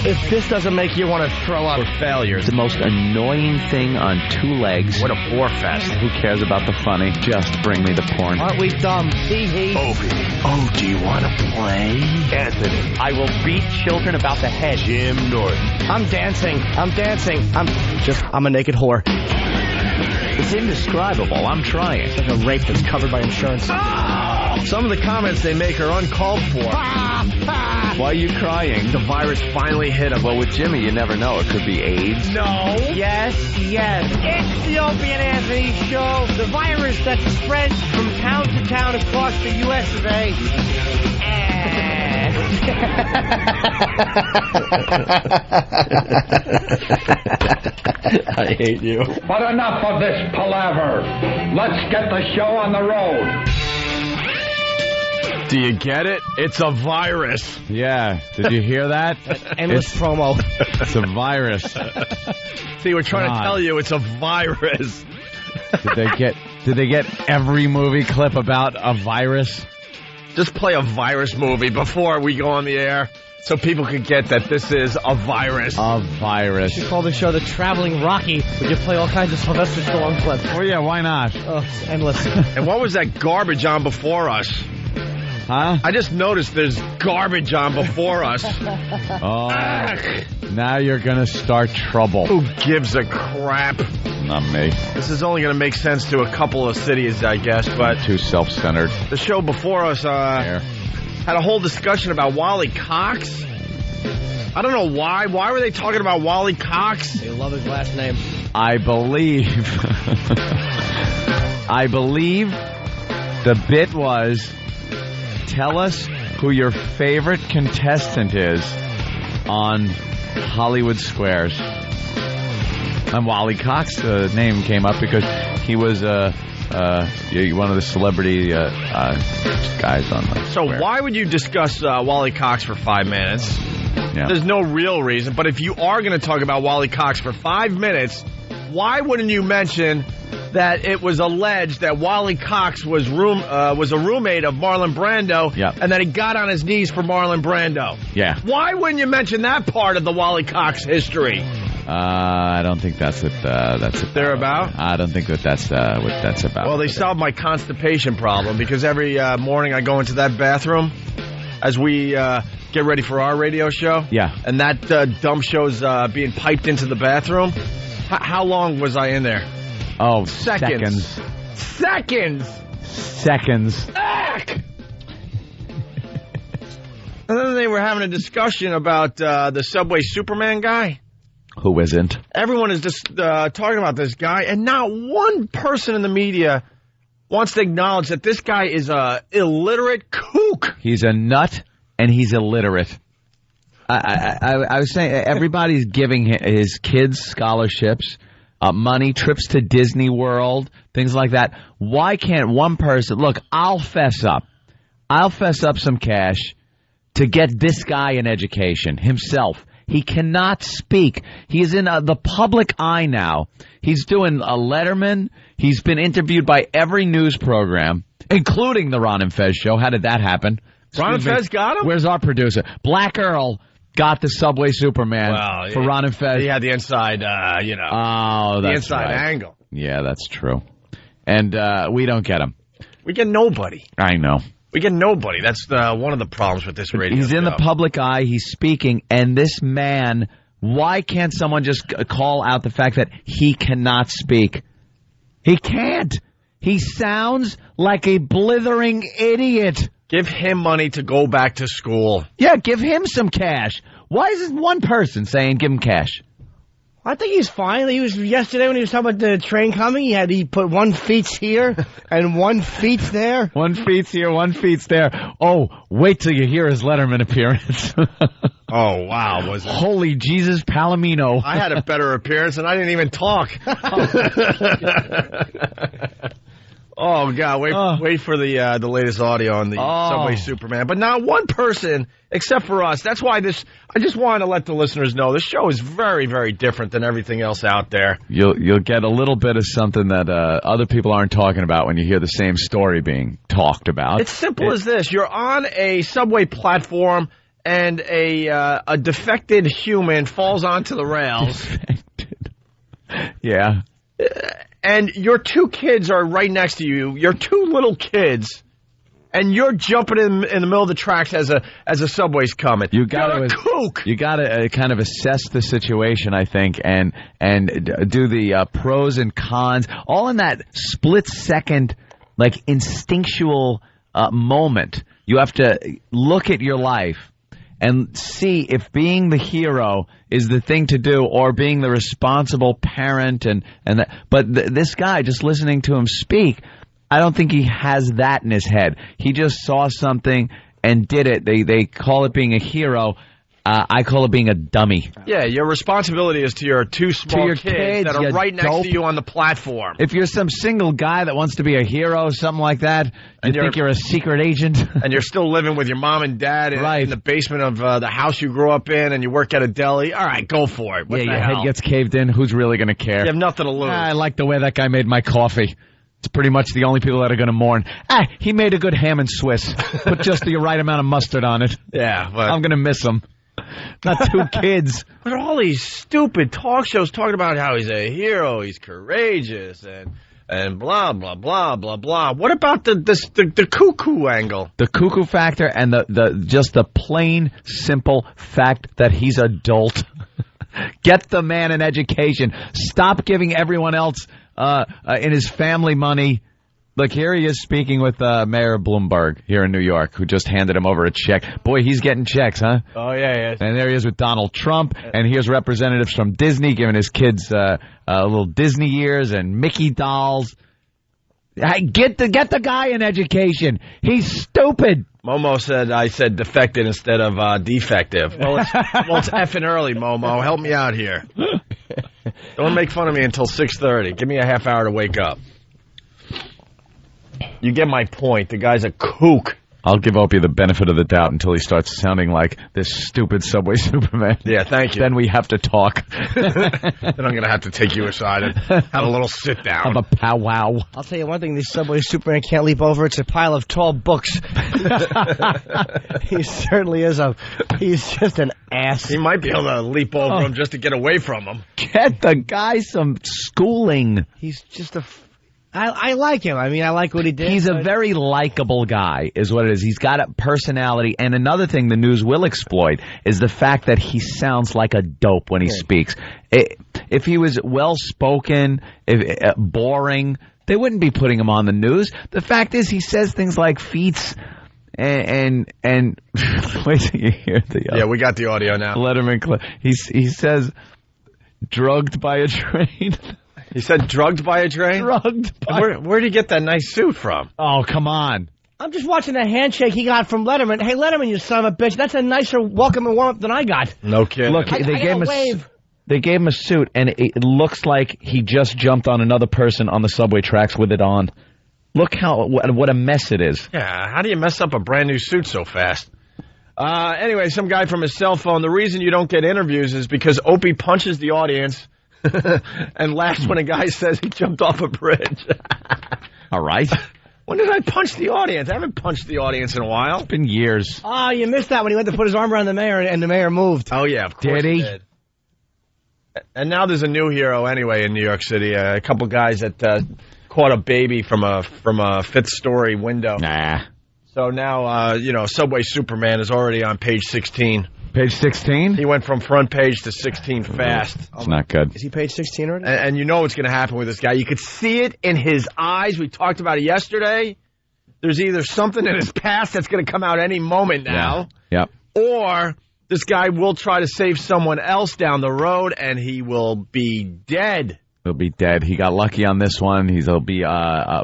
If this doesn't make you want to throw up, we're failures. The most annoying thing on two legs. What a bore fest. Who cares about the funny? Just bring me the porn. Aren't we dumb? Hee. Opie. Oh, do you want to play? Anthony. I will beat children about the head. Jim Norton. I'm dancing. I'm a naked whore. It's indescribable. I'm trying. It's like a rape that's covered by insurance. Some of the comments they make are uncalled for. Why are you crying? The virus finally hit him. Well, with Jimmy, you never know. It could be AIDS. No. Yes. It's the Opie and Anthony Show. The virus that spreads from town to town across the U.S. of A. I hate you. But enough of this palaver. Let's get the show on the road. Do you get it? It's a virus. Yeah. Did you hear that? Endless promo. It's a virus. See, we're trying to tell you it's a virus. Did they get every movie clip about a virus? Just play a virus movie before we go on the air so people could get that this is a virus. A virus. We should call the show The Traveling Rocky. We could play all kinds of Sylvester Stallone clips. Oh, yeah, why not? Oh, it's endless. And what was that garbage on before us? Huh? I just noticed there's garbage on before us. Oh, now you're going to start trouble. Who gives a crap? Not me. This is only going to make sense to a couple of cities, I guess, but Too self-centered. the show before us had a whole discussion about Wally Cox. I don't know why. Why were they talking about Wally Cox? They love his last name. I believe the bit was, tell us who your favorite contestant is on Hollywood Squares. And Wally Cox, name came up because he was one of the celebrity guys on the So square. why would you discuss Wally Cox for 5 minutes? Yeah. There's no real reason. But if you are going to talk about Wally Cox for 5 minutes, why wouldn't you mention that it was alleged that Wally Cox was a roommate of Marlon Brando, and that he got on his knees for Marlon Brando? Yeah. Why wouldn't you mention that part of the Wally Cox history? I don't think that's what they're about. I don't think that's what that's about. Well, they solved my constipation problem because every morning I go into that bathroom as we get ready for our radio show. Yeah. And that dumb show's being piped into the bathroom. How long was I in there? Oh, Seconds. Seconds. Heck! And then they were having a discussion about the Subway Superman guy. Who isn't? Everyone is just talking about this guy, and not one person in the media wants to acknowledge that this guy is a illiterate kook. He's a nut, and he's illiterate. I was saying, everybody's giving his kids scholarships, money, trips to Disney World, things like that. Why can't one person... Look, I'll fess up some cash to get this guy an education himself. He cannot speak. He is in the public eye now. He's doing a Letterman. He's been interviewed by every news program, including the Ron and Fez show. How did that happen? Ron and Fez got him? Where's our producer? Black Earl got the Subway Superman for Ron and Fez. He had the inside, Oh, that's the inside right. angle. Yeah, that's true. And we don't get him. We get nobody. I know. We get nobody. That's one of the problems with this radio He's in show. the public eye. He's speaking. And this man, why can't someone just call out the fact that he cannot speak? He can't. He sounds like a blithering idiot. Give him money to go back to school. Yeah, give him some cash. Why is this one person saying give him cash? I think he's fine. He was yesterday when he was talking about the train coming. He put 1 feet here and 1 feet there. 1 feet's here, 1 feet's there. Oh, wait till you hear his Letterman appearance. Oh, wow. Was it? Holy Jesus Palomino. I had a better appearance and I didn't even talk. Oh, God, wait for the latest audio on the Subway Superman. But not one person, except for us. That's why I just wanted to let the listeners know this show is very, very different than everything else out there. You'll get a little bit of something that other people aren't talking about when you hear the same story being talked about. It's simple as this. You're on a subway platform, and a defected human falls onto the rails. Yeah. And your two kids are right next to you. Your two little kids. And you're jumping in the middle of the tracks as a subway's coming. You're a kook. You got to kind of assess the situation, I think, and do the pros and cons, all in that split second, like instinctual moment. You have to look at your life and see if being the hero is the thing to do, or being the responsible parent and that. But this guy, just listening to him speak, I don't think he has that in his head. He just saw something and did it. They call it being a hero. I call it being a dummy. Yeah, your responsibility is to your two small kids that are right next to you on the platform. If you're some single guy that wants to be a hero, something like that, you think you're a secret agent. And you're still living with your mom and dad in the basement of the house you grew up in, and you work at a deli. All right, go for it. Your head gets caved in. Who's really going to care? You have nothing to lose. I like the way that guy made my coffee. It's pretty much the only people that are going to mourn. He made a good ham and Swiss. Put just the right amount of mustard on it. Yeah, but I'm going to miss him. Not two kids. But all these stupid talk shows talking about how he's a hero, he's courageous, and blah, blah, blah, blah, blah. What about the cuckoo angle? The cuckoo factor and the plain, simple fact that he's adult. Get the man an education. Stop giving everyone else in his family money. Look, here he is speaking with Mayor Bloomberg here in New York, who just handed him over a check. Boy, he's getting checks, huh? Oh, yeah. And there he is with Donald Trump, and here's representatives from Disney giving his kids little Disney ears and Mickey dolls. Get the guy an education. He's stupid. Momo said I said defected instead of defective. Well, it's effing early, Momo. Help me out here. Don't make fun of me until 6:30. Give me a half hour to wake up. You get my point. The guy's a kook. I'll give Opie the benefit of the doubt until he starts sounding like this stupid Subway Superman. Yeah, thank you. Then we have to talk. Then I'm going to have to take you aside and have a little sit down. Have a powwow. I'll tell you one thing, this Subway Superman can't leap over. It's a pile of tall books. He certainly is he's just an ass. He might be able to leap over him just to get away from him. Get the guy some schooling. He's just I like him. I mean, I like what he did. He's a very likable guy, is what it is. He's got a personality. And another thing the news will exploit is the fact that he sounds like a dope when he speaks. If he was well-spoken, boring, they wouldn't be putting him on the news. The fact is he says things like feats and wait till you hear the yeah, we got the audio now. Letterman clip. He says drugged by a train. He said drugged by a train? Drugged by Where'd he get that nice suit from? Oh, come on. I'm just watching the handshake he got from Letterman. Hey, Letterman, you son of a bitch. That's a nicer welcome and warm-up than I got. No kidding. Look, they gave him a suit, and it looks like he just jumped on another person on the subway tracks with it on. Look what a mess it is. Yeah, how do you mess up a brand new suit so fast? Anyway, some guy from his cell phone. The reason you don't get interviews is because Opie punches the audience and laughs when a guy says he jumped off a bridge. All right. When did I punch the audience? I haven't punched the audience in a while. It's been years. Oh, you missed that when he went to put his arm around the mayor and the mayor moved. Oh, yeah, of course Did he? Did. And now there's a new hero anyway in New York City. A couple guys that caught a baby from a fifth-story window. Nah. So now, Subway Superman is already on page 16. Page 16? He went from front page to 16 fast. It's not good. Is he page 16 already? And you know what's going to happen with this guy. You could see it in his eyes. We talked about it yesterday. There's either something in his past that's going to come out any moment now. Yeah. Yep. Or this guy will try to save someone else down the road, and he will be dead. He'll be dead. He got lucky on this one. He'll be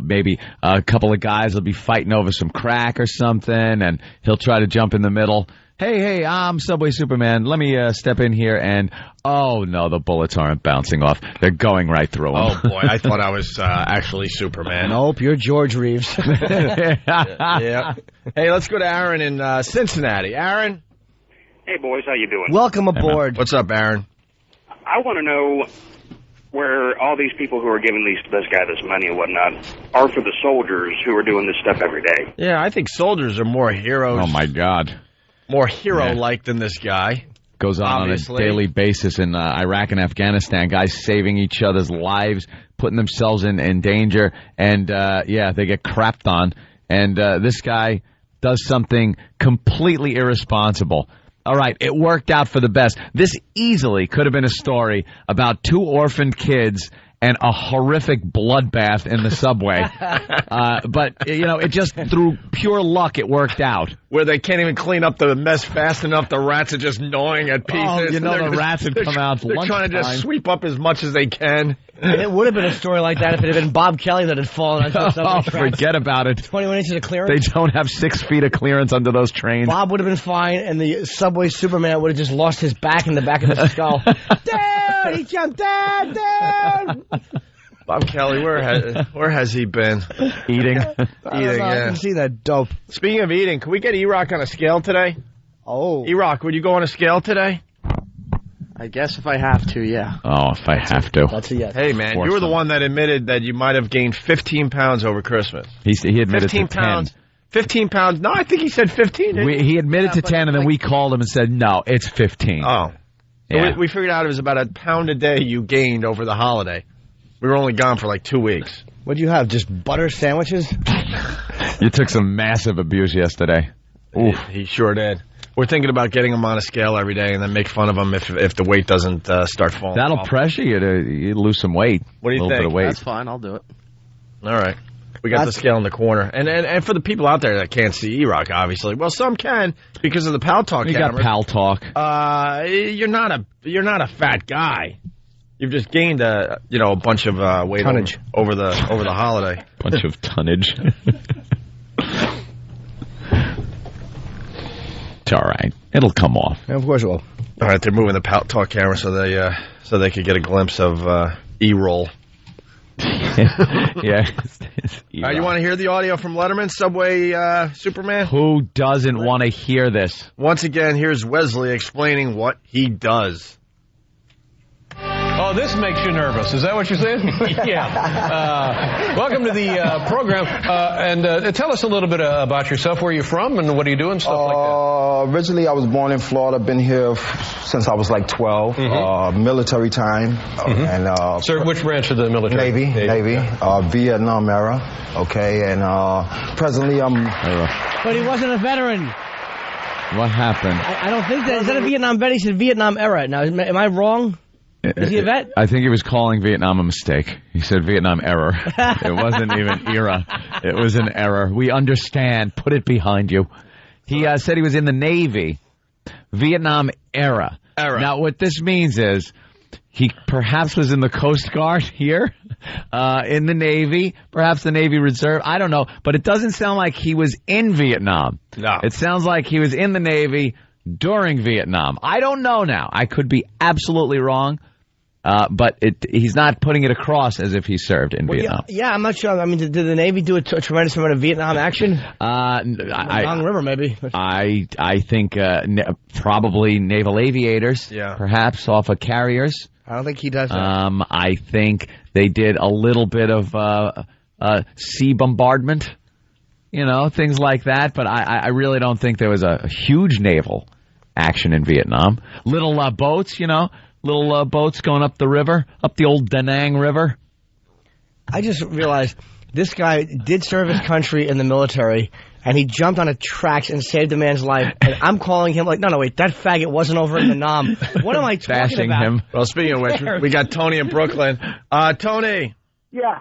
maybe a couple of guys will be fighting over some crack or something, and he'll try to jump in the middle. Hey, I'm Subway Superman. Let me step in here, and oh no, the bullets aren't bouncing off. They're going right through him. Oh boy, I thought I was actually Superman. Nope, you're George Reeves. Yeah. Hey, let's go to Aaron in Cincinnati. Aaron? Hey, boys, how you doing? Welcome aboard. What's up, Aaron? I want to know where all these people who are giving this guy this money and whatnot are for the soldiers who are doing this stuff every day. Yeah, I think soldiers are more heroes. Oh my God. more hero-like than this guy. Goes on Obviously. on a daily basis in Iraq and Afghanistan. Guys saving each other's lives, putting themselves in danger, and they get crapped on. And this guy does something completely irresponsible. All right, it worked out for the best. This easily could have been a story about 2 orphaned kids and a horrific bloodbath in the subway. But, it just, through pure luck, it worked out. Where they can't even clean up the mess fast enough. The rats are just gnawing at pieces. The rats had come out. They're trying to just sweep up as much as they can. And it would have been a story like that if it had been Bob Kelly that had fallen onto the subway tracks. Forget about it. 21 inches of clearance. They don't have 6 feet of clearance under those trains. Bob would have been fine, and the subway Superman would have just lost his back in the back of his skull. Down! He jumped down! Bob Kelly, where has he been? Eating. I can see that dope. Speaking of eating, can we get E-Rock on a scale today? Oh. E-Rock, would you go on a scale today? I guess if I have to, yeah. Oh, if I have to. That's a yes. Hey, man, you were the one that admitted that you might have gained 15 pounds over Christmas. He admitted 15 to 10. pounds. 15 pounds. No, I think he said 15. He admitted to 10, and then we called him and said, no, it's 15. Oh. Yeah. We figured out it was about a pound a day you gained over the holiday. We were only gone for like 2 weeks. What'd you have, just butter sandwiches? You took some massive abuse yesterday. Oof. He sure did. We're thinking about getting him on a scale every day and then make fun of him if the weight doesn't start falling That'll off. pressure you to lose some weight. What do you a little think? bit of weight. That's fine. I'll do it. All right. We got the scale in the corner. And for the people out there that can't see E-Rock, obviously. Well, some can because of the Pal Talk You cameras. got Pal Talk. You're not a fat guy. You've just gained a bunch of weight tonnage over the holiday. Bunch of tonnage. It's all right. It'll come off. Yeah, of course it will. All right, they're moving the Pal Talk camera so they could get a glimpse of E-roll. Yeah. You want to hear the audio from Letterman, Subway Superman? Who doesn't want to hear this? Once again, here's Wesley explaining what he does. Oh, this makes you nervous. Is that what you're saying? Yeah. Welcome to the program. And tell us a little bit about yourself. Where are you from and what are you doing? Stuff like that. Originally, I was born in Florida. Been here since I was like 12. Military time. And Sir, which branch of the military? Navy. Vietnam era. Okay. And presently, I'm... But he wasn't a veteran. What happened? I don't think that. Is that a Vietnam vet? He said Vietnam era. Now, am I wrong? Is he a vet? I think he was calling Vietnam a mistake. He said Vietnam error. It wasn't even era. It was an error. We understand. Put it behind you. He said he was in the Navy. Vietnam era. Now, what this means is he perhaps was in the Coast Guard here, in the Navy, perhaps the Navy Reserve. I don't know. But it doesn't sound like he was in Vietnam. No. It sounds like he was in the Navy during Vietnam. I don't know now. I could be absolutely wrong. But he's not putting it across as if he served in Vietnam. Yeah, I'm not sure. I mean, did the Navy do a tremendous amount of Vietnam action? Long River, maybe. I think probably naval aviators, perhaps off of carriers. I don't think he does that. I think they did a little bit of sea bombardment, things like that. But I really don't think there was a huge naval action in Vietnam. Little boats, Little boats going up the river, up the old Da Nang River. I just realized this guy did serve his country in the military, and he jumped on a tracks and saved a man's life. And I'm calling him like, no, wait, that faggot wasn't over in the Nam. What am I talking Bashing about? him. Well, speaking of which, we got Tony in Brooklyn. Tony. Yeah.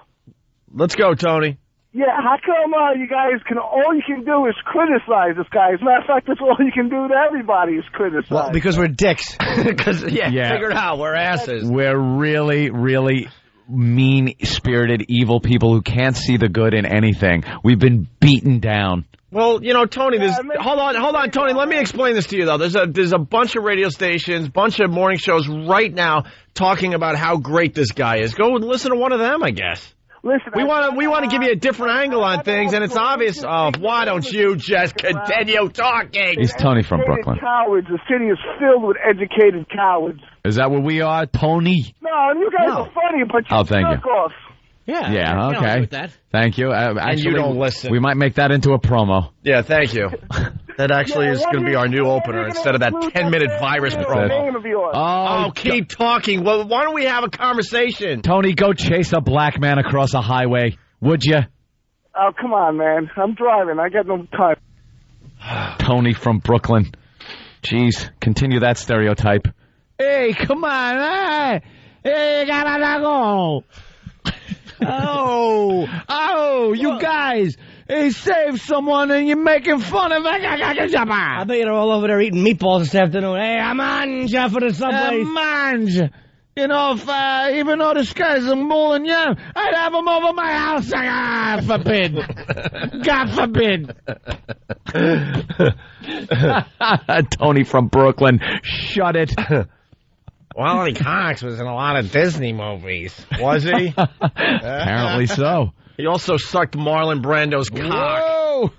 Let's go, Tony. Yeah, how come you guys all you can do is criticize this guy? As a matter of fact, that's all you can do to everybody is criticize. Well, because we're dicks. Figure it out. We're asses. We're really, really mean-spirited, evil people who can't see the good in anything. We've been beaten down. Well, Tony, hold on, Tony. Let me explain this to you, though. There's a bunch of radio stations, bunch of morning shows right now talking about how great this guy is. Go and listen to one of them, I guess. Listen, we want to give you a different angle on things, and it's obvious. Oh, why don't you just continue talking? He's Tony from Brooklyn. Cowards. The city is filled with educated cowards. Is that what we are, Tony? No, you guys are funny, but you're thank you. off. Yeah, okay. with that. Thank you. Actually, you don't listen. We might make that into a promo. Yeah, thank you. That actually is going to be our new opener instead of that 10-minute virus promo. Name of yours. Oh, keep talking. Well, why don't we have a conversation? Tony, go chase a black man across a highway, would you? Oh, come on, man. I'm driving. I got no time. Tony from Brooklyn. Jeez, continue that stereotype. Hey, come on, hey, gotta go. Oh, you guys. He saved someone and you're making fun of it. I bet you're all over there eating meatballs this afternoon. Hey, I'm on for the subway. Man, you know, if even though this guy's a mole and yam, I'd have him over my house. God forbid. God forbid. Tony from Brooklyn, shut it. Wally Cox was in a lot of Disney movies, was he? Apparently so. He also sucked Marlon Brando's cock. Whoa!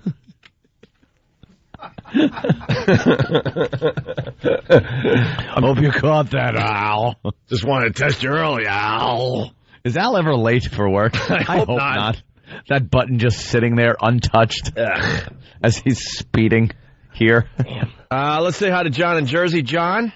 I hope you caught that, Al. Just wanted to test you early, Al. Is Al ever late for work? I hope not. That button just sitting there untouched as he's speeding here. Let's say hi to John in Jersey. John?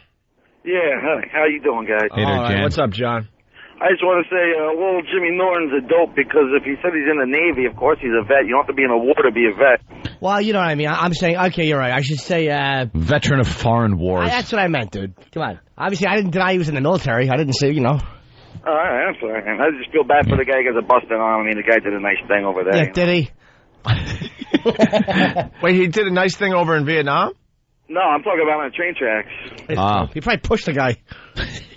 Yeah, how you doing, guys? Hey there, Jan. What's up, John? I just want to say, little Jimmy Norton's a dope because if he said he's in the Navy, of course he's a vet. You don't have to be in a war to be a vet. Well, you know what I mean. I'm saying, okay, you're right. I should say, veteran of foreign wars. That's what I meant, dude. Come on. Obviously, I didn't deny he was in the military. I didn't say, you know. All right, I'm sorry. I just feel bad for the guy who got a busted arm. I mean, the guy did a nice thing over there. Yeah, did he? Wait, he did a nice thing over in Vietnam? No, I'm talking about on the train tracks. He probably pushed the guy.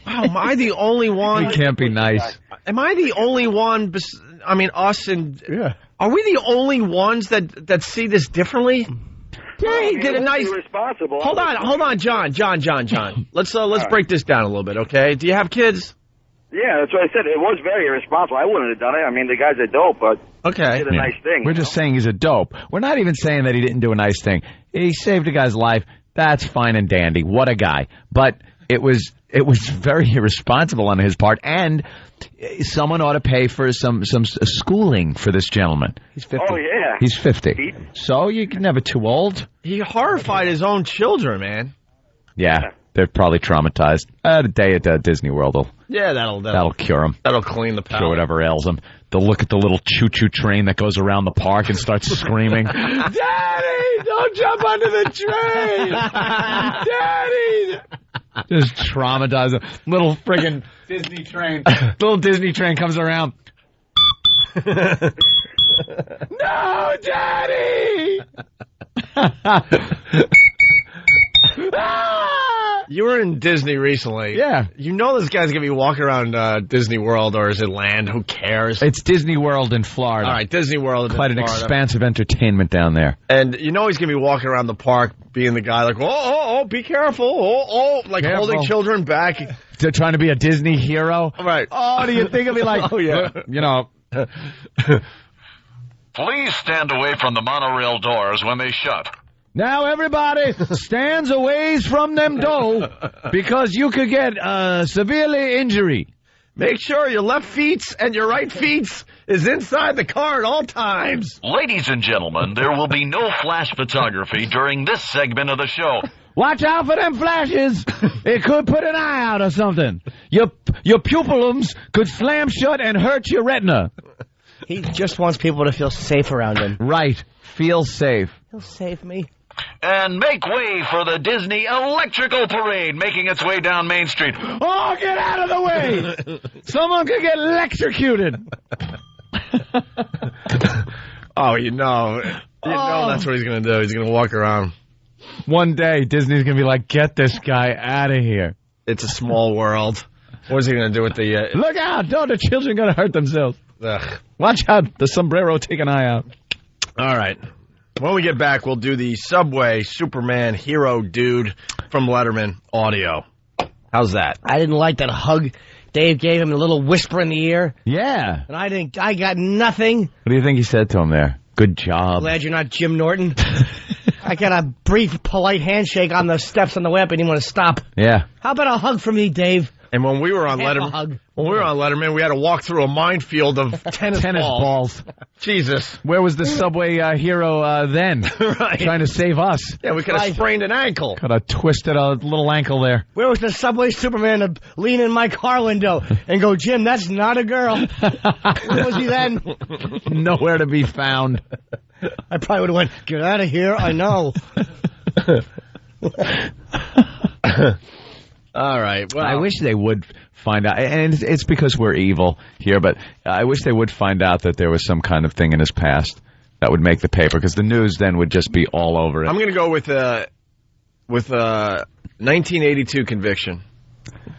Wow, am I the only one? He can't be nice. Am I the only one? I mean, us and are we the only ones that see this differently? Yeah, he did a nice. Responsible. Hold on, John. Let's break this down a little bit, okay? Do you have kids? Yeah, that's what I said. It was very irresponsible. I wouldn't have done it. I mean, the guy's a dope, but okay, he did a nice thing. We're just saying he's a dope. We're not even saying that he didn't do a nice thing. He saved a guy's life. That's fine and dandy. What a guy. But it was very irresponsible on his part, and someone ought to pay for some schooling for this gentleman. He's 50. Oh, yeah. He's 50. So you're never too old. He horrified his own children, man. Yeah, they're probably traumatized. A day at Disney World will that'll cure them. That'll clean the palate. Cure whatever ails them. They'll look at the little choo-choo train that goes around the park and start screaming, "Daddy, don't jump under the train! Daddy!" Just traumatize them. Little friggin' Disney train. Little Disney train comes around. No, Daddy! You were in Disney recently. Yeah. You know this guy's going to be walking around Disney World, or is it land? Who cares? It's Disney World in Florida. All right, Disney World in Quite Florida. an expansive entertainment down there. And you know he's going to be walking around the park being the guy like, oh, be careful. Like Careful. holding children back. Trying to be a Disney hero. Right. Oh, do you think it'll be like, oh, yeah. You know. Please stand away from the monorail doors when they shut. Now everybody stands away from them door because you could get severely injury. Make sure your left feet and your right feet is inside the car at all times. Ladies and gentlemen, there will be no flash photography during this segment of the show. Watch out for them flashes. It could put an eye out or something. Your pupillums could slam shut and hurt your retina. He just wants people to feel safe around him. Right. Feel safe. He'll save me. And make way for the Disney Electrical Parade making its way down Main Street. Oh, get out of the way! Someone could get electrocuted. Oh, you know that's what he's going to do. He's going to walk around. One day, Disney's going to be like, get this guy out of here. It's a small world. What is he going to do with the... Look out! Don't, the children going to hurt themselves. Ugh. Watch out. The sombrero take an eye out. All right. When we get back, we'll do the Subway Superman hero dude from Letterman audio. How's that? I didn't like that hug Dave gave him, a little whisper in the ear. Yeah. And I got nothing. What do you think he said to him there? Good job. Glad you're not Jim Norton. I got a brief, polite handshake on the steps on the way up and he didn't want to stop. Yeah. How about a hug from me, Dave? And when we were on Letterman, we had to walk through a minefield of tennis balls. Jesus. Where was the Subway hero then? Right. Trying to save us. Yeah, we could have sprained an ankle. Could have twisted a little ankle there. Where was the Subway Superman to lean in my car window and go, Jim, that's not a girl? Where was he then? Nowhere to be found. I probably would have went, get out of here, I know. All right. Well, I wish they would find out, and it's because we're evil here, but I wish they would find out that there was some kind of thing in his past that would make the paper, because the news then would just be all over it. I'm going to go with 1982 conviction.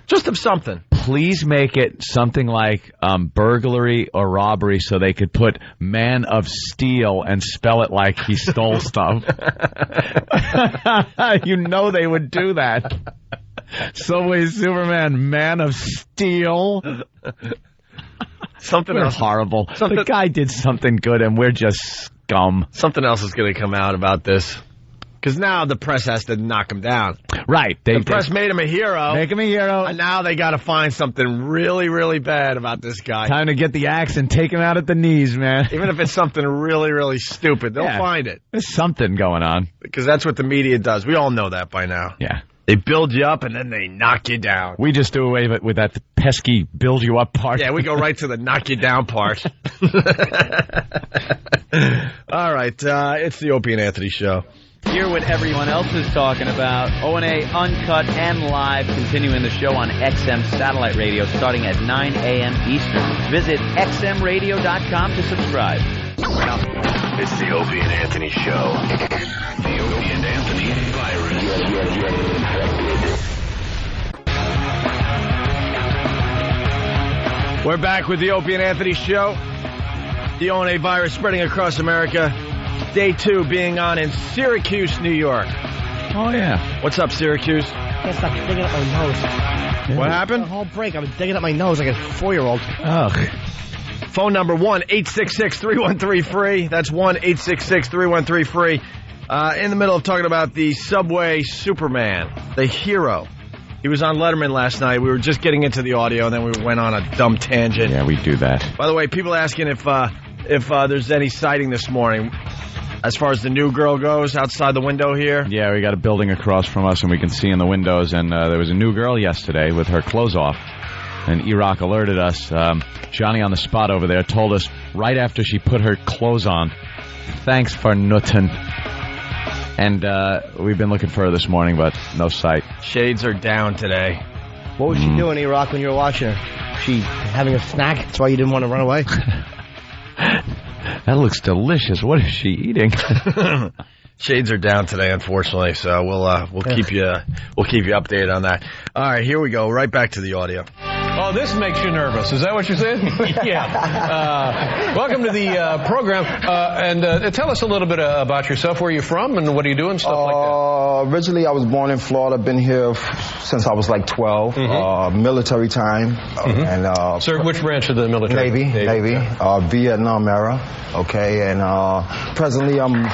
Just of something. Please make it something like burglary or robbery so they could put Man of Steel and spell it like he stole stuff. You know they would do that. Subway Superman, Man of Steel. Something else. Horrible. The guy did something good and we're just scum. Something else is going to come out about this. Because now the press has to knock him down. Right. The press made him a hero. Make him a hero. And now they got to find something really, really bad about this guy. Time to get the axe and take him out at the knees, man. Even if it's something really, really stupid, they'll find it. There's something going on. Because that's what the media does. We all know that by now. Yeah. They build you up and then they knock you down. We just do away with that pesky build you up part. Yeah, we go right to the knock you down part. All right, it's the Opie and Anthony Show. Hear what everyone else is talking about. O&A Uncut and Live, continuing the show on XM Satellite Radio starting at 9 a.m. Eastern. Visit xmradio.com to subscribe. It's the Opie and Anthony Show. The Opie and Anthony virus. We're back with the Opie and Anthony Show. The O&A virus spreading across America. Day 2 being on in Syracuse, New York. Oh, yeah. What's up, Syracuse? I stop digging up my nose. What happened? The whole break, I was digging up my nose like a 4-year-old. Ugh. Phone number 1-866-313-FREE. That's 1-866-313-FREE. In the middle of talking about the Subway Superman, the hero. He was on Letterman last night. We were just getting into the audio, and then we went on a dumb tangent. Yeah, we do that. By the way, people asking if there's any sighting this morning. As far as the new girl goes, outside the window here? Yeah, we got a building across from us, and we can see in the windows, and there was a new girl yesterday with her clothes off. And E-Rock alerted us. Johnny on the spot over there told us right after she put her clothes on, thanks for nuttin'. And we've been looking for her this morning, but no sight. Shades are down today. What was she doing, E-Rock, when you were watching her? She having a snack? That's why you didn't want to run away? That looks delicious. What is she eating? Shades are down today, unfortunately. So we'll keep you updated on that. All right, here we go. Right back to the audio. Oh, this makes you nervous. Is that what you're saying? Yeah. Welcome to the program. And tell us a little bit about yourself. Where are you from and what are you doing? Stuff like that. Originally, I was born in Florida. Been here since I was like 12. Military time. And Sir, which branch of the military? Navy. Vietnam era. Okay. And presently, I'm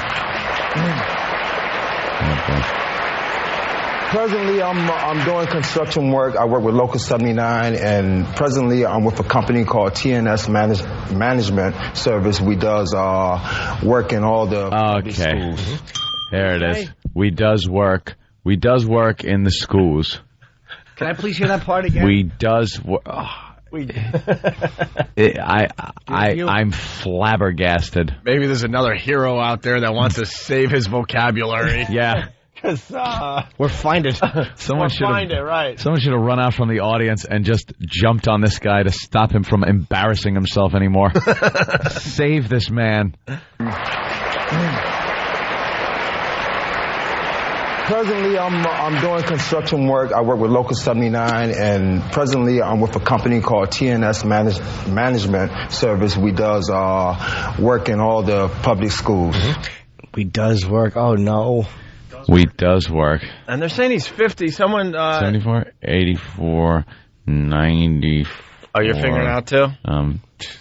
doing construction work. I work with Local 79, and presently I'm with a company called TNS Management Service. We does work in all the schools. There it is. We does work in the schools. Can I please hear that part again? We does work. I'm flabbergasted. Maybe there's another hero out there that wants to save his vocabulary. Yeah. We're find it. Someone should find it, right. Someone should have run out from the audience and just jumped on this guy to stop him from embarrassing himself anymore. Save this man. Presently, I'm doing construction work. I work with Local 79, and presently I'm with a company called TNS Management Service. We does work in all the public schools. We does work. Oh, no. We does work. And they're saying he's 50. Someone... 74, 84, 94. Oh, you're figuring out, too?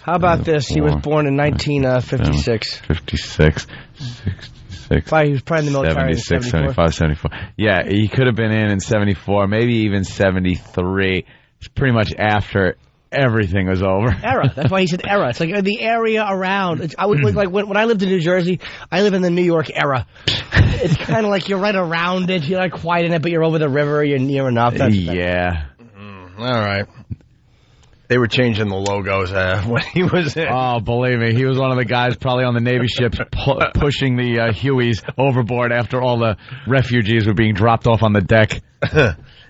How about this? He was born in 1956. 56, 66. He was probably in the military 76, in 74. 75, 74. Yeah, he could have been in 74, maybe even 73. It's pretty much after everything was over. Era. That's why he said era. It's like the area around. I would like when I lived in New Jersey. I live in the New York era. It's kind of like you're right around it. You're not quite in it, but you're over the river. You're near enough. Yeah. All right. They were changing the logos when he was in. Oh, believe me, he was one of the guys probably on the Navy ships pushing the Hueys overboard after all the refugees were being dropped off on the deck.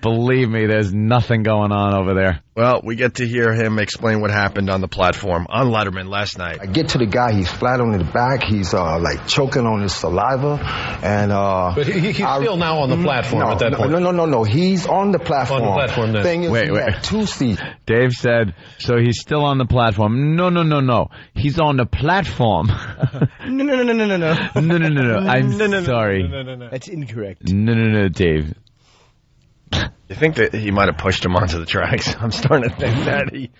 Believe me, there's nothing going on over there. Well, we get to hear him explain what happened on the platform on Letterman last night. I get to the guy, he's flat on his back, he's like choking on his saliva, and but he's still now on the platform at that point. No, he's on the platform. On the platform then. Thing is, wait. had 2 seats. Dave said, so he's still on the platform. No. He's on the platform. No. I'm sorry. That's incorrect. No, Dave. You think that he might have pushed him onto the tracks? I'm starting to think that he...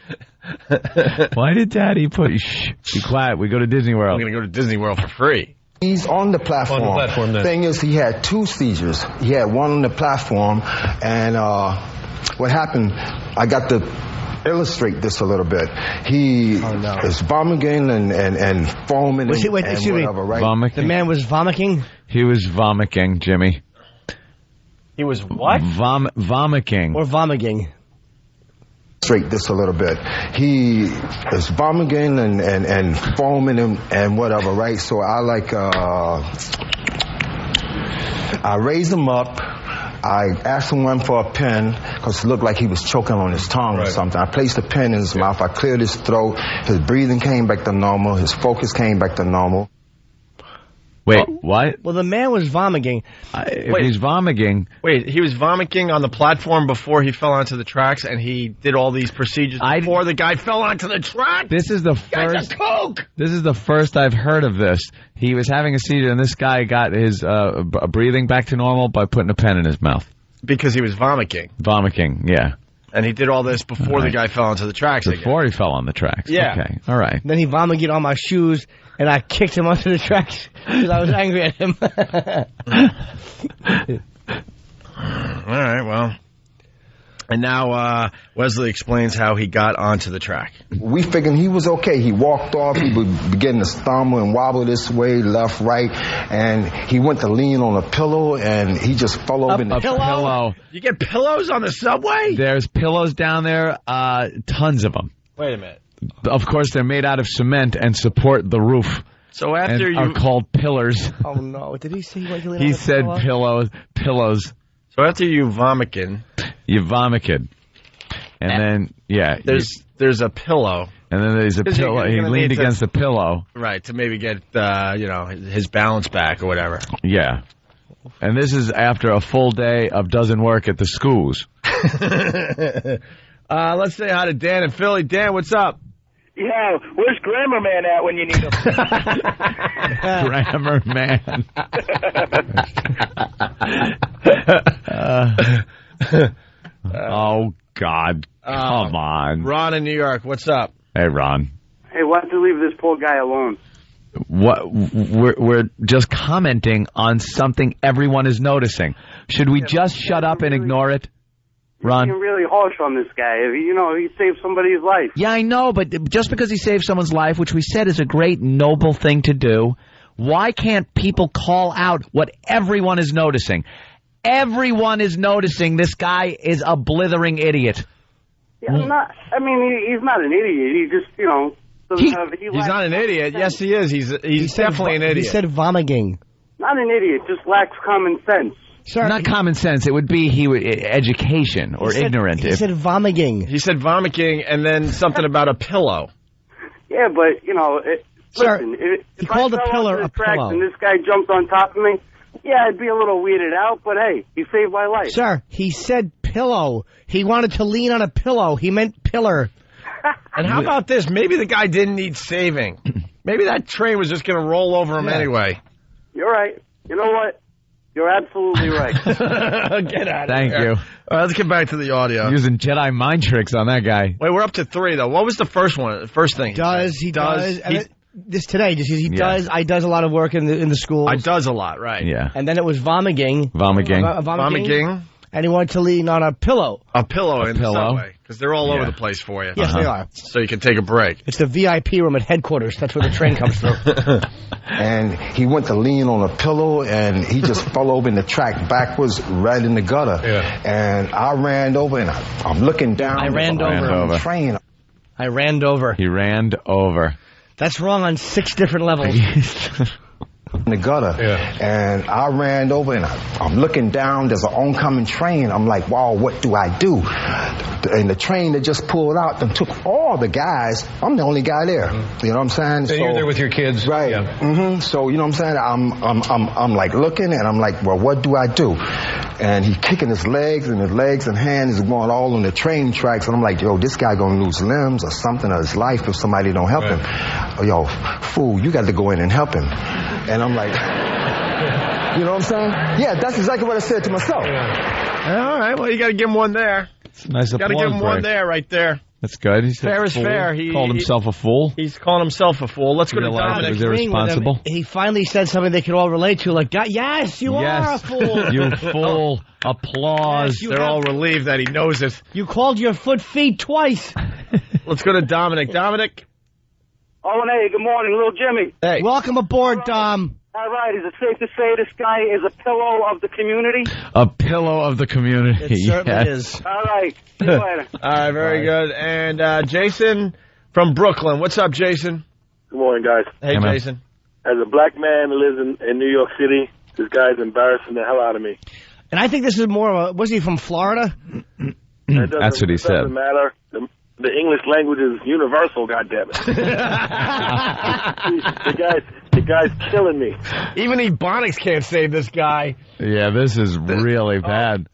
Why did Daddy put... Shh, be quiet. We go to Disney World. I'm going to go to Disney World for free. He's on the platform. On the platform then. Thing is, he had 2 seizures. He had one on the platform, and what happened, I got to illustrate this a little bit. He is vomiting and foaming and whatever, right? Vomiting? The man was vomiting? He was vomiting, Jimmy. He was what? Vomiting. Or vomiting. Straight this a little bit. He is vomiting and foaming and whatever, right? So I I raised him up. I asked him for a pen because it looked like he was choking on his tongue or something. I placed a pen in his mouth. I cleared his throat. His breathing came back to normal. His focus came back to normal. Wait, what? Well, the man was vomiting. If he's vomiting... Wait, he was vomiting on the platform before he fell onto the tracks, and he did all these procedures before the guy fell onto the track? This is the first... Coke! This is the first I've heard of this. He was having a seizure, and this guy got his breathing back to normal by putting a pen in his mouth. Because he was vomiting. Vomiting, yeah. And he did all this before the guy fell onto the tracks. Before he fell on the tracks. Yeah. Okay, all right. Then he vomited on my shoes, and I kicked him onto the tracks because I was angry at him. All right, well. And now Wesley explains how he got onto the track. We figured he was okay. He walked off. He would begin to stumble and wobble this way, left, right. And he went to lean on a pillow, and he just fell over in the pillow. You get pillows on the subway? There's pillows down there, tons of them. Wait a minute. Of course, they're made out of cement and support the roof. So after and are called pillars. Oh, no. Did he say he went to lean He on a said pillow? pillows. So after you vomited... You vomited. And then, yeah. There's a pillow. And then there's a pillow. He leaned against the pillow. Right, to maybe get, his balance back or whatever. Yeah. And this is after a full day of doesn't work at the schools. Let's say hi to Dan in Philly. Dan, what's up? Yeah, where's Grammar Man at when you need him? Grammar Man. Oh, God. Come on. Ron in New York, what's up? Hey, Ron. Hey, why don't you leave this poor guy alone? What? We're just commenting on something everyone is noticing. Should we just shut up and ignore it? Ron? You're really harsh on this guy. He saved somebody's life. Yeah, I know, but just because he saved someone's life, which we said is a great, noble thing to do, why can't people call out what everyone is noticing? Everyone is noticing this guy is a blithering idiot. Yeah, he's not an idiot. He just, He's not an idiot. Yes, he is. He's definitely an idiot. He said vomiting. Not an idiot, just lacks common sense. Sir, not common sense. It would be education or ignorant. He said vomiting. He said vomiting and then something about a pillow. Yeah, but, Sir, listen, he called a pillar a pillow. And this guy jumped on top of me, yeah, I'd be a little weirded out, but hey, he saved my life. Sir, he said pillow. He wanted to lean on a pillow. He meant pillar. And how about this? Maybe the guy didn't need saving. Maybe that train was just going to roll over him anyway. You're right. You know what? You're absolutely right. Get out of Thank here. you. All right, let's get back to the audio. Using Jedi mind tricks on that guy. Wait, we're up to 3, though. What was the first one? The first thing? He does. This today, he does. I does a lot of work in the schools. I does a lot, right? Yeah. And then it was vomiting. Vomiting. And he wanted to lean on a pillow. A pillow in the subway. Because they're all over the place for you. Yes, they are. So you can take a break. It's the VIP room at headquarters. That's where the train comes through. And he went to lean on a pillow, and he just fell over in the track backwards right in the gutter. Yeah. And I ran over, and I'm looking down. I ran over. The train. I ran over. He ran over. That's wrong on 6 different levels. In the gutter, and I ran over, and I'm looking down. There's an oncoming train. I'm like, wow, what do I do? And the train that just pulled out and took all the guys. I'm the only guy there. You know what I'm saying? So you're there with your kids, right? Yeah. So you know what I'm saying? I'm like looking, and I'm like, well, what do I do? And he's kicking his legs and hands is going all on the train tracks, and I'm like, yo, this guy gonna lose limbs or something of his life if somebody don't help him. Yo, fool, you got to go in and help him. And I'm like, you know what I'm saying? Yeah, that's exactly what I said to myself. All right, well, you got to give him one there. Nice Got to give him one there, right there. That's good. He said fair is fool. fair. He called himself a fool. He's calling himself a fool. Let's go to Dominic. Was irresponsible. He finally said something they could all relate to, like, yes, you are a fool. You fool. Applause. They're all relieved that he knows it. You called your feet twice. Let's go to Dominic. Dominic? Oh, and hey, good morning, little Jimmy. Hey. Welcome aboard, Dom. All right, is it safe to say this guy is a pillow of the community? A pillow of the community. It certainly is. All right, see you later. All right, very good. And Jason from Brooklyn. What's up, Jason? Good morning, guys. Hey, Jason. As a black man who lives in New York City, this guy's embarrassing the hell out of me. And I think this is more of a... Was he from Florida? That's what he said. It doesn't matter. The English language is universal, goddammit. the guy's killing me. Even Ebonics can't save this guy. Yeah, this is really bad.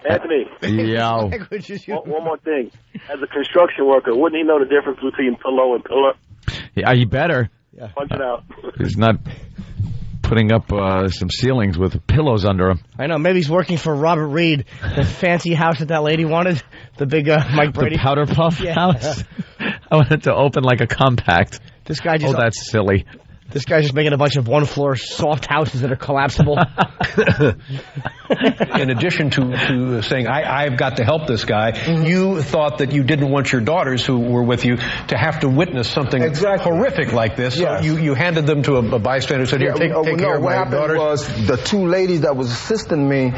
Anthony. Yo. One more thing. As a construction worker, wouldn't he know the difference between pillow and pillar? Yeah, you better. Punch it out. He's not putting up some ceilings with pillows under him. I know. Maybe he's working for Robert Reed, the fancy house that lady wanted. The big Mike Brady. The Powder Puff house? I wanted to open like a compact. This guy just... Oh, that's silly. This guy's just making a bunch of one-floor soft houses that are collapsible. In addition to saying, I've got to help this guy, you thought that you didn't want your daughters who were with you to have to witness something horrific like this. Yes. So you handed them to a bystander and said, here, take care of my daughters. What happened was the 2 ladies that was assisting me,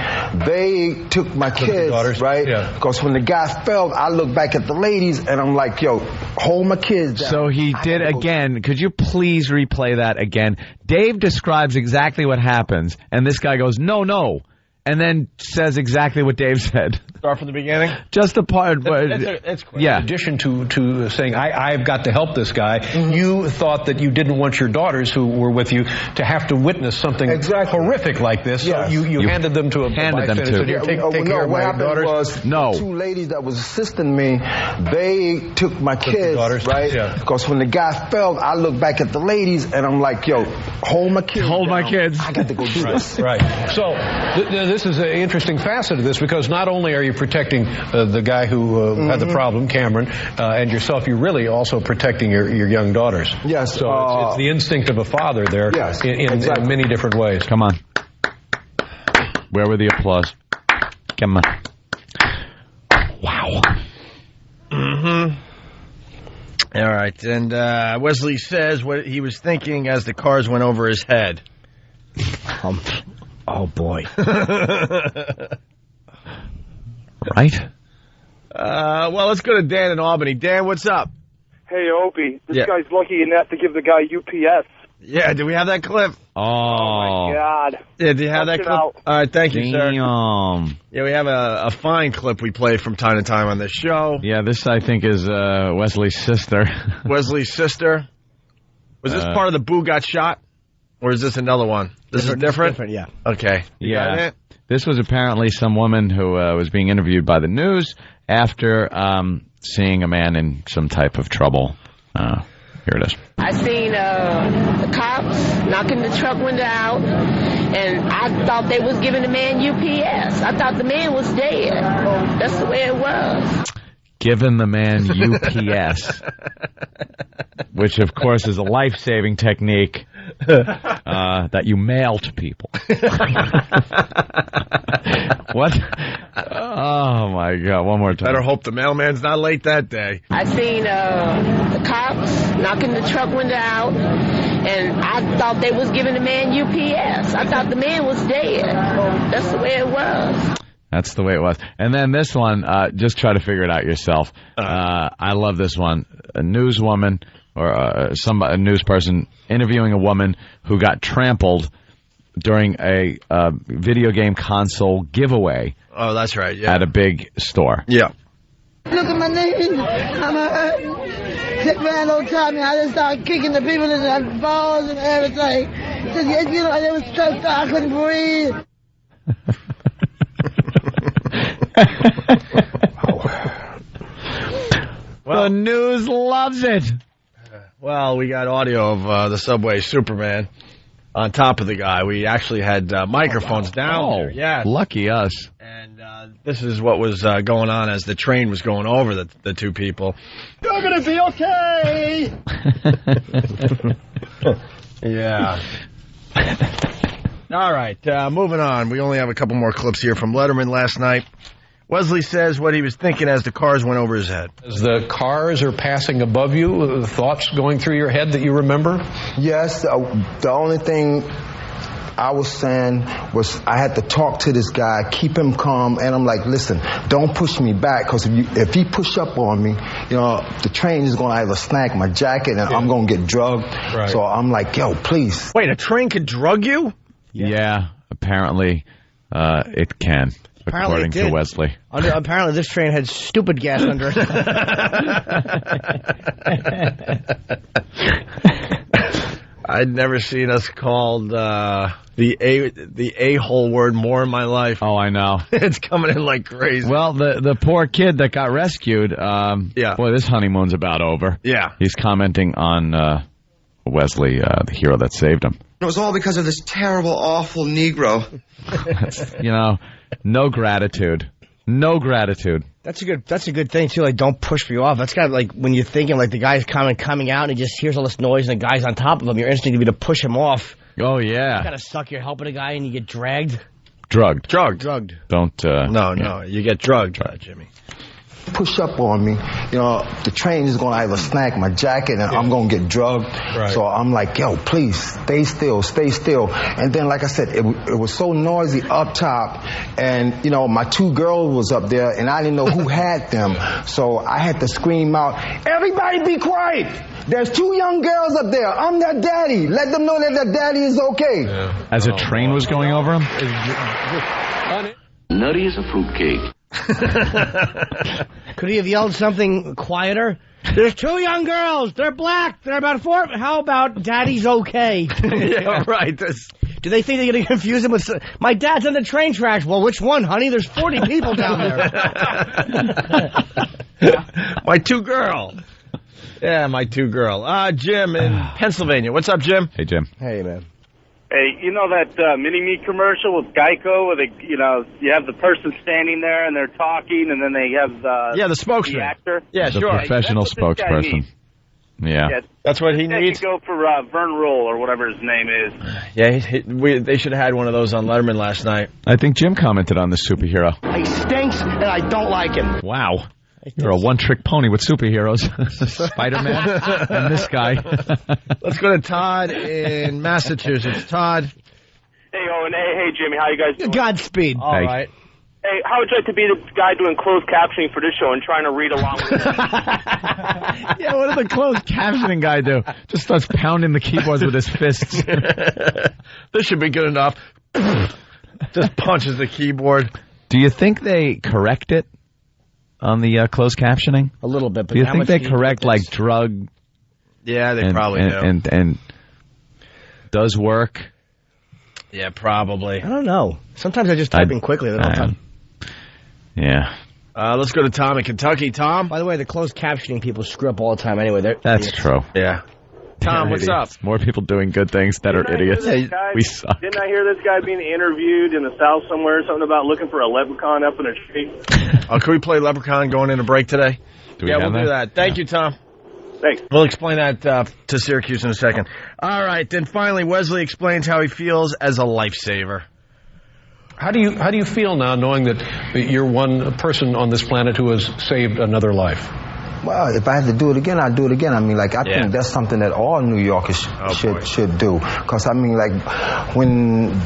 they took my kids, right? Yeah. Because when the guy fell, I looked back at the ladies, and I'm like, yo, hold my kids down. So he did again. Could you please replay that again? Dave describes exactly what happens, and this guy goes, no, and then says exactly what Dave said. Start from the beginning? Just the part. It's quick. Yeah. In addition to saying, I've got to help this guy, you thought that you didn't want your daughters who were with you to have to witness something horrific like this. Yes. So you handed them to a bystander and said, here, take care of my daughters. Was the 2 ladies that was assisting me, they took my kids, right? Yeah. Because when the guy fell, I looked back at the ladies, and I'm like, yo, hold my kids Hold down. my kids. I got to go do this. Right. So this is an interesting facet of this, because not only are you protecting the guy who had the problem, Cameron, and yourself, you're really also protecting your young daughters. Yes. So it's the instinct of a father there in many different ways. Come on. Where were the applause? Come on. Wow. All right. And Wesley says what he was thinking as the cars went over his head. Oh, boy. Right? Well, let's go to Dan in Albany. Dan, what's up? Hey, Opie. This guy's lucky enough to give the guy UPS. Yeah, do we have that clip? Oh, my God. Yeah, do you have that clip? All right, thank you, sir. Damn. Yeah, we have a fine clip we play from time to time on this show. Yeah, this, I think, is Wesley's sister. Wesley's sister? Was this part of the Boo Got Shot? Or is this another one? This is different? Yeah. Okay. You got it? This was apparently some woman who was being interviewed by the news after seeing a man in some type of trouble. Here it is. I seen the cops knocking the truck window out, and I thought they was giving the man UPS. I thought the man was dead. That's the way it was. Giving the man UPS, which, of course, is a life-saving technique that you mail to people. What? Oh, my God. One more time. Better hope the mailman's not late that day. I seen the cops knocking the truck window out, and I thought they was giving the man UPS. I thought the man was dead. That's the way it was. That's the way it was. And then this one, just try to figure it out yourself. I love this one. A newswoman or a news person interviewing a woman who got trampled during a video game console giveaway. Oh, that's right. Yeah. At a big store. Yeah. Look at my knee. I'm hurt. Hit man don't tell me. I just started kicking the people in the balls and everything. You know, they was stressed out. I couldn't breathe. Well, the news loves it. Well, we got audio of the Subway Superman on top of the guy. We actually had microphones down there. Yeah, lucky us. And this is what was going on as the train was going over the two people. You're gonna be okay. Yeah. All right, moving on. We only have a couple more clips here from Letterman last night. Wesley says what he was thinking as the cars went over his head. As the cars are passing above you, thoughts going through your head that you remember? Yes, the only thing I was saying was I had to talk to this guy, keep him calm, and I'm like, listen, don't push me back, because if he push up on me, you know, the train is going to either snag my jacket and I'm going to get drugged. Right. So I'm like, yo, please. Wait, a train could drug you? Yeah, apparently it can. Apparently according to Wesley. Apparently this train had stupid gas under it. I'd never seen us called the a-hole word more in my life. Oh, I know. It's coming in like crazy. Well, the poor kid that got rescued, boy, this honeymoon's about over. Yeah. He's commenting on Wesley, the hero that saved him. It was all because of this terrible, awful Negro. You know, no gratitude. No gratitude. That's a good thing too. Like, don't push you off. That's kind of like when you're thinking like the guy's coming out and he just hears all this noise and the guy's on top of him. Your instinct would be to push him off. Oh yeah. You gotta suck. You're helping a guy and you get dragged. Drugged. Don't. No. You get drugged, Jimmy. Push up on me, you know, the train is going to either snag my jacket and I'm going to get drugged. Right. So I'm like, yo, please, stay still. And then, like I said, it was so noisy up top, and, you know, my two girls was up there, and I didn't know who had them. So I had to scream out, everybody be quiet. There's two young girls up there. I'm their daddy. Let them know that their daddy is okay. Yeah. As a train was going over him? Nutty as a fruitcake. Could he have yelled something quieter? There's two young girls. They're black. They're about 4. How about Daddy's okay? Yeah, right. Do they think they're going to confuse him with... My dad's on the train tracks. Well, which one, honey? There's 40 people down there. My two girl. Yeah, my two girl. Jim in Pennsylvania. What's up, Jim? Hey, Jim. Hey, man. Hey, you know that mini-me commercial with Geico where they, you have the person standing there and they're talking and then they have the spspokesman. The actor? Yeah, the sure. Professional spokesperson. Yeah. That's what he needs. He go for Vern Roll or whatever his name is. Yeah, they should have had one of those on Letterman last night. I think Jim commented on this superhero. He stinks and I don't like him. Wow. You're a one-trick pony with superheroes. Spider-Man and this guy. Let's go to Todd in Massachusetts. Todd. Hey, Owen. Hey, Jimmy. How you guys doing? Godspeed. All right. Hey, how would you like to be the guy doing closed captioning for this show and trying to read along with it? Yeah, what does the closed captioning guy do? Just starts pounding the keyboards with his fists. This should be good enough. Just punches the keyboard. Do you think they correct it on the closed captioning? A little bit. But do you think they correct like drug? Yeah, they probably do. And does work? Yeah, probably. I don't know. Sometimes I just type in quickly. Yeah. Let's go to Tom in Kentucky. Tom? By the way, the closed captioning people screw up all the time anyway. That's true. Yeah. Tom, what's up? More people doing good things that are idiots. We suck. Didn't I hear this guy being interviewed in the South somewhere, something about looking for a leprechaun up in a tree? Can we play Leprechaun going into break today? We'll do that. Thank you, Tom. Thanks. We'll explain that to Syracuse in a second. All right, then finally, Wesley explains how he feels as a lifesaver. How do you feel now, knowing that you're one person on this planet who has saved another life? Well, if I had to do it again, I'd do it again. I mean, like, I think that's something that all New Yorkers should do. Because, I mean, like,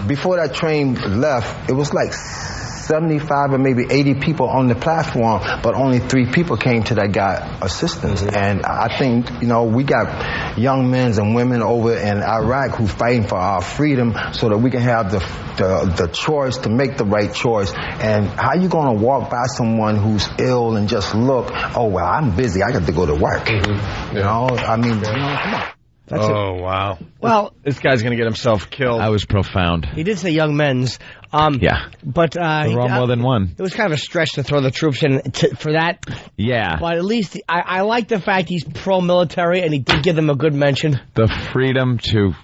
before that train left, it was like 75 or maybe 80 people on the platform, but only 3 people came to that guy assistance. And I think, we got young men and women over in Iraq who fighting for our freedom so that we can have the choice to make the right choice. And how you going to walk by someone who's ill and just look, oh, well, I'm busy, I got to go to work. I mean, come on. Wow. Well, this guy's going to get himself killed. That was profound. He did say young men's. Yeah. But there were more than one. It was kind of a stretch to throw the troops in for that. Yeah. But at least I like the fact he's pro-military, and he did give them a good mention. The freedom to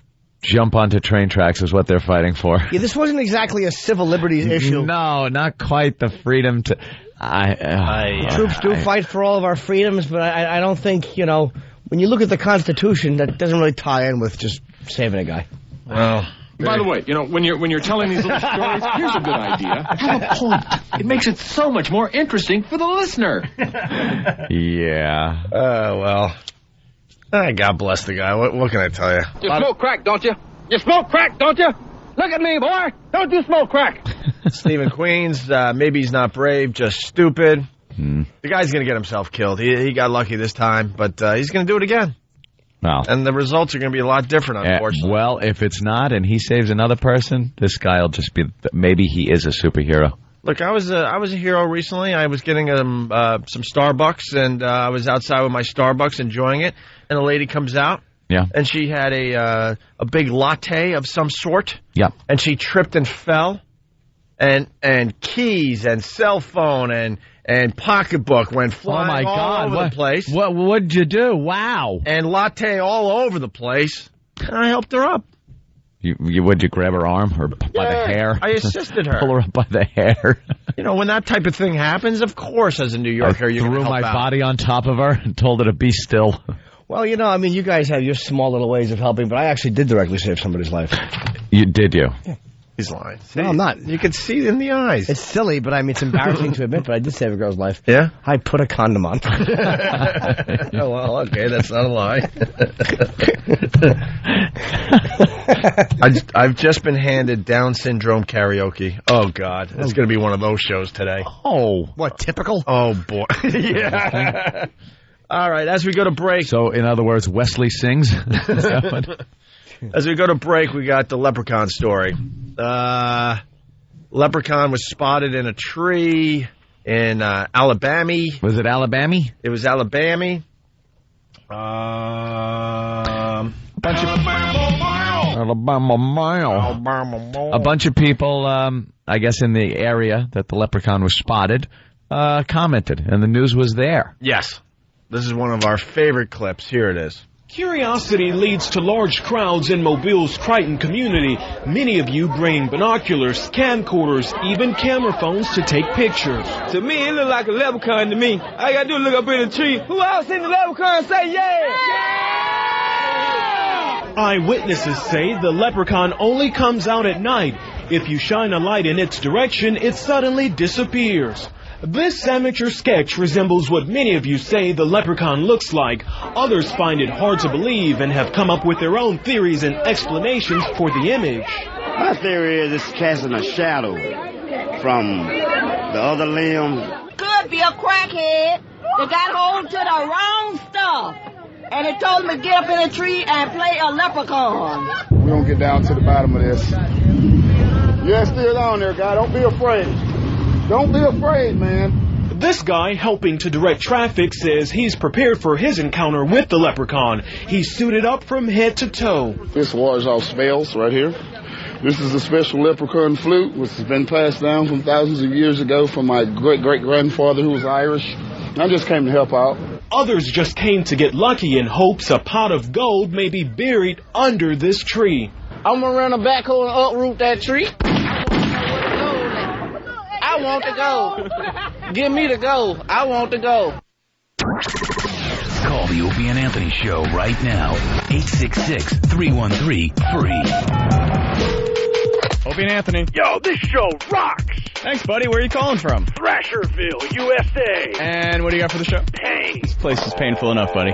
jump onto train tracks is what they're fighting for. Yeah, this wasn't exactly a civil liberties issue. No, not quite the freedom to... Troops do fight for all of our freedoms, but I don't think, when you look at the Constitution, that doesn't really tie in with just saving a guy. Well... By the way, when you're telling these little stories, here's a good idea. Have a point. It makes it so much more interesting for the listener. Yeah. Well. God bless the guy. What can I tell you? You smoke crack, don't you? You smoke crack, don't you? Look at me, boy. Don't you smoke crack? Stephen Queens, maybe he's not brave, just stupid. The guy's going to get himself killed. He got lucky this time, but he's going to do it again. Well, and the results are going to be a lot different, unfortunately. Well, if it's not and he saves another person, this guy will just be... Maybe he is a superhero. Look, I was a hero recently. I was getting some Starbucks, and I was outside with my Starbucks enjoying it, and a lady comes out. Yeah. And she had a big latte of some sort. Yeah. And she tripped and fell. And keys and cell phone and pocketbook went flying all over the place. What'd you do? Wow. And latte all over the place. And I helped her up. Would you grab her arm or by the hair? I assisted her. Pull her up by the hair. When that type of thing happens, of course, as a New Yorker, you threw my body on top of her and told her to be still. Well, you guys have your small little ways of helping, but I actually did directly save somebody's life. Did you? Yeah. He's lying. No, I'm not. You can see it in the eyes. It's silly, but it's embarrassing to admit, but I did save a girl's life. Yeah? I put a condom on. Oh, well, okay, that's not a lie. I've just been handed Down syndrome karaoke. Oh, God. It's going to be one of those shows today. Oh. What, typical? Oh, boy. Yeah. All right, as we go to break. So, in other words, Wesley sings? As we go to break, we got the Leprechaun story. Leprechaun was spotted in a tree in Alabama. Was it Alabama? It was Alabama. A bunch of people, I guess in the area that the Leprechaun was spotted, commented, and the news was there. Yes. This is one of our favorite clips. Here it is. Curiosity leads to large crowds in Mobile's Crichton community, many of you bringing binoculars, camcorders, even camera phones to take pictures. To me, it looked like a leprechaun to me. All I gotta do is look up in the tree. Who else seen the leprechaun? Say yeah! Eyewitnesses say the leprechaun only comes out at night. If you shine a light in its direction, it suddenly disappears. This amateur sketch resembles what many of you say the leprechaun looks like. Others find it hard to believe and have come up with their own theories and explanations for the image. My theory is it's casting a shadow from the other limb. Could be a crackhead that got hold to the wrong stuff. And it told him to get up in a tree and play a leprechaun. We're going to get down to the bottom of this. Yeah, still on there, guy. Don't be afraid. Don't be afraid, man. This guy helping to direct traffic says he's prepared for his encounter with the leprechaun. He's suited up from head to toe. This wars off spells right here. This is a special leprechaun flute, which has been passed down from thousands of years ago from my great-great-grandfather who was Irish. I just came to help out. Others just came to get lucky in hopes a pot of gold may be buried under this tree. I'm gonna run a backhoe and uproot that tree. I want to go. Give me the go. I want to go. Call the Opie and Anthony Show right now. 866-313-FREE. Opie and Anthony. Yo, this show rocks. Thanks, buddy. Where are you calling from? Thrasherville, USA. And what do you got for the show? Pain. This place is painful enough, buddy.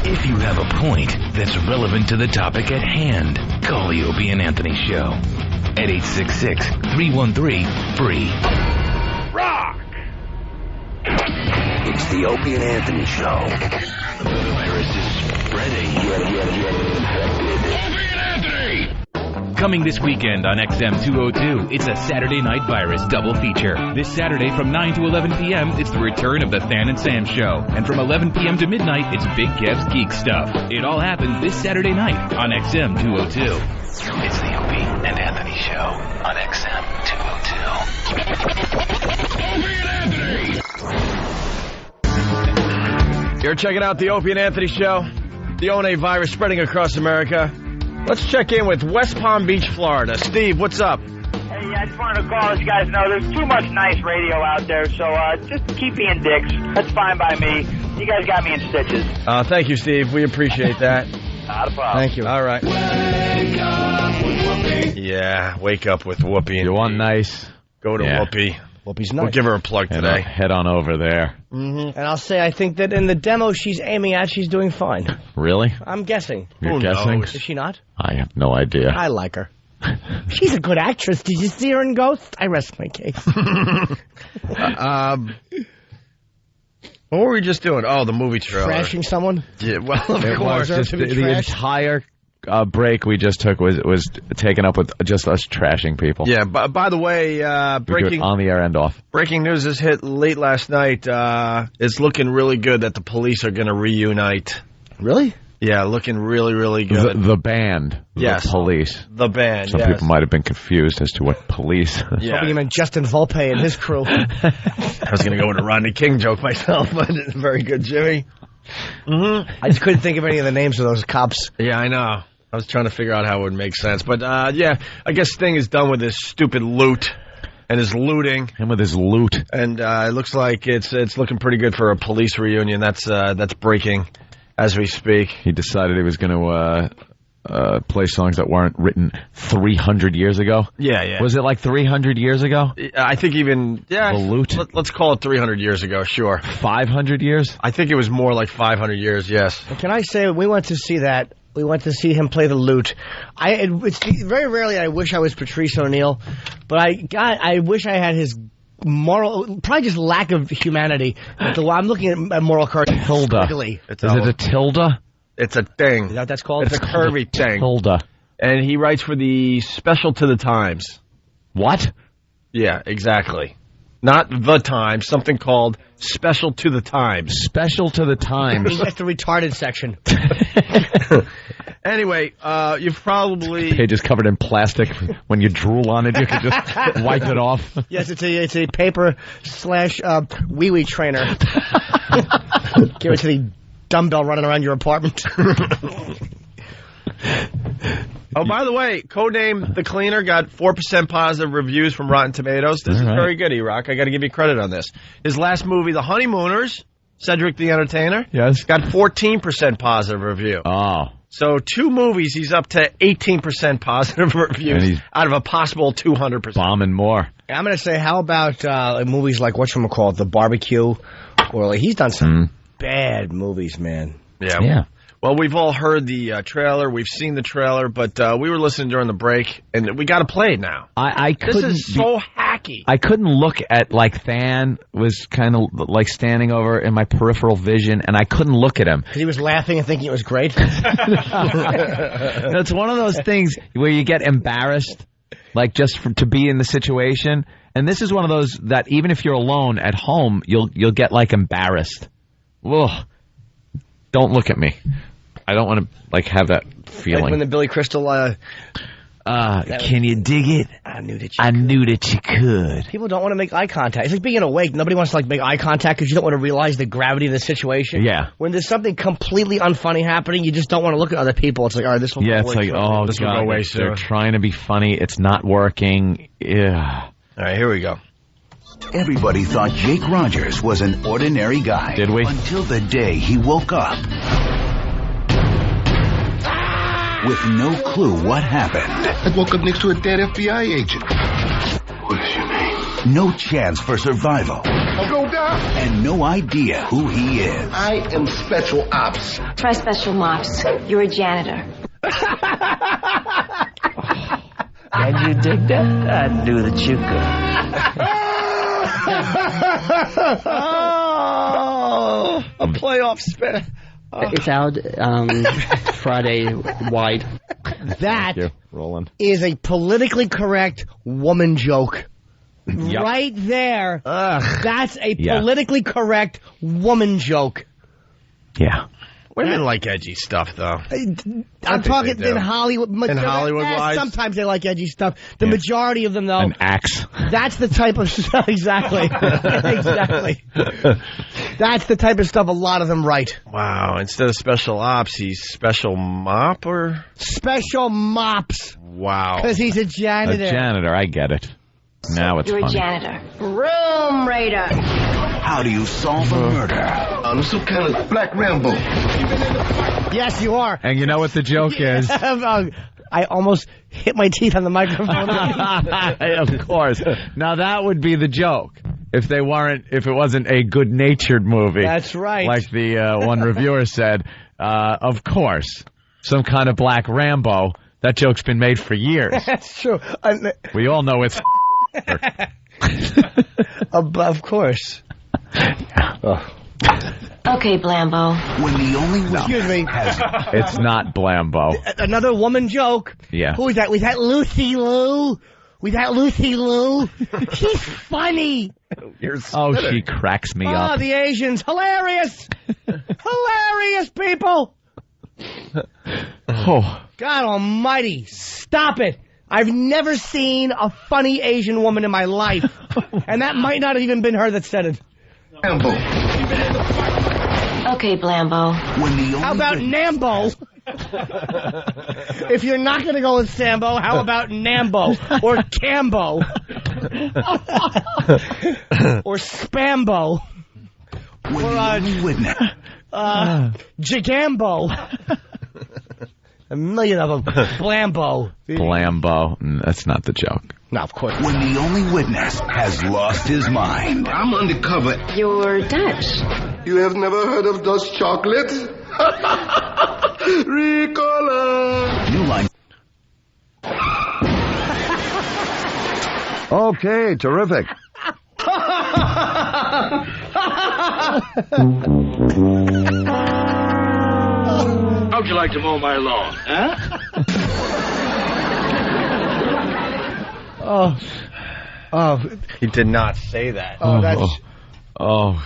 If you have a point that's relevant to the topic at hand, call the Opie and Anthony Show at 866-313-FREE. Rock! It's the Opie and Anthony Show. The virus is spreading. Get infected. Opie and Anthony! Coming this weekend on XM 202, it's a Saturday Night Virus double feature. This Saturday from 9 to 11 p.m., it's the return of the Than and Sam Show. And from 11 p.m. to midnight, it's Big Kev's Geek Stuff. It all happens this Saturday night on XM 202. It's the Opie and Anthony Show on XM 202. Opie and Anthony! You're checking out the Opie and Anthony Show. The O&A virus spreading across America. Let's check in with West Palm Beach, Florida. Steve, what's up? Hey, I just wanted to call let you guys know there's too much nice radio out there, so just keep being dicks. That's fine by me. You guys got me in stitches. Thank you, Steve. We appreciate that. Not a problem. Thank you. All right. Wake up with Whoopi. Yeah, wake up with Whoopi. You want nice? Go to Whoopi. Whoopi's nice. We'll give her a plug today. Head on over there. Mm-hmm. And I'll say I think that in the demo she's aiming at, she's doing fine. Really? I'm guessing. You're guessing? Is she not? I have no idea. I like her. She's a good actress. Did you see her in Ghost? I rest my case. What were we just doing? Oh, the movie trailer. Trashing someone? Yeah, well, of it course. Was just the entire break we just took was taken up with just us trashing people. Yeah, by the way, breaking on the air and off. Breaking news is hit late last night. It's looking really good that the police are going to reunite. Really? Yeah, looking really, really good. The band. Yes. The police. The band, Some people might have been confused as to what police. Yeah. Hoping you meant Justin Volpe and his crew. I was going to go with a Rodney King joke myself, but very good, Jimmy. Mm-hmm. I just couldn't think of any of the names of those cops. Yeah, I know. I was trying to figure out how it would make sense. But, yeah, I guess Sting is done with his stupid loot and his looting. Him with his loot. And it looks like it's looking pretty good for a police reunion. That's breaking as we speak. He decided he was going to play songs that weren't written 300 years ago. Yeah. Was it like 300 years ago? I think even, The loot? Let's call it 300 years ago, sure. 500 years? I think it was more like 500 years, yes. Can I say, we went to see that. We went to see him play the lute. It's very rarely I wish I was Patrice O'Neill, but I wish I had his moral, probably just lack of humanity. I'm looking at moral courage. Tilda. Is it a tilde? It's a thing. Is that what that's called? It's a curvy thing. Tilda. And he writes for the Special to the Times. What? Yeah, exactly. Not the Times, something called Special to the Times. Special to the Times. That's the retarded section. Anyway, you've probably... The page is covered in plastic. When you drool on it, you can just wipe it off. Yes, it's a paper / wee-wee trainer. Give it to the dumbbell running around your apartment. Oh, by the way, Codename The Cleaner got 4% positive reviews from Rotten Tomatoes. This is very good, E-Rock. I got to give you credit on this. His last movie, The Honeymooners, Cedric the Entertainer, got 14% positive review. Oh. So 2 movies, he's up to 18% positive reviews out of a possible 200%. Bombing more. I'm going to say, how about movies like, whatchamacallit, The Barbecue? Or like, he's done some bad movies, man. Yeah. Well, we've all heard the trailer. We've seen the trailer, but we were listening during the break, and we got to play it now. This is so hacky. I couldn't look at, like, Than was kind of, like, standing over in my peripheral vision, and I couldn't look at him. Because he was laughing and thinking it was great? It's one of those things where you get embarrassed, like, just to be in the situation. And this is one of those that even if you're alone at home, you'll get, like, embarrassed. Ugh. Don't look at me. I don't want to, like, have that feeling. Like when the Billy Crystal... can you dig it? I knew that you could. People don't want to make eye contact. It's like being awake. Nobody wants to, like, make eye contact because you don't want to realize the gravity of the situation. Yeah. When there's something completely unfunny happening, you just don't want to look at other people. It's like, all right, this will go away. Yeah, it's like, oh, this will go away soon. They're trying to be funny. It's not working. Yeah. All right, here we go. Everybody thought Jake Rogers was an ordinary guy. Did we? Until the day he woke up. with no clue what happened. I woke up next to a dead FBI agent. What is your name? No chance for survival. I'll go down. And no idea who he is. I am Special Ops. Try Special Mops. You're a janitor. Can you dig that? I'd do the chuka. Oh, a playoff spin. It's out Friday wide. That Roland. is a politically correct woman joke. Yep. Right there. That's a politically correct woman joke. Yeah. Women like edgy stuff, though. I'm talking in Hollywood. In Hollywood-wise? Sometimes they like edgy stuff. The majority of them, though. An axe. That's the type of stuff. Exactly. Exactly. That's the type of stuff a lot of them write. Wow. Instead of Special Ops, he's Special Mop or? Special Mops. Wow. Because he's a janitor. A janitor, I get it. Now it's You're funny. a janitor. Room raider. How do you solve a murder? I'm some kind of Black Rambo. Yes, you are. And you know what the joke is? I almost hit my teeth on the microphone. Of course. Now that would be the joke if it wasn't a good-natured movie. That's right. Like the one reviewer said. Of course, some kind of Black Rambo. That joke's been made for years. That's true. We all know it's. Of course. Okay, Blambo. When the only Excuse me. It's not Blambo. Another woman joke. Yeah. Who is that? Was that Lucy Liu? She's funny. She cracks me up. The Asians. Hilarious. Hilarious people. Oh. God almighty. Stop it. I've never seen a funny Asian woman in my life. And that might not have even been her that said it. Okay, Blambo. How about Nambo? If you're not going to go with Sambo, how about Nambo? Or Cambo? Or Spambo? Or Gigambo? A million of them. Blambo. Blambo. That's not the joke. No, of course. When the only witness has lost his mind. I'm undercover. You're Dutch. You have never heard of Dutch chocolate? Ricola. New line. Okay, terrific. How'd you like to mow my lawn, huh? Oh. He did not say that. Oh, that's... Oh.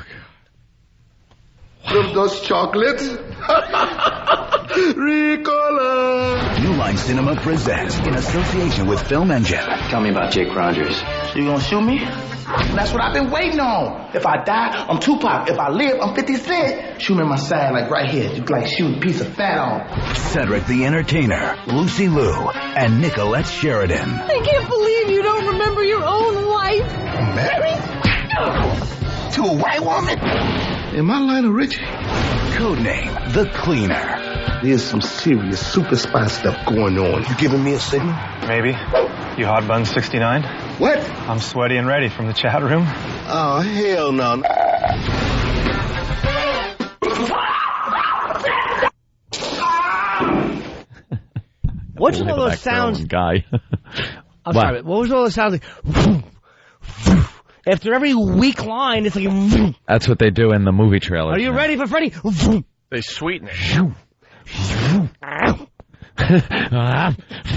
Of Dutch chocolate? Ricola. New Line Cinema presents in association with Film Engine. Tell me about Jake Rogers. So you gonna shoot me? That's what I've been waiting on. If I die, I'm Tupac. If I live, I'm 50 Cent. Shoot me in my side, like right here. You like shoot a piece of fat on. Cedric the Entertainer, Lucy Liu, and Nicolette Sheridan. I can't believe you don't remember your own wife. Married? To a white woman? Am I Lionel Richie? Codename The Cleaner. There's some serious super spy stuff going on. You giving me a signal? Maybe. You hot bun 69? What? I'm sweaty and ready from the chat room. Oh, hell no. What's all those sounds? Guy. I'm sorry, what was all those sounds like? After every weak line, it's like... That's what they do in the movie trailer. Are you ready for Freddy? They sweeten it.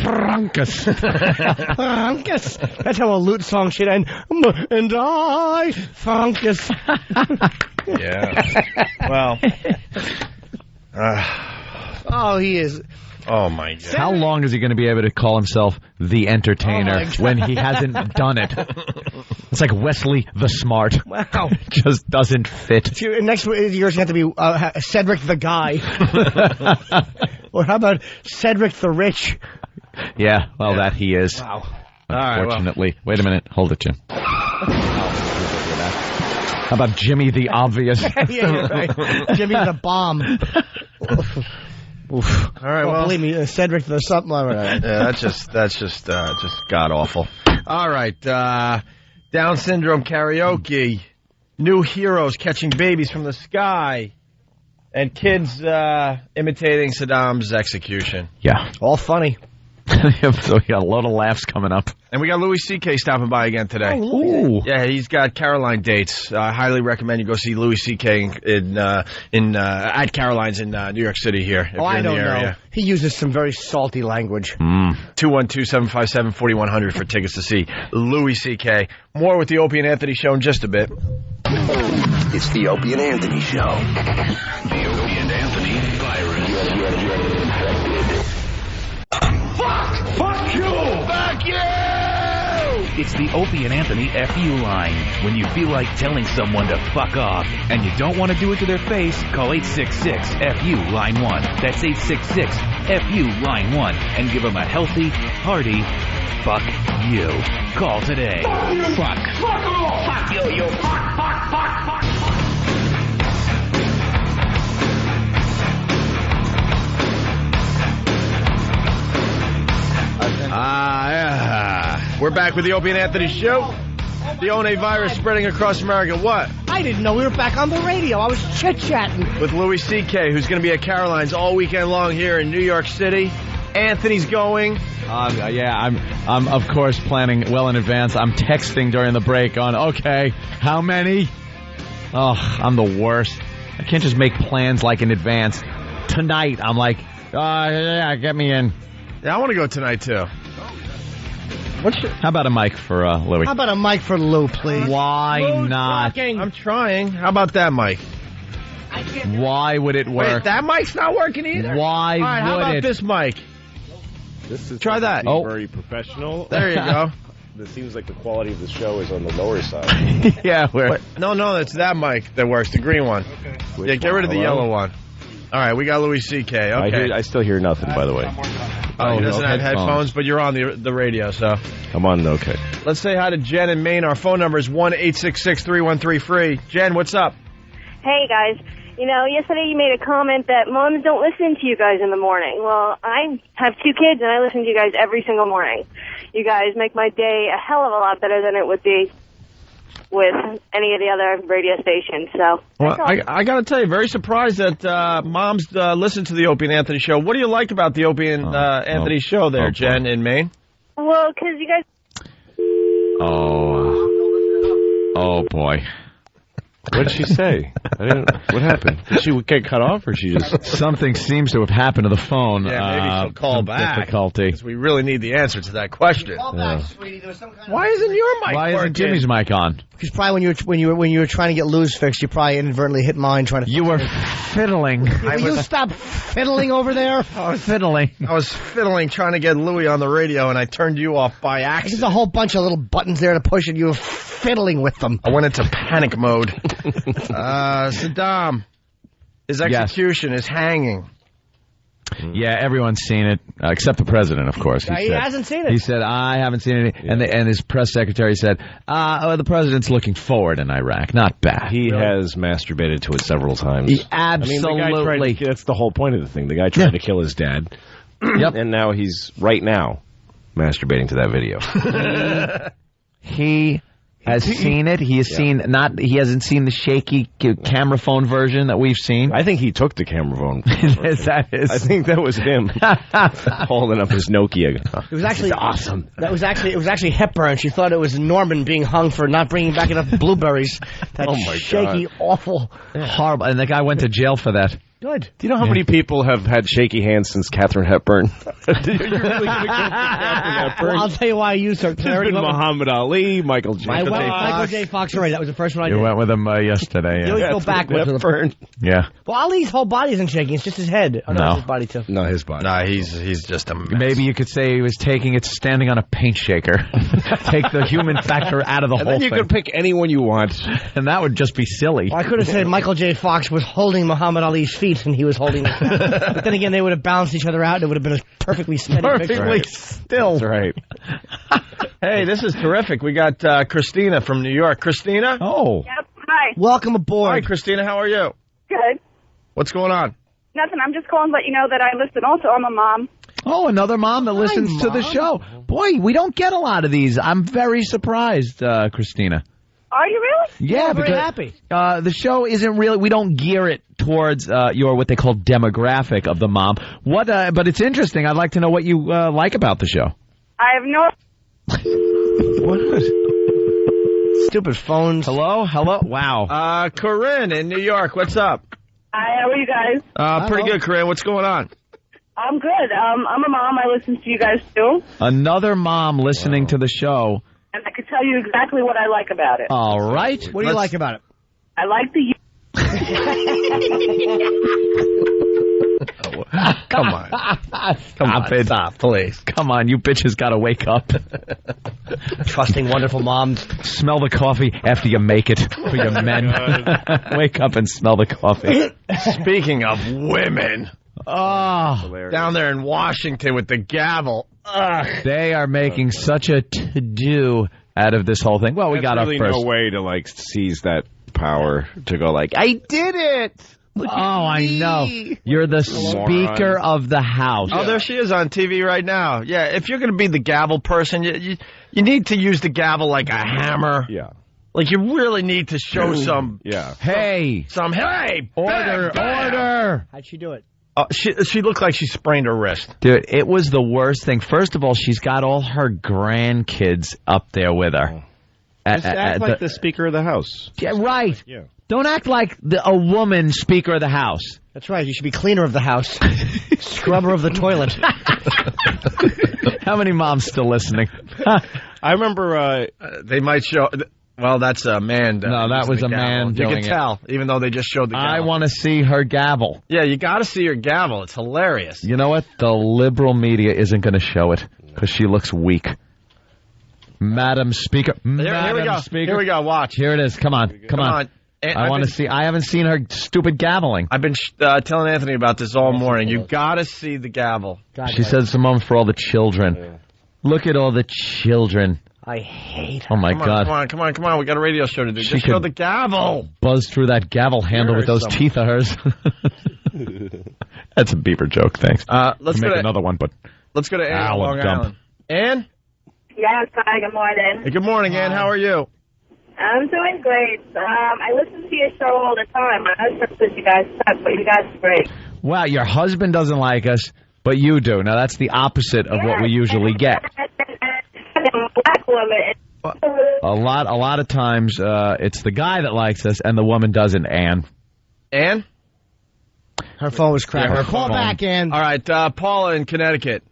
Frankus. Frankus. That's how a lute song should end. And I, Frankus. Yeah. Well. Oh, he is... Oh, my God. How long is he going to be able to call himself the Entertainer when he hasn't done it? It's like Wesley the Smart. Wow. Just doesn't fit. Next year's going to have to be Cedric the Guy. Or how about Cedric the Rich? Yeah, well, that he is. Wow. Unfortunately. Wait a minute. Hold it, Jim. How about Jimmy the Obvious? Yeah, right. Jimmy the Bomb. Oof. All right, well, believe me, Cedric, there's something wrong with that. Yeah, that's just god awful. All right, Down syndrome karaoke, new heroes catching babies from the sky, and kids imitating Saddam's execution. Yeah. All funny. So we got a lot of laughs coming up. And we got Louie C.K. stopping by again today. Oh, Ooh. Yeah, he's got Caroline dates. I highly recommend you go see Louie C.K. At Caroline's in New York City here. If Oh, you're I in don't the area. know. He uses some very salty language. 212-757-4100 for tickets to see Louie C.K. More with the Opie and Anthony Show in just a bit. It's the Opie and Anthony Show. The Opie and Anthony virus. Fuck you! Fuck you! It's the Opie and Anthony FU line. When you feel like telling someone to fuck off and you don't want to do it to their face, call 866-FU line 1. That's 866-FU line 1 and give them a healthy, hearty fuck you. Call today. Fuck you! Fuck. Fuck off! Fuck you! You fuck! We're back with the Opie and Anthony Show. The One virus spreading across America. What? I didn't know we were back on the radio. I was chit-chatting. With Louie C.K., who's going to be at Caroline's all weekend long here in New York City. Anthony's going. Yeah, I'm of course planning well in advance. I'm texting during the break on, okay, how many? Oh, I'm the worst. I can't just make plans like in advance. Tonight, I'm like, yeah, get me in. Yeah, I want to go tonight, too. How about a mic for Louie? How about a mic for Lou, please? Why Lou's not? talking. I'm trying. How about that mic? Why would it work? Wait, that mic's not working either. Why All right, would how about it? this mic? This is Try that. Very professional. There you go. It seems like the quality of the show is on the lower side. Yeah, No, it's that mic that works, the green one. Okay. Yeah, get rid of the yellow one. All right, we got Louie C.K. Okay. I still hear nothing, by the way. Oh, he doesn't have headphones, but you're on the radio, so. I'm on, okay. Let's say hi to Jen in Maine. Our phone number is 1-866-313-FREE. Jen, what's up? Hey, guys. You know, yesterday you made a comment that moms don't listen to you guys in the morning. Well, I have 2 kids, and I listen to you guys every single morning. You guys make my day a hell of a lot better than it would be with any of the other radio stations. So, well, I got to tell you, very surprised that moms listen to the Opie and Anthony Show. What do you like about the Opie and Anthony Show there, Jen, in Maine? Well, because you guys... Oh, boy. What did she say? What happened? Did she get cut off, or she just... Something seems to have happened to the phone. Yeah, maybe she'll call back. Difficulty. Because we really need the answer to that question. Call back, sweetie. There was some kind of... Why isn't your mic Why working? isn't Jimmy's mic on? Because probably when you were trying to get Lou's fixed, you probably inadvertently hit mine trying to... You were fiddling. Will you stop fiddling over there? I was fiddling. I was fiddling trying to get Louie on the radio, and I turned you off by accident. There's a whole bunch of little buttons there to push, and you were fiddling with them. I went into panic mode. Saddam, his execution is hanging. Yeah, everyone's seen it, except the president, of course. He hasn't seen it. He said, I haven't seen it. And his press secretary said, the president's looking forward in Iraq. Not bad. He has masturbated to it several times. He absolutely. I mean, the guy that's the whole point of the thing. The guy tried to kill his dad. Yep. And now he's, right now, masturbating to that video. He has seen it. He has seen He hasn't seen the shaky camera phone version that we've seen. I think he took the camera phone. I think that was him holding up his Nokia. It was actually awesome. It was actually Hepburn. She thought it was Norman being hung for not bringing back enough blueberries. That shaky, awful, horrible. And the guy went to jail for that. Good. Do you know how many people have had shaky hands since Katharine Hepburn? You're really going to go Katharine Hepburn? Well, I'll tell you why I used her. There's been Muhammad Ali, Michael J. Fox. Michael J. Fox, right. That was the first one I did. You went with him yesterday. You always go backwards with him. Yeah. Well, Ali's whole body isn't shaking. It's just his head. Oh, no. His body, too. No, his body. Nah, he's just a mess. Maybe you could say he was taking it standing on a paint shaker. Take the human factor out of the whole thing. And then you thing. could pick anyone you want. And that would just be silly. Well, I could have said Michael J. Fox was holding Muhammad Ali's feet and he was holding but then again, they would have balanced each other out and it would have been a perfectly steady picture. Still. That's right. Hey, this is terrific. We got Christina from New York. Christina? Oh. Yep. Hi. Welcome aboard. Hi, Christina. How are you? Good. What's going on? Nothing. I'm just calling to let you know that I listen also. I'm a mom. Oh, another mom that listens to the show. Boy, we don't get a lot of these. I'm very surprised, Christina. Are you really? Yeah, very because happy. The show isn't really. We don't gear it towards your what they call demographic of the mom. But it's interesting. I'd like to know what you like about the show. I have no. What is stupid phones? Hello. Wow. Corinne in New York. What's up? Hi, how are you guys? Pretty good, Corinne. What's going on? I'm good. I'm a mom. I listen to you guys too. Another mom listening to the show. And I could tell you exactly what I like about it. All right. What do you like about it? I like the... Come on. Stop, please. Come on, you bitches got to wake up. Trusting, wonderful moms. Smell the coffee after you make it for your men. Wake up and smell the coffee. Speaking of women... Oh, down there in Washington with the gavel. Ugh. They are making such a to-do out of this whole thing. Well, we got really up first. No way to like seize that power to go like, I did it. I know. You're the Speaker of the House. Oh, there she is on TV right now. Yeah, if you're going to be the gavel person, you need to use the gavel like a hammer. Yeah. Like you really need to show some. Yeah. Hey. Order. How'd she do it? She looked like she sprained her wrist. Dude, it was the worst thing. First of all, she's got all her grandkids up there with her. Just act like the Speaker of the House. Yeah, right. Yeah. Don't act like a woman Speaker of the House. That's right. You should be cleaner of the house. Scrubber of the toilet. How many moms still listening? I remember they might show... Well, that's a man. No, that was a man doing it. You can tell, even though they just showed the gavel. I want to see her gavel. Yeah, you got to see her gavel. It's hilarious. You know what? The liberal media isn't going to show it because she looks weak. Madam Speaker. Here we go. Speaker. Here we go. Watch. Here it is. Come on. I want to see. I haven't seen her stupid gaveling. I've been telling Anthony about this all morning. You got to see the gavel. She says it's a moment for all the children. Yeah. Look at all the children. I hate her. Oh, my God. Come on. We got a radio show to do. Just show the gavel. Buzz through that gavel handle with those teeth of hers. That's a beaver joke, thanks. Let's make another one, but... Let's go to Ann on Long Island. Ann? Yes, hi, good morning. Hey, good morning, Ann. How are you? I'm doing great. I listen to your show all the time. My husband says you guys suck, but you guys are great. Wow, your husband doesn't like us, but you do. Now, that's the opposite of what we usually get. Black woman. A lot of times, it's the guy that likes us, and the woman doesn't, Ann. Ann? Her phone was cracking. Yeah, Call back, Ann. All right, Paula in Connecticut.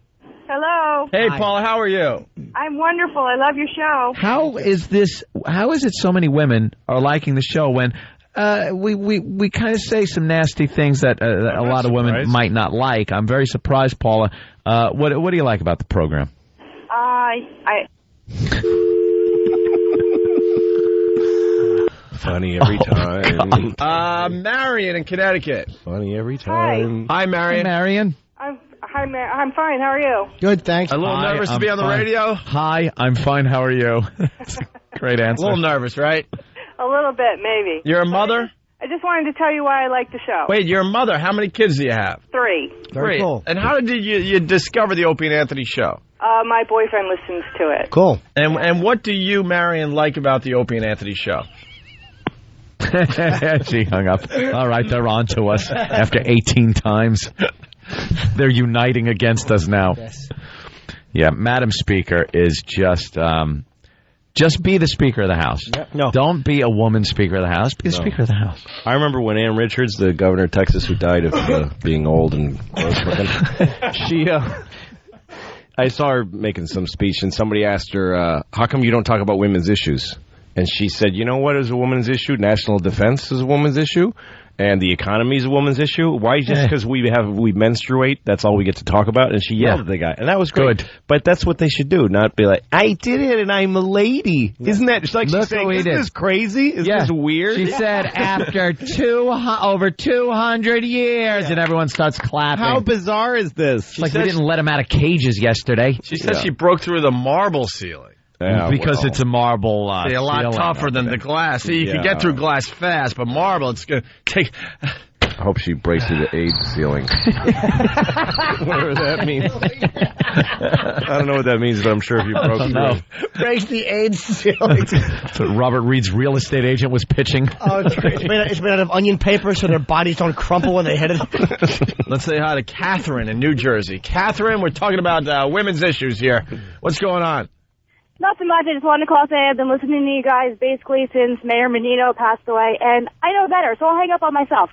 Hello. Hey, Paula, how are you? I'm wonderful. I love your show. How is it so many women are liking the show when we kind of say some nasty things that a lot of women might not like? I'm very surprised, Paula. What do you like about the program? Funny every time. Marion in Connecticut. Funny every time. Hi, Marion. Hi, Marion. I'm fine. How are you? Good, thanks. A little nervous to be on the radio? Hi, I'm fine. How are you? Great answer. A little nervous, right? A little bit, maybe. You're a mother? I just wanted to tell you why I like the show. Wait, you're a mother. How many kids do you have? 3. Very cool. And how did you discover the Opie and Anthony show? My boyfriend listens to it. Cool. And what do you, Marion, like about the Opie and Anthony show? She hung up. All right, they're on to us after 18 times. They're uniting against us now. Yes. Yeah, Madam Speaker is just be the Speaker of the House. No. Don't be a woman Speaker of the House. Be the Speaker of the House. I remember when Ann Richards, the governor of Texas who died of being old and gross looking, I saw her making some speech, and somebody asked her, how come you don't talk about women's issues? And she said, you know what is a woman's issue? National defense is a woman's issue. And the economy is a woman's issue. Why just because we menstruate, that's all we get to talk about? And she yelled at the guy. And that was great. Good. But that's what they should do, not be like, I did it and I'm a lady. Yeah. Isn't that, it's like she's saying, isn't this crazy? Isn't this weird? She said after over 200 years, and everyone starts clapping. How bizarre is this? Like we didn't let them out of cages yesterday. She said she broke through the marble ceiling. Yeah, because it's a marble a lot tougher than the glass. See, you can get through glass fast, but marble, it's going to take... hope she breaks through the AIDS ceiling. Whatever that means. I don't know what that means, but I'm sure if you broke through. Breaks the AIDS ceiling. That's what Robert Reed's real estate agent was pitching. Oh, it's made out of onion paper so their bodies don't crumple when they hit it. Let's say hi to Catherine in New Jersey. Catherine, we're talking about women's issues here. What's going on? Nothing much. I just wanted to call and say I've been listening to you guys basically since Mayor Menino passed away, and I know better, so I'll hang up on myself.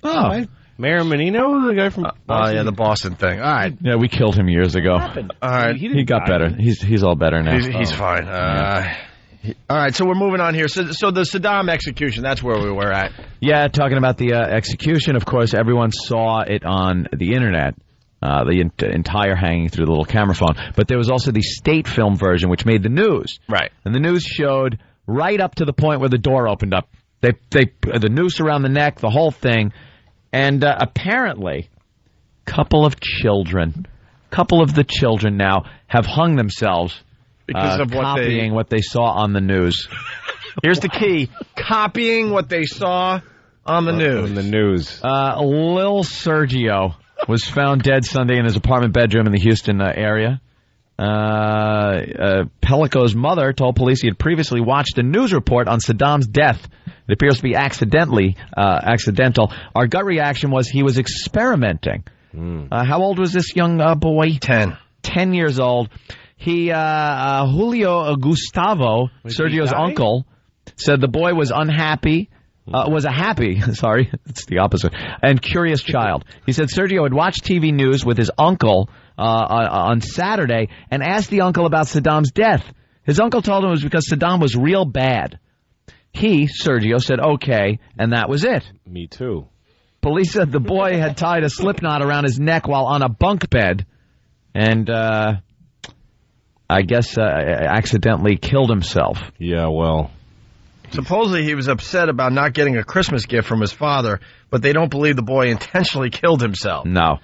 Oh, Mayor Menino, the guy from Boston? Yeah, the Boston thing. All right. Yeah, we killed him years ago. All right. He got better. He's all better now. He's fine. All right, so we're moving on here. So the Saddam execution, that's where we were at. Yeah, talking about the execution, of course, everyone saw it on the Internet. The entire hanging through the little camera phone. But there was also the state film version, which made the news. Right. And the news showed right up to the point where the door opened up. They the noose around the neck, the whole thing. And apparently, couple of the children now have hung themselves because of copying what they saw on the news. Here's the key. Copying what they saw on the news. On the news. Lil Sergio was found dead Sunday in his apartment bedroom in the Houston area. Pellico's mother told police he had previously watched a news report on Saddam's death. It appears to be accidental. Our gut reaction was he was experimenting. How old was this young boy? 10. 10 years old. Julio Gustavo, Sergio's uncle, said the boy was unhappy. It's the opposite, and curious child. He said Sergio had watched TV news with his uncle on Saturday and asked the uncle about Saddam's death. His uncle told him it was because Saddam was real bad. Sergio, said okay, and that was it. Me too. Police said the boy had tied a slip knot around his neck while on a bunk bed, and I guess accidentally killed himself. Yeah, well... Supposedly he was upset about not getting a Christmas gift from his father, but they don't believe the boy intentionally killed himself. No.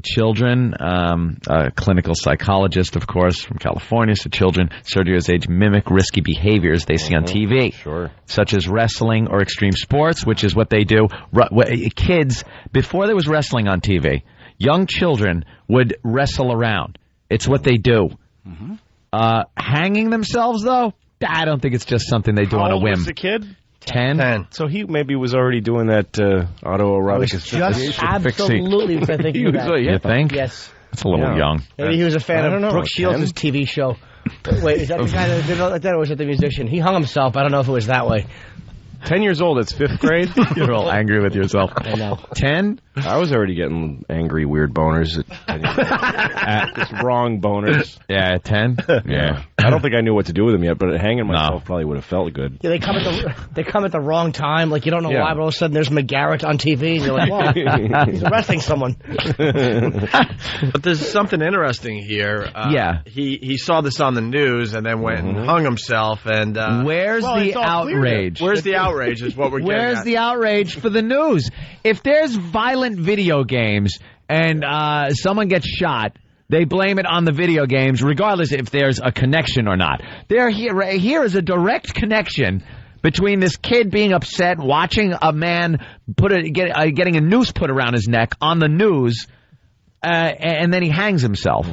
Children, a clinical psychologist, of course, from California, said children Sergio's age mimic risky behaviors they see on TV, such as wrestling or extreme sports, which is what they do. Kids, before there was wrestling on TV, young children would wrestle around. It's what they do. Hanging themselves, though? I don't think it's just something they do on a whim. How old was the kid? 10. So he maybe was already doing that autoerotic just absolutely thinking that. You think? Yes. That's a little young. Maybe he was a fan of Brooke Shields' TV show. Wait, is that the guy that did that, or was it the musician? He hung himself. I don't know if it was that way. 10 years old, it's 5th grade? You're all angry with yourself. I know. 10? I was already getting angry, weird boners at 10 years old. Just wrong boners. Yeah, at 10? Yeah. I don't think I knew what to do with them yet, but hanging myself probably would have felt good. Yeah, they come at the wrong time. Like, you don't know why, but all of a sudden there's McGarrett on TV, and you're like, wow, he's arresting someone. But there's something interesting here. He saw this on the news and then went and hung himself. And where's the outrage? Where's the outrage is what we're getting Where's at. the outrage for the news? If there's violent video games and someone gets shot, they blame it on the video games, regardless if there's a connection or not. Here is a direct connection between this kid being upset, watching a man getting a noose put around his neck on the news, and then he hangs himself.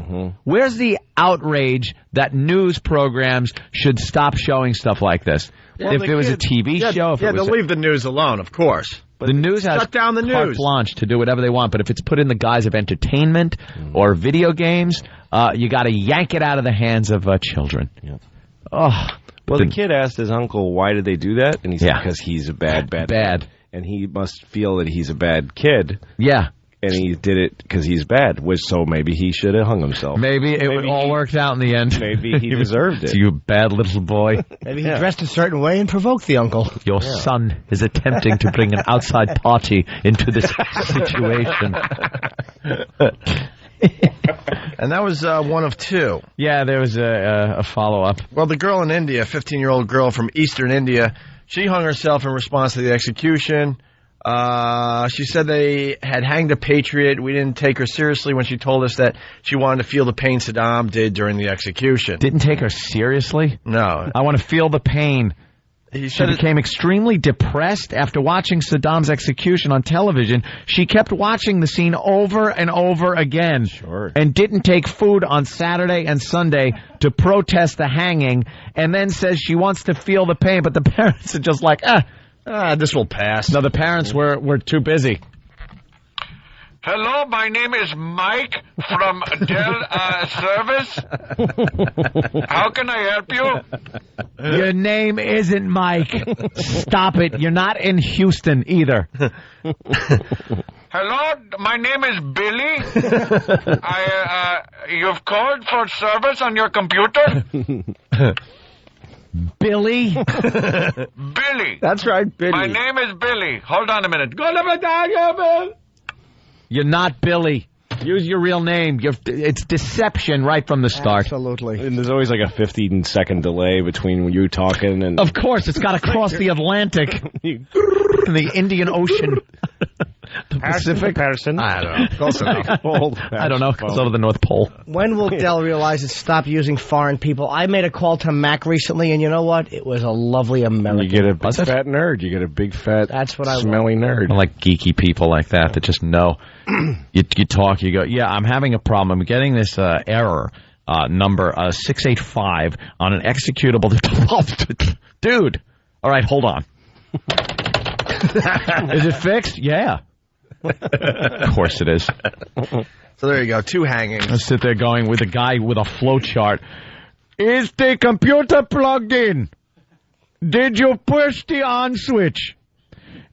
Where's the outrage that news programs should stop showing stuff like this? Well, if it was a TV show, they'll leave the news alone, of course. But the news has shut down the carte news. blanche to do whatever they want. But if it's put in the guise of entertainment or video games, you got to yank it out of the hands of children. Well, the kid asked his uncle, why did they do that? And he said, because he's a bad. And he must feel that he's a bad kid. Yeah. And he did it because he's bad, so maybe he should have hung himself. Maybe it all worked out in the end. Maybe he deserved it. You bad little boy. Maybe he dressed a certain way and provoked the uncle. Your son is attempting to bring an outside party into this situation. And that was one of two. Yeah, there was a follow-up. Well, the girl in India, 15-year-old girl from eastern India, she hung herself in response to the execution. She said they had hanged a patriot. We didn't take her seriously when she told us that she wanted to feel the pain Saddam did during the execution. Didn't take her seriously? No. I want to feel the pain. She became extremely depressed after watching Saddam's execution on television. She kept watching the scene over and over again and didn't take food on Saturday and Sunday to protest the hanging, and then says she wants to feel the pain, but the parents are just like, this will pass. No, the parents were too busy. Hello, my name is Mike from Dell Service. How can I help you? Your name isn't Mike. Stop it. You're not in Houston either. Hello, my name is Billy. You've called for service on your computer? Billy? Billy. That's right, Billy. My name is Billy. Hold on a minute. Go to You're not Billy. Use your real name. It's deception right from the start. Absolutely. And there's always like a 15-second delay between you talking and... Of course, it's got to cross the Atlantic and the Indian Ocean. The Pacific? Patterson. I don't know. Close enough. I don't know. Close to the North Pole. When will Dell realize it's stop using foreign people? I made a call to Mac recently, and you know what? It was a lovely American. You get a big fat nerd. You get a big fat smelly nerd. I like geeky people like that just know. You talk, you go, yeah, I'm having a problem. I'm getting this error, number 685 on an executable. Dude. All right, hold on. Is it fixed? Yeah. Of course it is. So there you go, 2 hangings. I sit there going with a guy with a flow chart. Is the computer plugged in? Did you push the on switch?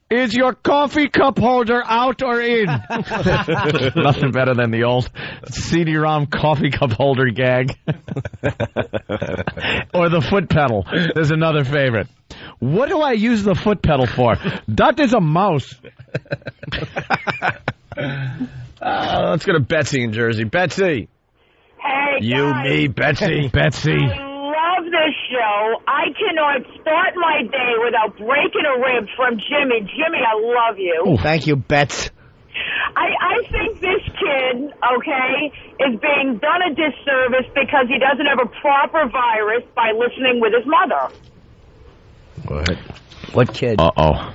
Is your coffee cup holder out or in? Nothing better than the old CD-ROM coffee cup holder gag. Or the foot pedal. There's another favorite. What do I use the foot pedal for? That is a mouse. Let's go to Betsy in Jersey. Betsy. Hey, You, guys. me, Betsy. Betsy. I love this show. I cannot start my day without breaking a rib from Jimmy. Jimmy, I love you. Oh, thank you, Bets. I think this kid, okay, is being done a disservice because he doesn't have a proper virus by listening with his mother. What kid? Uh-oh.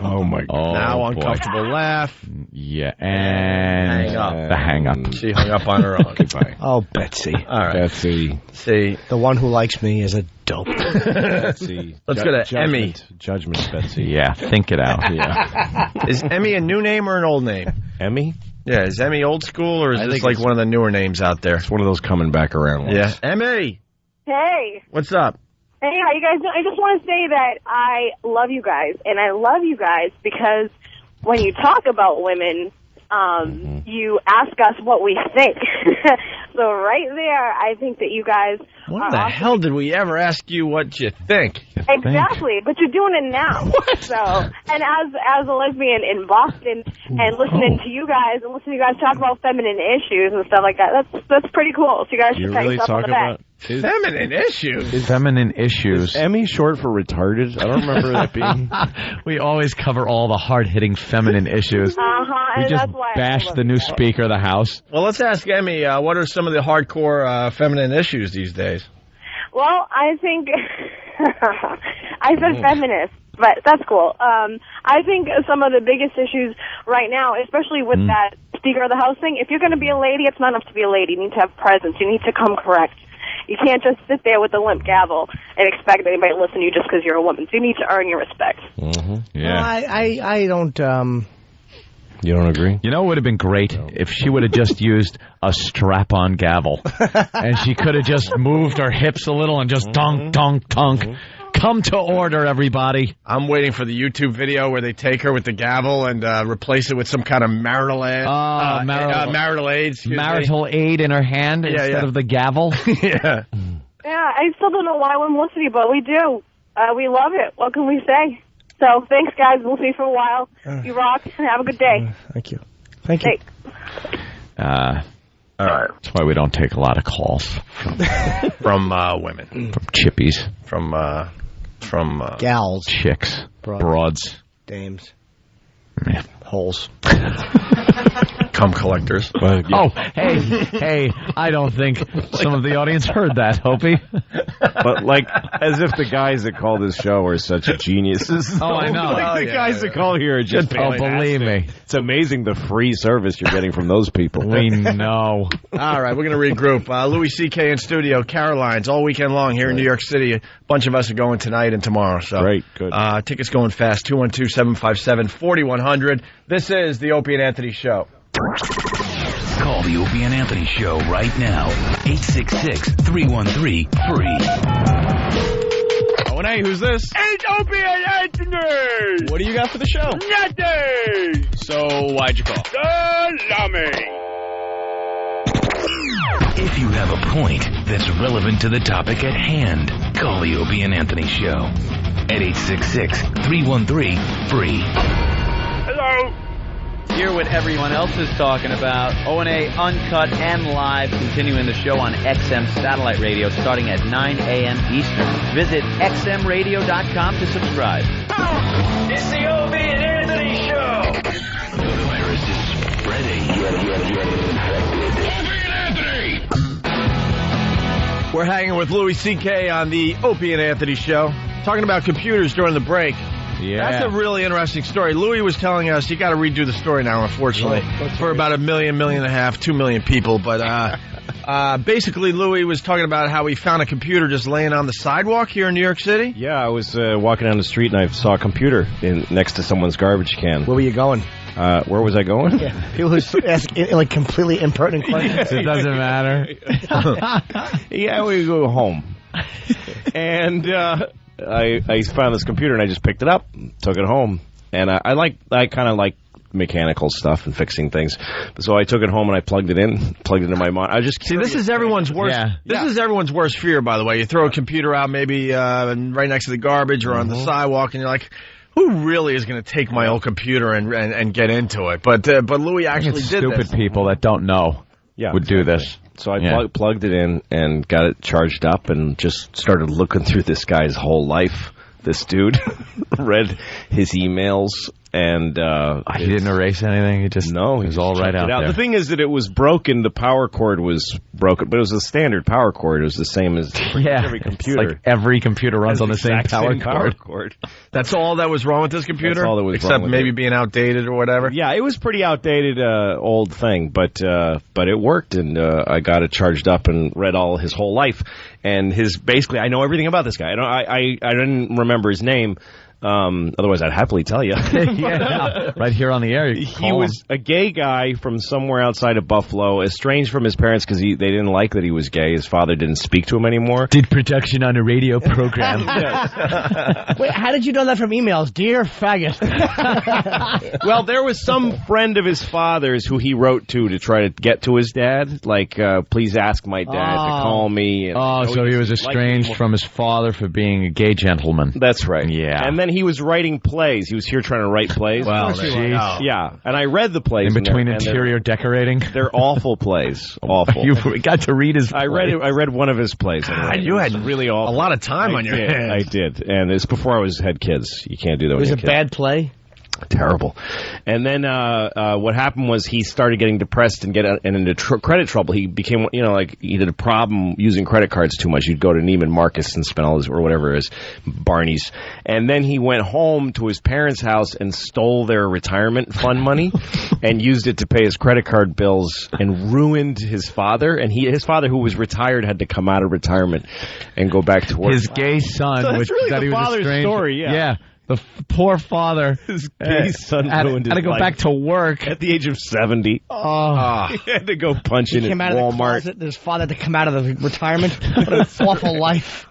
Oh, my God. Now boy. uncomfortable laugh. Yeah, and Hang up. the hang up. She hung up on her own. Goodbye. Oh, Betsy. All right. Betsy. See. The one who likes me is a dope. Betsy. Let's go to Emmy. Judgment, Betsy. Yeah, think it out. Yeah. Is Emmy a new name or an old name? Emmy? Yeah, is Emmy old school or is I this think like it's- one of the newer names out there? It's one of those coming back around ones. Yeah. Emmy, Hey. what's up? Hey, how you guys doing? I just want to say that I love you guys, and I love you guys because when you talk about women, you ask us what we think. So right there, I think that you guys When are the awesome. hell did we ever ask you what you think? Exactly, but you're doing it now. What? So, and as a lesbian in Boston and listening to you guys and listening to you guys talk about feminine issues and stuff like that, that's pretty cool. So you guys should pat yourself on the back. Feminine issues? Feminine issues. Is Emmy short for retarded? I don't remember that being. We always cover all the hard-hitting feminine issues. We and just that's why I bash love the you new guys. Speaker of the House. Well, let's ask Emmy, what are some of the hardcore feminine issues these days? Well, I think I said feminist, but that's cool. I think some of the biggest issues right now, especially with that Speaker of the House thing, if you're going to be a lady, it's not enough to be a lady. You need to have presence. You need to come correct. You can't just sit there with a limp gavel and expect anybody to listen to you just because you're a woman. So you need to earn your respect. Yeah. No, I don't. You don't agree? You know, it would have been great if she would have just used a strap-on gavel. And she could have just moved her hips a little and just tonk, tonk, tonk. Come to order, everybody. I'm waiting for the YouTube video where they take her with the gavel and replace it with some kind of marital aid. Marital aid. Marital aid in her hand instead of the gavel. Yeah. Yeah, I still don't know why women listen to you, but we do. We love it. What can we say? So thanks, guys. We'll see you for a while. You rock, and have a good day. Thank you. Thank you. All right. That's why we don't take a lot of calls From women. from chippies, From Gals. chicks, broads. Dames. Holes. Cum collectors. Oh, hey, I don't think some of the audience heard that, Hopi. But like, as if the guys that call this show are such geniuses. Oh, I know. Like the guys that call here are just believe me. It's amazing the free service you're getting from those people. We know. All right, we're going to regroup. Louis C.K. in studio, Caroline's all weekend long here in New York City. A bunch of us are going tonight and tomorrow. So Great, good. Tickets going fast, 212-757-4100. This is the Opie and Anthony Show. Call the Opie and Anthony Show right now. 866-313-FREE. Oh, and hey, who's this? It's Opie and Anthony! What do you got for the show? Nothing! So, why'd you call? Salami! If you have a point that's relevant to the topic at hand, call the Opie and Anthony Show at 866-313-FREE. Hello? Hear what everyone else is talking about. O&A Uncut and Live, continuing the show on XM Satellite Radio starting at 9 a.m. Eastern. Visit xmradio.com to subscribe. It's the Opie and Anthony Show! The virus is spreading. We're hanging with Louis C.K. on the Opie and Anthony Show, talking about computers during the break. Yeah. That's a really interesting story. Louis was telling us, you got to redo the story now, unfortunately, for about 1.5 million, 2 million people. But basically, Louis was talking about how he found a computer just laying on the sidewalk here in New York City. Yeah, I was walking down the street and I saw a computer next to someone's garbage can. Where were you going? Where was I going? Yeah. People who ask like completely impertinent questions. It doesn't matter. Yeah, we go home. And I found this computer and I just picked it up, took it home, and I kind of like mechanical stuff and fixing things. So I took it home and I plugged it into my monitor. I just this is everyone's worst. Yeah. This is everyone's worst fear, by the way. You throw a computer out, maybe right next to the garbage or on the sidewalk, and you're like, who really is going to take my old computer and get into it? But Louis actually did stupid this. people that don't know would do this. So I plugged it in and got it charged up and just started looking through this guy's whole life. This dude read his emails and he didn't erase anything. He just was all right out there. The thing is that it was broken. The power cord was broken, but it was a standard power cord. It was the same as every computer. It's like every computer runs on the same power cord. That's all that was wrong with this computer? That's all that was except wrong with maybe it. being outdated or whatever? Yeah, it was pretty outdated, old thing, but it worked, and I got it charged up and read all his whole life. And basically, I know everything about this guy. I didn't remember his name. Otherwise, I'd happily tell you. Yeah, right here on the air. He was a gay guy from somewhere outside of Buffalo, estranged from his parents because they didn't like that he was gay. His father didn't speak to him anymore. Did production on a radio program. Wait, how did you know that from emails? Dear faggot. Well, there was some friend of his father's who he wrote to try to get to his dad. Like, please ask my dad to call me. And, so he was estranged from his father for being a gay gentleman. That's right. Yeah. And then he was writing plays. He was here trying to write plays. Well, jeez. Yeah. And I read the plays. In between interior decorating? They're awful plays. Awful. You got to read his plays. I read one of his plays. God, you had really awful. A lot of time on your hands. I did. And it's before I had kids. You can't do that. It was a bad play? Terrible. And then what happened was he started getting depressed and into credit trouble. He became, he had a problem using credit cards too much. You'd go to Neiman Marcus and spend all his, or whatever it is, Barney's. And then he went home to his parents' house and stole their retirement fund money and used it to pay his credit card bills and ruined his father. And his father, who was retired, had to come out of retirement and go back to work. His gay son, so that's really the father's story, yeah. The poor father, his gay son ruined his had to go life. back to work At the age of 70. He had to go punch in at Walmart. He came out of the closet. His father had to come out of the retirement. What an awful life.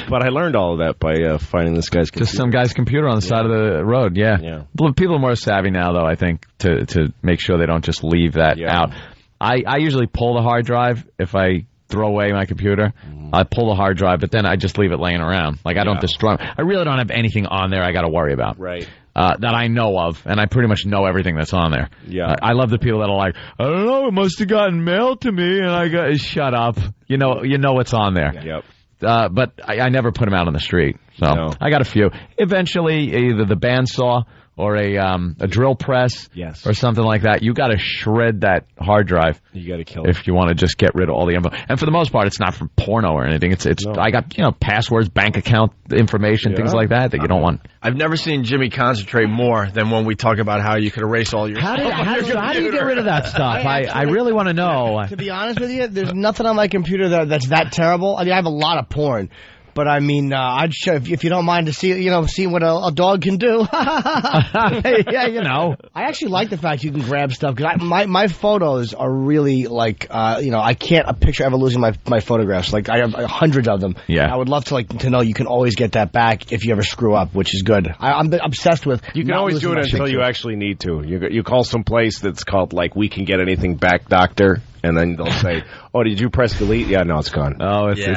But I learned all of that by finding this guy's computer. Just some guy's computer on the side of the road, yeah. People are more savvy now, though, I think, to make sure they don't just leave that out. I usually pull the hard drive if I throw away my computer. I pull the hard drive, but then I just leave it laying around. Like, I don't destroy it. I really don't have anything on there I got to worry about. Right. That I know of, and I pretty much know everything that's on there. Yeah. I love the people that are like, I don't know, it must have gotten mailed to me, and I got shut up. You know what's on there. Yep. But I never put them out on the street. So I got a few. Eventually, either the bandsaw or a drill press, or something like that, you got to shred that hard drive. You got to kill it if you want to just get rid of all the info. And for the most part, it's not from porno or anything. It's I got passwords, bank account information, things like that you don't want. I've never seen Jimmy concentrate more than when we talk about how you could erase all your. How do you get rid of that stuff? I really want to know. To be honest with you, there's nothing on my computer that's that terrible. I mean, I have a lot of porn. But I mean, I'd show if you don't mind to see what a dog can do. Yeah, I actually like the fact you can grab stuff because my photos are really like, I can't picture ever losing my photographs. Like I have hundreds of them. Yeah, I would love to know you can always get that back if you ever screw up, which is good. I'm obsessed with. You can always do it until you actually need to. You call some place that's called like We Can Get Anything Back Doctor. And then they'll say, "Oh, did you press delete?" Yeah, no, it's gone. Oh, did you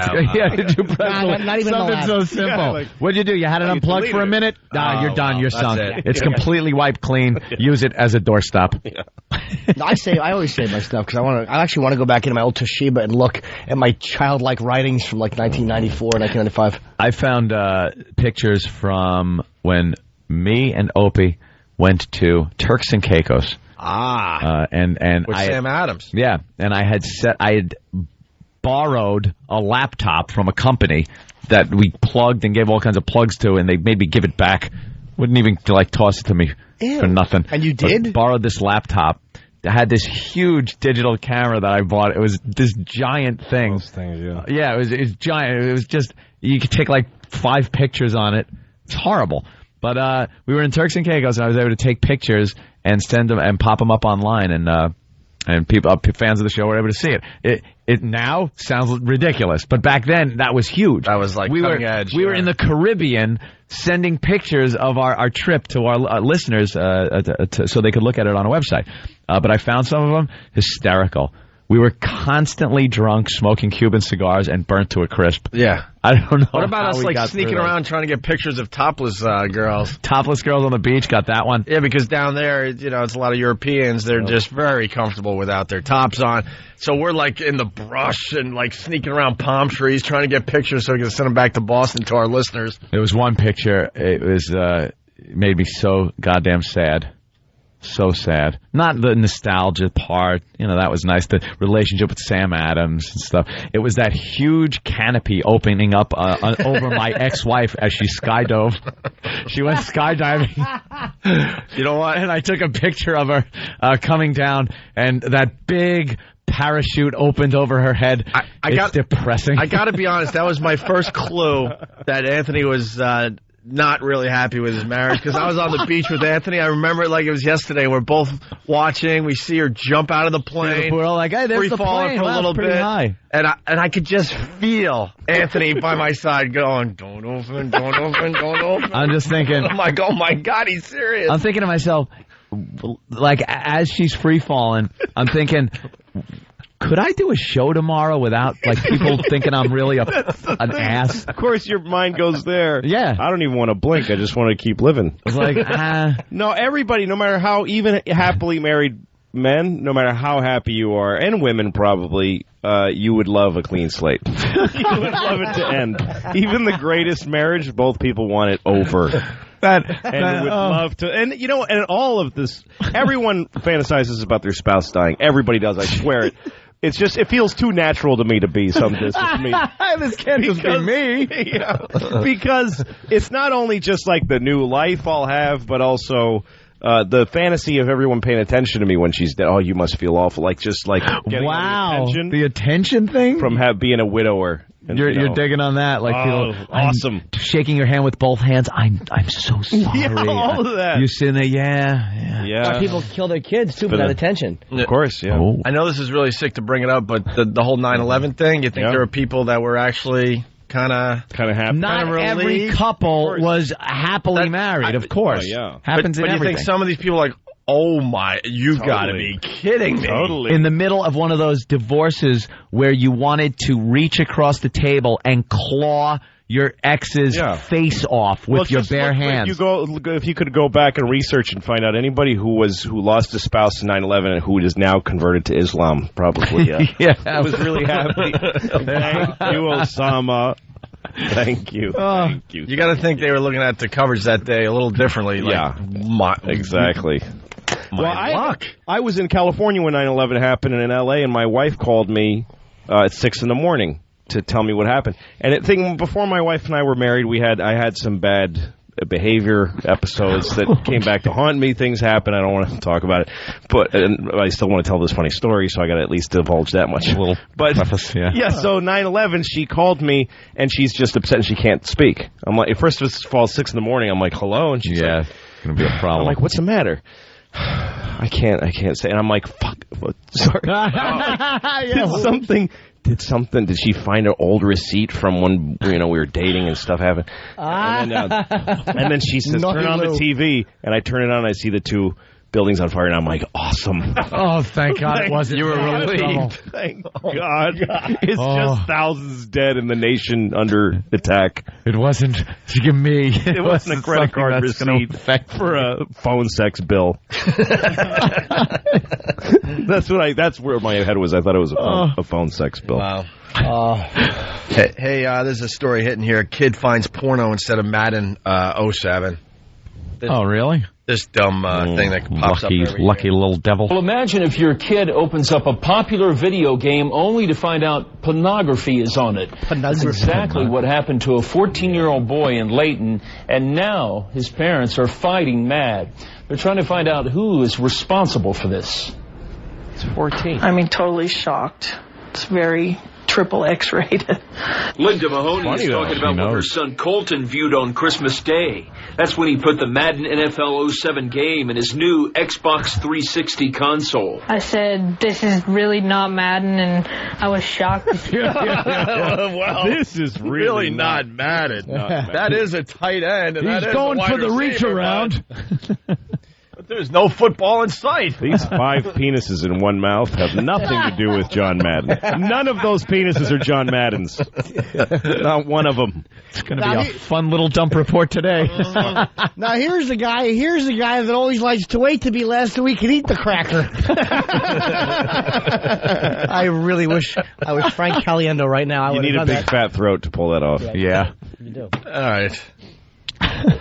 press delete? Not even something so simple. What'd you do? You had it unplugged for a minute? Nah, you're done. You're sunk. It's completely wiped clean. Use it as a doorstop. I always save my stuff because I actually want to go back into my old Toshiba and look at my childlike writings from like 1994, 1995. I found pictures from when me and Opie went to Turks and Caicos. And with Sam Adams. Yeah, and I had borrowed a laptop from a company that we plugged and gave all kinds of plugs to, and they made me give it back. Wouldn't even toss it to me for nothing. And you did? But borrowed this laptop. I had this huge digital camera that I bought. It was this giant thing. Those things, yeah. Yeah, it was giant. It was just you could take like 5 pictures on it. It's horrible. But we were in Turks and Caicos, and I was able to take pictures and send them and pop them up online, and people, fans of the show, were able to see it. It now sounds ridiculous, but back then that was huge. That was like cutting edge. We were in the Caribbean sending pictures of our trip to our listeners so they could look at it on a website. But I found some of them hysterical. We were constantly drunk, smoking Cuban cigars, and burnt to a crisp. Yeah. I don't know. What about us like sneaking around trying to get pictures of topless girls? Topless girls on the beach, got that one. Yeah, because down there, it's a lot of Europeans. They're just very comfortable without their tops on. So we're like in the brush and like sneaking around palm trees trying to get pictures so we can send them back to Boston to our listeners. There was one picture. It was it made me so goddamn sad. So sad. Not the nostalgia part. That was nice. The relationship with Sam Adams and stuff. It was that huge canopy opening up over my ex-wife as she skydove. She went skydiving. You know what? And I took a picture of her coming down, and that big parachute opened over her head. It's depressing. I got to be honest. That was my first clue that Anthony was not really happy with his marriage, because I was on the beach with Anthony. I remember it like it was yesterday. We're both watching. We see her jump out of the plane. We're all like, hey, there's the plane. For a little bit. High. And I could just feel Anthony by my side going, don't open. I'm just thinking. I'm like, oh my God, he's serious. I'm thinking to myself, like, as she's free falling, I'm thinking, could I do a show tomorrow without like people thinking I'm really an ass? Of course, your mind goes there. Yeah. I don't even want to blink. I just want to keep living. It's like, No, everybody, no matter how, even happily married men, no matter how happy you are, and women probably, you would love a clean slate. You would love it to end. Even the greatest marriage, both people want it over. And would love to, and and all of this, everyone fantasizes about their spouse dying. Everybody does, I swear it. It's just, it feels too natural to me to be something this is me. This can't just be me. Yeah, because it's not only just like the new life I'll have, but also the fantasy of everyone paying attention to me when she's dead. Oh, you must feel awful. Like, just like getting the attention thing? From being a widower. And, you're digging on that, like people, awesome, shaking your hand with both hands. I'm so sorry. Yeah, all of that. You sitting there, yeah. Why people kill their kids too for that attention? Of course, yeah. Oh. I know this is really sick to bring it up, but the whole 9/11 thing. You think there were people that were actually kind of happy? Not every couple was happily married, of course. Happens in everything. But you think some of these people are like, oh my, you've got to be kidding me. Totally. In the middle of one of those divorces where you wanted to reach across the table and claw your ex's face off with your bare hands. If you could go back and research and find out anybody who lost a spouse in 9/11 and who is now converted to Islam, probably. Yeah. I was really happy. Thank you, Osama. Thank you. Thank you. You got to think they were looking at the coverage that day a little differently. Like, exactly. I was in California when 9/11 happened, and in L.A., and my wife called me at 6 in the morning to tell me what happened. And before my wife and I were married, I had some bad behavior episodes that came back to haunt me. Things happen. I don't want to talk about it, but I still want to tell this funny story, so I got to at least divulge that much. A little preface, yeah. So 9/11, she called me, and she's just upset and she can't speak. I'm like, first of all, 6 in the morning, I'm like, hello, and she's like, it's gonna be a problem. I'm like, what's the matter? I can't say. And I'm like, fuck. Sorry. Did she find an old receipt from when we were dating and stuff happened? And then she says, turn on the TV, and I turn it on, and I see the two buildings on fire, and I'm like, awesome. Oh, thank God it wasn't. You were relieved. Thank God. It's just thousands dead and the nation under attack. It wasn't me. It wasn't a credit card receipt for a phone sex bill. That's where my head was. I thought it was a phone sex bill. Wow. Hey, there's a story hitting here. Kid finds porno instead of Madden 07. Oh, really? This dumb thing that pops up every lucky little devil. Well, imagine if your kid opens up a popular video game only to find out pornography is on it. That's exactly what happened to a 14-year-old boy in Layton, and now his parents are fighting mad. They're trying to find out who is responsible for this. It's 14. I mean, totally shocked. It's very triple X-rated. Linda Mahoney is talking about what her son Colton viewed on Christmas Day. That's when he put the Madden NFL 07 game in his new Xbox 360 console. I said, this is really not Madden, and I was shocked to see well, this is really not Madden. That is a tight end. And he's going for the reach around. But there's no football in sight. These 5 penises in one mouth have nothing to do with John Madden. None of those penises are John Madden's. Not one of them. It's going to be a fun little dump report today. Now here's the guy that always likes to wait to be last so he can eat the cracker. I really wish I was Frank Caliendo right now. You need a big fat throat to pull that off. Yeah. You do. All right.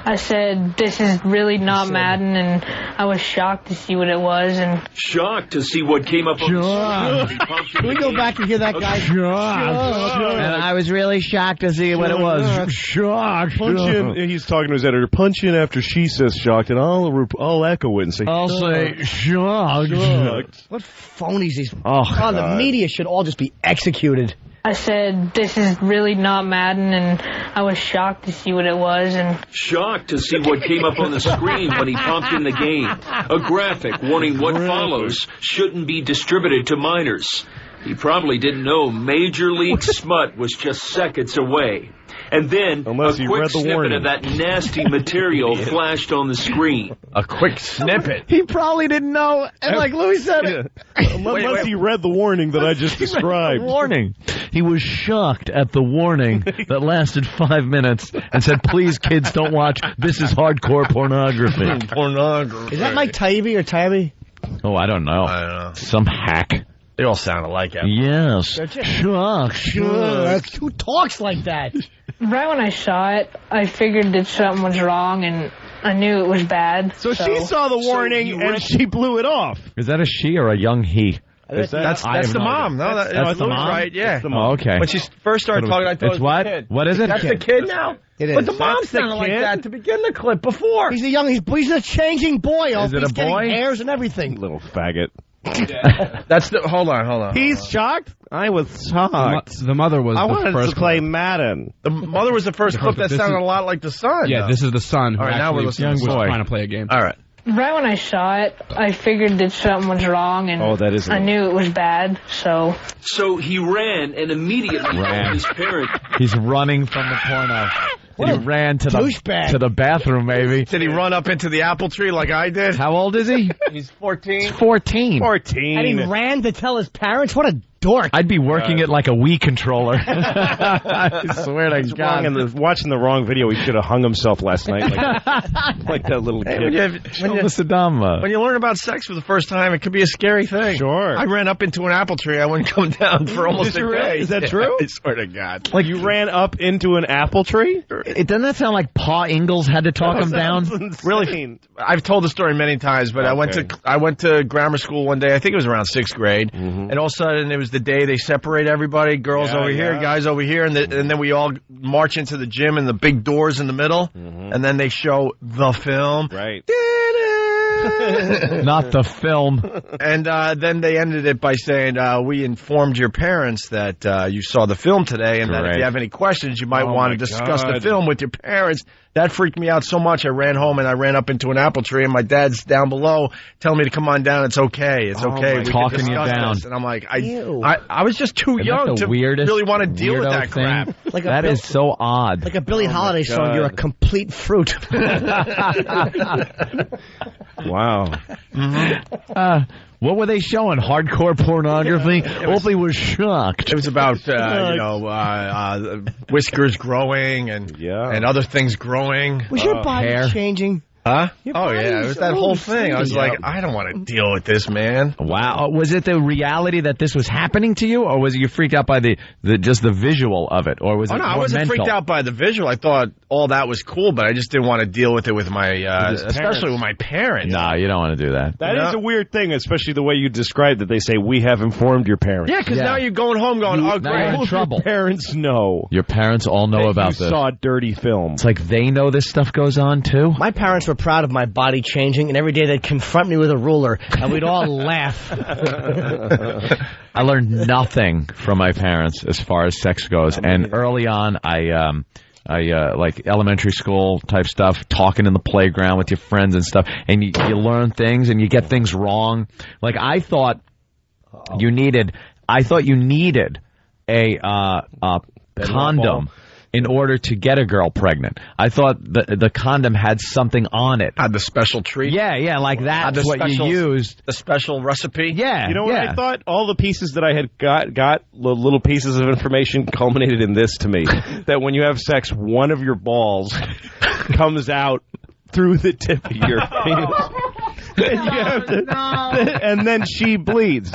I said, this is really not Madden, and I was shocked to see what it was. And shocked to see what came up on the screen. Can we go back and hear that guy? And I was really shocked to see what it was. Shocked. Punch in. He's talking to his editor. Punch in after she says shocked, and I'll echo it and say, I'll say shocked. What phonies these? The media should all just be executed. I said, this is really not Madden, and I was shocked to see what it was. And shocked to see what came up on the screen when he pumped in the game. A graphic warning what follows shouldn't be distributed to minors. He probably didn't know Major League Smut was just seconds away. And then a quick snippet of that nasty material flashed on the screen. A quick snippet? He probably didn't know, and like Louie said, unless he read the warning that I just described. Warning. He was shocked at the warning that lasted 5 minutes and said, please, kids, don't watch. This is hardcore pornography. Pornography. Is that Mike Taibbi or Taibbi? Oh, I don't know. Some hack. They all sound alike. Yes. Shocked. Who talks like that? Right when I saw it, I figured that something was wrong, and I knew it was bad. So she saw the warning, and she blew it off. Is that a she or a young he? That's the mom. No, that's the mom. Right, yeah. Oh, okay. When she first started talking, I thought it was what? the kid. What is it? That's the kid now? It is. But the mom sounded like that to begin the clip before. He's a changing boy. Is it he's a boy? Getting hairs and everything. Little faggot. That's the. Hold on. He's shocked? I was shocked. The mother was I the wanted first to play Madden. The mother was the first clip that sounded a lot like the son. Yeah, this is the son who all right, now we're listening was to the boy. trying to play a game. All right. Right when I saw it, I figured that something was wrong, and I knew it was bad, so... So he ran and immediately called his parent. He's running from the porno. He ran to the bathroom, maybe. Did he run up into the apple tree like I did? How old is he? He's 14. He's 14. 14. And he ran to tell his parents? What a dork. I'd be working it like a Wii controller. I swear to God. Watching the wrong video. He should have hung himself last night like that little kid. When you learn about sex for the first time, it could be a scary thing. Sure. I ran up into an apple tree. I wouldn't come down for almost a day. Is that true? I swear to God. Like you ran up into an apple tree? Doesn't that sound like Pa Ingalls had to talk him down? Really? I've told the story many times, but I went to grammar school one day. I think it was around 6th grade, and all of a sudden it was the day they separate everybody, girls over here, guys over here, and then we all march into the gym and the big doors in the middle, and then they show the film. Right. Not the film. And then they ended it by saying, we informed your parents that you saw the film today, and that if you have any questions, you might want to discuss the film with your parents. That freaked me out so much. I ran home and I ran up into an apple tree, and my dad's down below telling me to come on down. It's okay. It's okay. We talking can you discuss down. this. And I'm like, I was just too young to weirdest really want to deal with that thing? crap. That is so odd. Like a Billie Holiday song, you're a complete fruit. Wow. What were they showing? Hardcore pornography? Opie was shocked. It was about, whiskers growing and other things growing. Was your body hair changing? Huh? Oh, yeah. It was that whole thing. I was like, I don't want to deal with this, man. Wow. Was it the reality that this was happening to you, or was you freaked out by just the visual of it, or was it more I wasn't mental? freaked out by the visual. I thought all that was cool, but I just didn't want to deal with it with my, especially with my parents. No, you don't want to do that. That is a weird thing, especially the way you described it. They say, we have informed your parents. Yeah, because now you're going home going, oh, now you're great. in trouble. Your parents know. Your parents all know about you this. saw dirty film. It's like they know this stuff goes on, too? My parents were proud of my body changing, and every day they'd confront me with a ruler, and we'd all laugh. I learned nothing from my parents as far as sex goes, and early on, I like elementary school type stuff, talking in the playground with your friends and stuff, and you learn things and you get things wrong. Like I thought you needed a condom in order to get a girl pregnant. I thought the condom had something on it. Had the special treat? Yeah, like that's what you used. The special recipe? Yeah. You know what I thought? All the pieces that I had got little pieces of information culminated in this to me. That when you have sex, one of your balls comes out through the tip of your penis. And, you have to, and then she bleeds.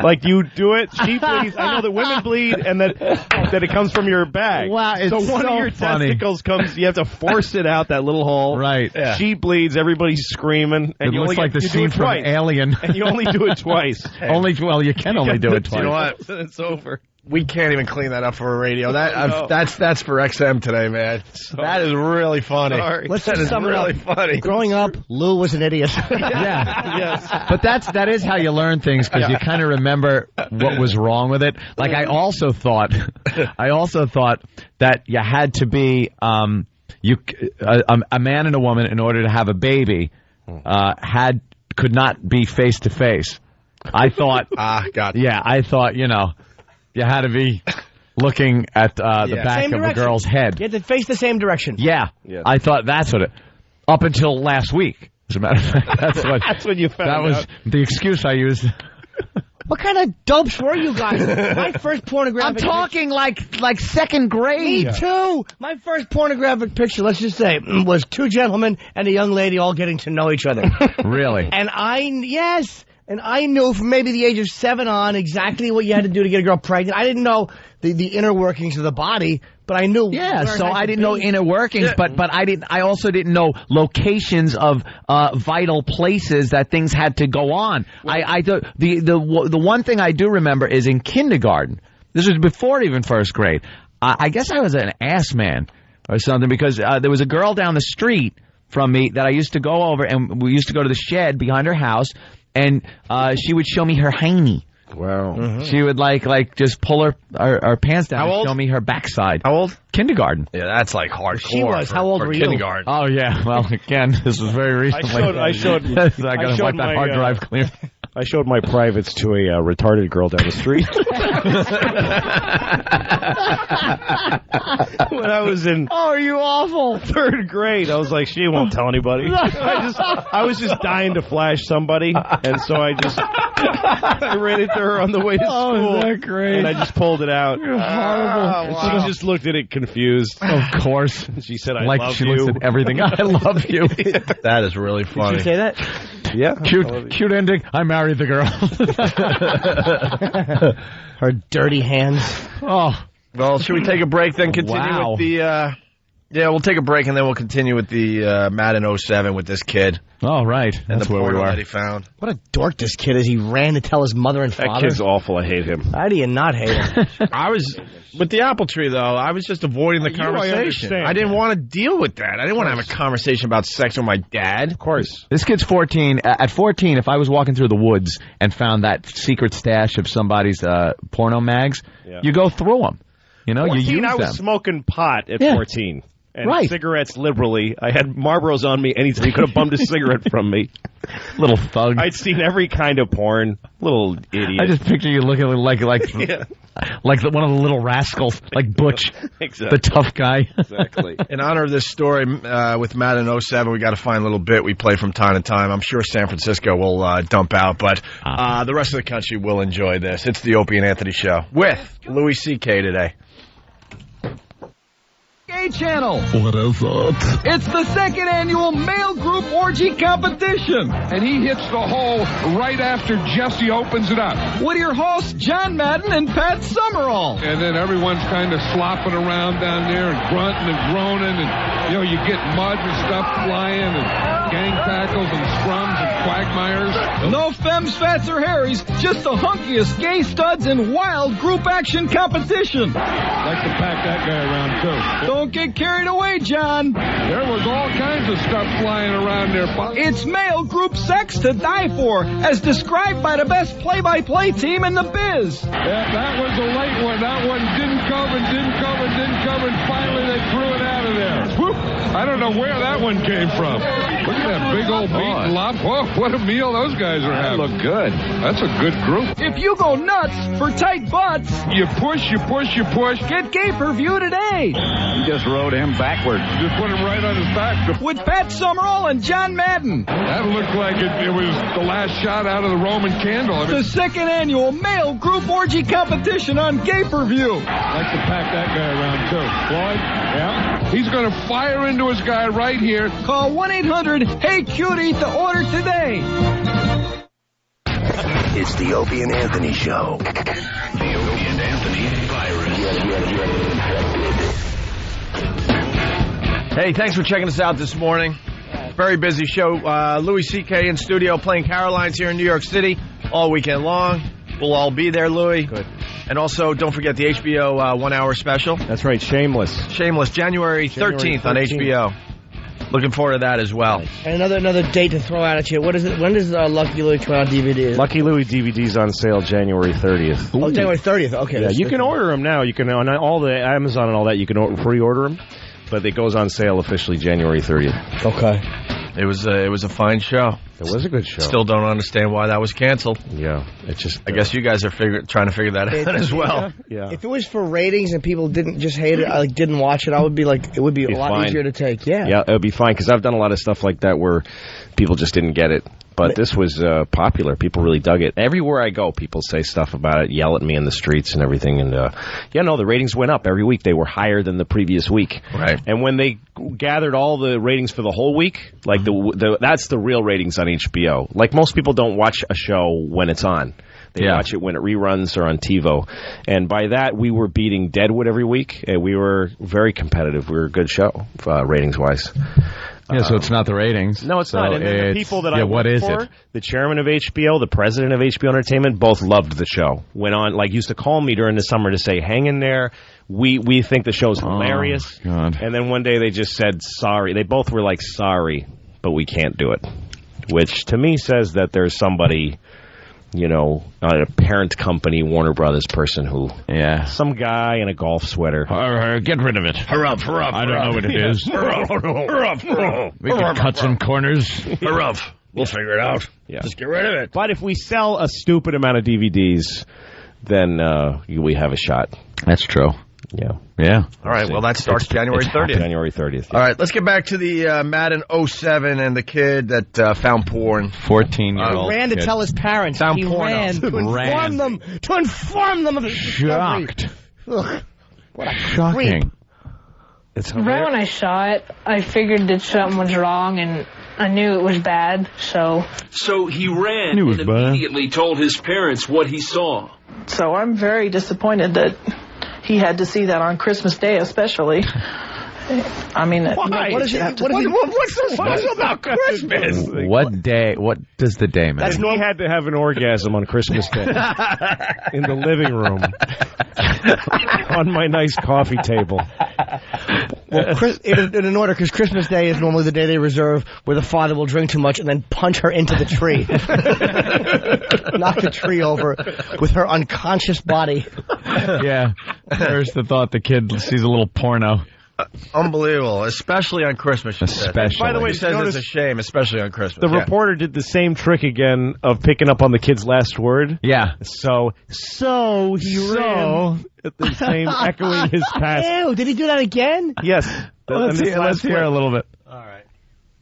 Like you do it, she bleeds. I know that women bleed, and that it comes from your bag. Wow, it's so one of your testicles comes. You have to force it out that little hole. Right. Yeah. She bleeds. Everybody's screaming. And it looks like the scene from Alien. And you only do it twice. You can only do it twice. You know what? It's over. We can't even clean that up for a radio. That's for XM today, man. That is really funny. Let's that is sum it really up. funny. Growing up, Lou was an idiot. Yeah. Yes. But that is how you learn things, because you kind of remember what was wrong with it. Like I also thought that you had to be a man and a woman in order to have a baby could not be face to face. I thought God. Yeah, I thought you had to be looking at the back Same of direction. a girl's head. You had to face the same direction. Yeah. I thought that's what it. Up until last week, as a matter of fact, that's when you found that was out. the excuse I used. What kind of dopes were you guys? My first pornographic... I'm talking like second grade. Me too. My first pornographic picture, let's just say, was two gentlemen and a young lady all getting to know each other. Really? And I knew from maybe the age of 7 on exactly what you had to do to get a girl pregnant. I didn't know the inner workings of the body, but I knew. Yeah, so I didn't know inner workings, but I also didn't know locations of vital places that things had to go on. The one thing I do remember is in kindergarten. This was before even first grade. I guess I was an ass man or something, because there was a girl down the street from me that I used to go over, and we used to go to the shed behind her house, and she would show me her hiney. Wow. Mm-hmm. She would like just pull her pants down and show me her backside. How old? Kindergarten. Yeah, that's like hardcore. She was. How old were you? Kindergarten. Oh, yeah. Well, again, this was very recently. I showed I got to wipe that hard drive clear. I showed my privates to a retarded girl down the street. When I was in you awful 3rd grade, I was like, she won't tell anybody. I was just dying to flash somebody, and so I ran into her on the way to school. Is that great? And I just pulled it out. You're horrible. She just looked at it confused. Of course. She said, I like love she you. looks at everything. I love you. That is really funny. Did you say that? Yeah. Cute ending. I married the girl. Her dirty hands. Oh. Well, should we take a break then continue with the... Yeah, we'll take a break and then we'll continue with the Madden 07 with this kid. Oh, right. And That's the where we porno were. that he found. What a dork this kid is. He ran to tell his mother and father. That kid's awful. I hate him. How do you not hate him? I was, with the apple tree though, I was just avoiding the conversation. I didn't want to deal with that. I didn't want to have a conversation about sex with my dad. Of course. This kid's 14. At 14, if I was walking through the woods and found that secret stash of somebody's porno mags, you go through them. You know, 14, you use I was them. smoking pot at 14. And right. cigarettes liberally. I had Marlboros on me anytime. You could have bummed a cigarette from me. Little thug. I'd seen every kind of porn. Little idiot. I just picture you looking like one of the little rascals, like Butch, exactly. the tough guy. Exactly. In honor of this story with Madden 07, we got to find a little bit we play from time to time. I'm sure San Francisco will dump out, but the rest of the country will enjoy this. It's the Opie and Anthony Show with Louis C.K. today. Channel. What is it? It's the 2nd annual male group orgy competition. And he hits the hole right after Jesse opens it up. With your hosts, John Madden and Pat Summerall. And then everyone's kind of slopping around down there and grunting and groaning. And, you get mud and stuff flying and gang tackles and scrums and quagmires. No femmes, fats, or harries. Just the hunkiest gay studs and wild group action competition. Like to pack that guy around, too. Don't get carried away, John. There was all kinds of stuff flying around there. It's male group sex to die for, as described by the best play-by-play team in the biz. Yeah, that was a late one. That one didn't come, and finally they threw it out of there. Whoop. I don't know where that one came from. Look at that big old meat and lop. Whoa, what a meal those guys are having. Look good. That's a good group. If you go nuts for tight butts, you push. Get pay-per-view today. You just rode him backwards. Just put him right on his back. With Pat Summerall and John Madden. That looked like it was the last shot out of the Roman candle. The 2nd annual male group orgy competition on pay-per-view. Like to pack that guy around, too. Floyd? Yeah? He's going to fire into his guy right here. Call 1-800-HEY-CUTIE to order today. It's the Opie and Anthony Show. The Opie and Anthony virus. Hey, thanks for checking us out this morning. Very busy show. Louis C.K. in studio playing Caroline's here in New York City all weekend long. We'll all be there, Louis. Good. And also, don't forget the HBO 1 hour special. That's right, Shameless. January 13th on HBO. Looking forward to that as well. And another date to throw out at you. What is it? When does Lucky Louie come out on DVD? Lucky Louie DVD's on sale January 30th. Oh, January 30th. Okay. Yeah, you can order them now. You can on all the Amazon and all that. You can pre-order them, but it goes on sale officially January 30th. Okay. It was a fine show. It was a good show. Still don't understand why that was canceled. Yeah, it's just. I guess you guys are trying to figure that out as well. Yeah. If it was for ratings and people didn't just hate it, didn't watch it, I would be like, it would be a lot fine. easier to take. Yeah. Yeah, it would be fine because I've done a lot of stuff like that where people just didn't get it. But this was popular. People really dug it. Everywhere I go, people say stuff about it, yell at me in the streets and everything. And, the ratings went up every week. They were higher than the previous week. Right. And when they gathered all the ratings for the whole week, like that's the real ratings on HBO. Like most people don't watch a show when it's on. They watch it when it reruns or on TiVo. And by that, we were beating Deadwood every week. And we were very competitive. We were a good show, ratings-wise. Yeah, so it's not the ratings. No, it's not. And then the people that I what work is for, it? the chairman of HBO, the president of HBO Entertainment, both loved the show. Went on, used to call me during the summer to say, hang in there. We think the show's hilarious. God. And then one day they just said sorry. They both were like, sorry, but we can't do it. Which to me says that there's somebody, a parent company, Warner Brothers person who, some guy in a golf sweater. Get rid of it. Hurry up. I don't know what it is. Hurry up. We can cut some corners. Hurry up. We'll figure it out. Yeah. Just get rid of it. But if we sell a stupid amount of DVDs, then we have a shot. That's true. Yeah. Yeah. All right, well, that starts January 30th. January 30th. All right, let's get back to the Madden 07 and the kid that found porn. 14-year-old He ran to tell his parents. Found he porno. ran to inform them of his Shocked. Ugh, what a Shocking. It's Right when I saw it, I figured that something was wrong, and I knew it was bad, so... So he ran and immediately told his parents what he saw. So I'm very disappointed that he had to see that on Christmas Day, especially. I mean, Why? What's so special about Christmas? What day? What does the day mean? He had to have an orgasm on Christmas Day in the living room on my nice coffee table. Well, in order, because Christmas Day is normally the day they reserve where the father will drink too much and then punch her into the tree. Knock the tree over with her unconscious body. Yeah. There's the thought the kid sees a little porno. Unbelievable, especially on Christmas. Especially. By the way, he says it's a shame, especially on Christmas. The reporter did the same trick again of picking up on the kid's last word. Yeah. So he ran at the same echoing his past. Ew, did he do that again? Yes. Let's hear a little bit. All right.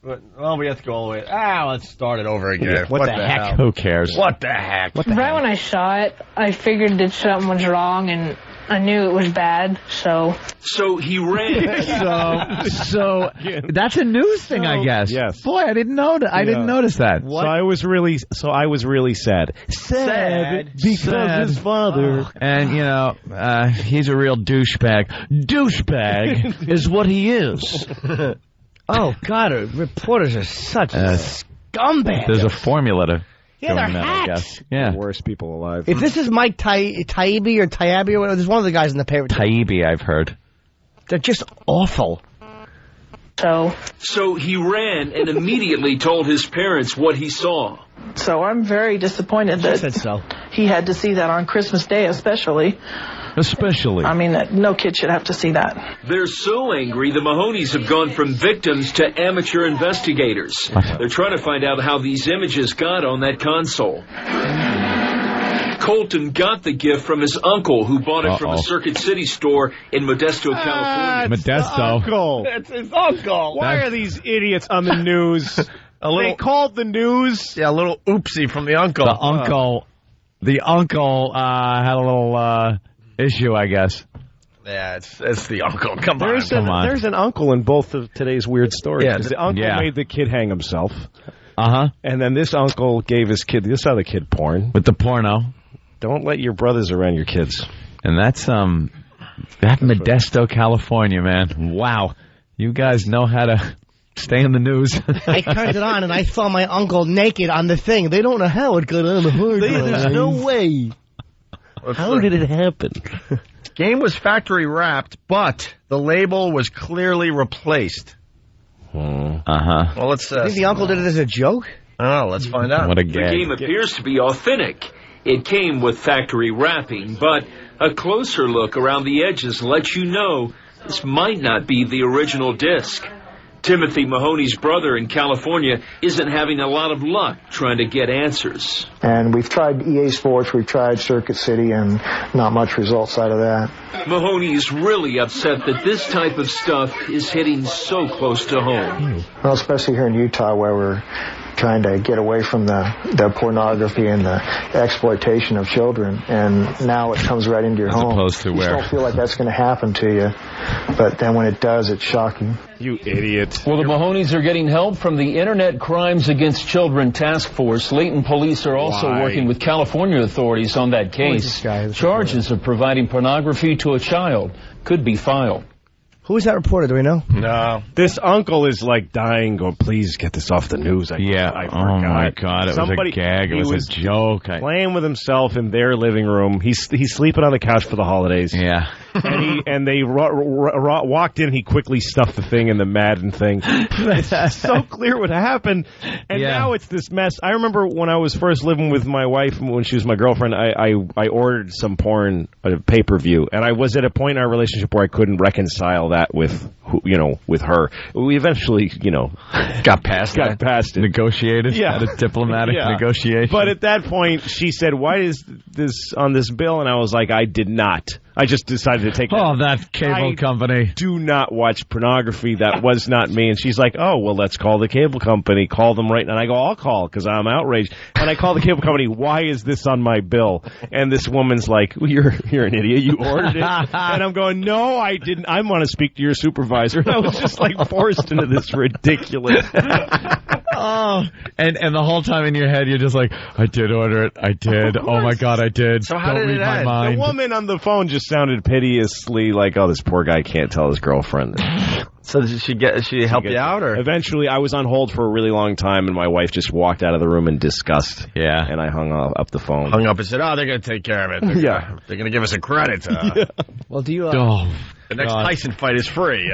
Well, we have to go all the way. Let's start it over again. What the heck? hell? Who cares? What the heck? Right when I saw it, I figured that something was wrong, and I knew it was bad, so... So he ran. So that's a news thing, I guess. Yes. Boy, I didn't know that. I didn't notice that. So I was really sad. Sad because his father. And he's a real douchebag. Douchebag is what he is. Oh God, reporters are such scumbags. There's a formula to. Yeah, they're that, I hacks. guess. Yeah. The worst people alive. If this is Mike Taibbi or Taibbi or whatever, there's one of the guys in the paper. Taibbi, I've heard. They're just awful. So he ran and immediately told his parents what he saw. So I'm very disappointed that he had to see that on Christmas Day, especially. I mean, no kid should have to see that. They're so angry, the Mahoneys have gone from victims to amateur investigators. They're trying to find out how these images got on that console. Colton got the gift from his uncle, who bought it from a Circuit City store in Modesto, California. Modesto. It's his uncle. Why are these idiots on the news? They called the news. Yeah, a little oopsie from the uncle. The uncle had a little issue, I guess. Yeah, it's the uncle. Come on. There's an uncle in both of today's weird stories. Yeah, the uncle made the kid hang himself. And then this uncle gave his kid this other kid porn. With the porno. Don't let your brothers around your kids. And that's that Modesto, California, man. Wow. You guys know how to stay in the news. I turned it on and I saw my uncle naked on the thing. They don't know how it got on the hard drive. There's no way. How did it happen? Game was factory wrapped, but the label was clearly replaced. Well, let's. I think the uncle did it as a joke. Oh, let's find out. What a The gag. game appears to be authentic. It came with factory wrapping, but a closer look around the edges lets you know this might not be the original disc. Timothy Mahoney's brother in California isn't having a lot of luck trying to get answers. And we've tried EA Sports, we've tried Circuit City, and not much results out of that. Mahoney is really upset that this type of stuff is hitting so close to home. Well, especially here in Utah, where we're trying to get away from the pornography and the exploitation of children, and now it comes right into your home. Opposed to you where? don't feel like that's going to happen to you, but then when it does, it's shocking. You idiot. Well, the Mahoneys are getting help from the Internet Crimes Against Children Task Force. Layton police are also working with California authorities on that case. Charges of providing pornography to a child could be filed. Who is that reporter? Do we know? No. This uncle is like dying, going, please get this off the news. I forgot. Oh, my God. It was a gag. It was a joke. Playing with himself in their living room. He's sleeping on the couch for the holidays. Yeah. and they walked in. He quickly stuffed the thing in the Madden thing. It's so clear what happened, and now it's this mess. I remember when I was first living with my wife, when she was my girlfriend, I ordered some porn, pay-per-view, and I was at a point in our relationship where I couldn't reconcile that with her. We eventually, got past it. Negotiated? Yeah. Had a diplomatic negotiation. But at that point, she said, "Why is this on this bill?" And I was like, "I did not. I just decided to take that cable company. Do not watch pornography. That was not me." And she's like, "Oh, well, let's call the cable company. Call them right." And I go, "I'll call because I'm outraged." And I call the cable company. "Why is this on my bill?" And this woman's like, well, "You're an idiot. You ordered it." And I'm going, "No, I didn't. I want to speak to your supervisor." And I was just like forced into this ridiculous. And the whole time in your head, you're just like, "I did order it. I did. Oh my God, I did." So how Don't did read it my end? mind. The woman on the phone just sounded piteously like, "Oh, this poor guy can't tell his girlfriend." So did she help you out, or eventually I was on hold for a really long time, and my wife just walked out of the room in disgust. Yeah, and I hung up the phone. Hung up and said, "Oh, they're going to take care of it. They're going to give us a credit." Well, do you? The next Tyson fight is free.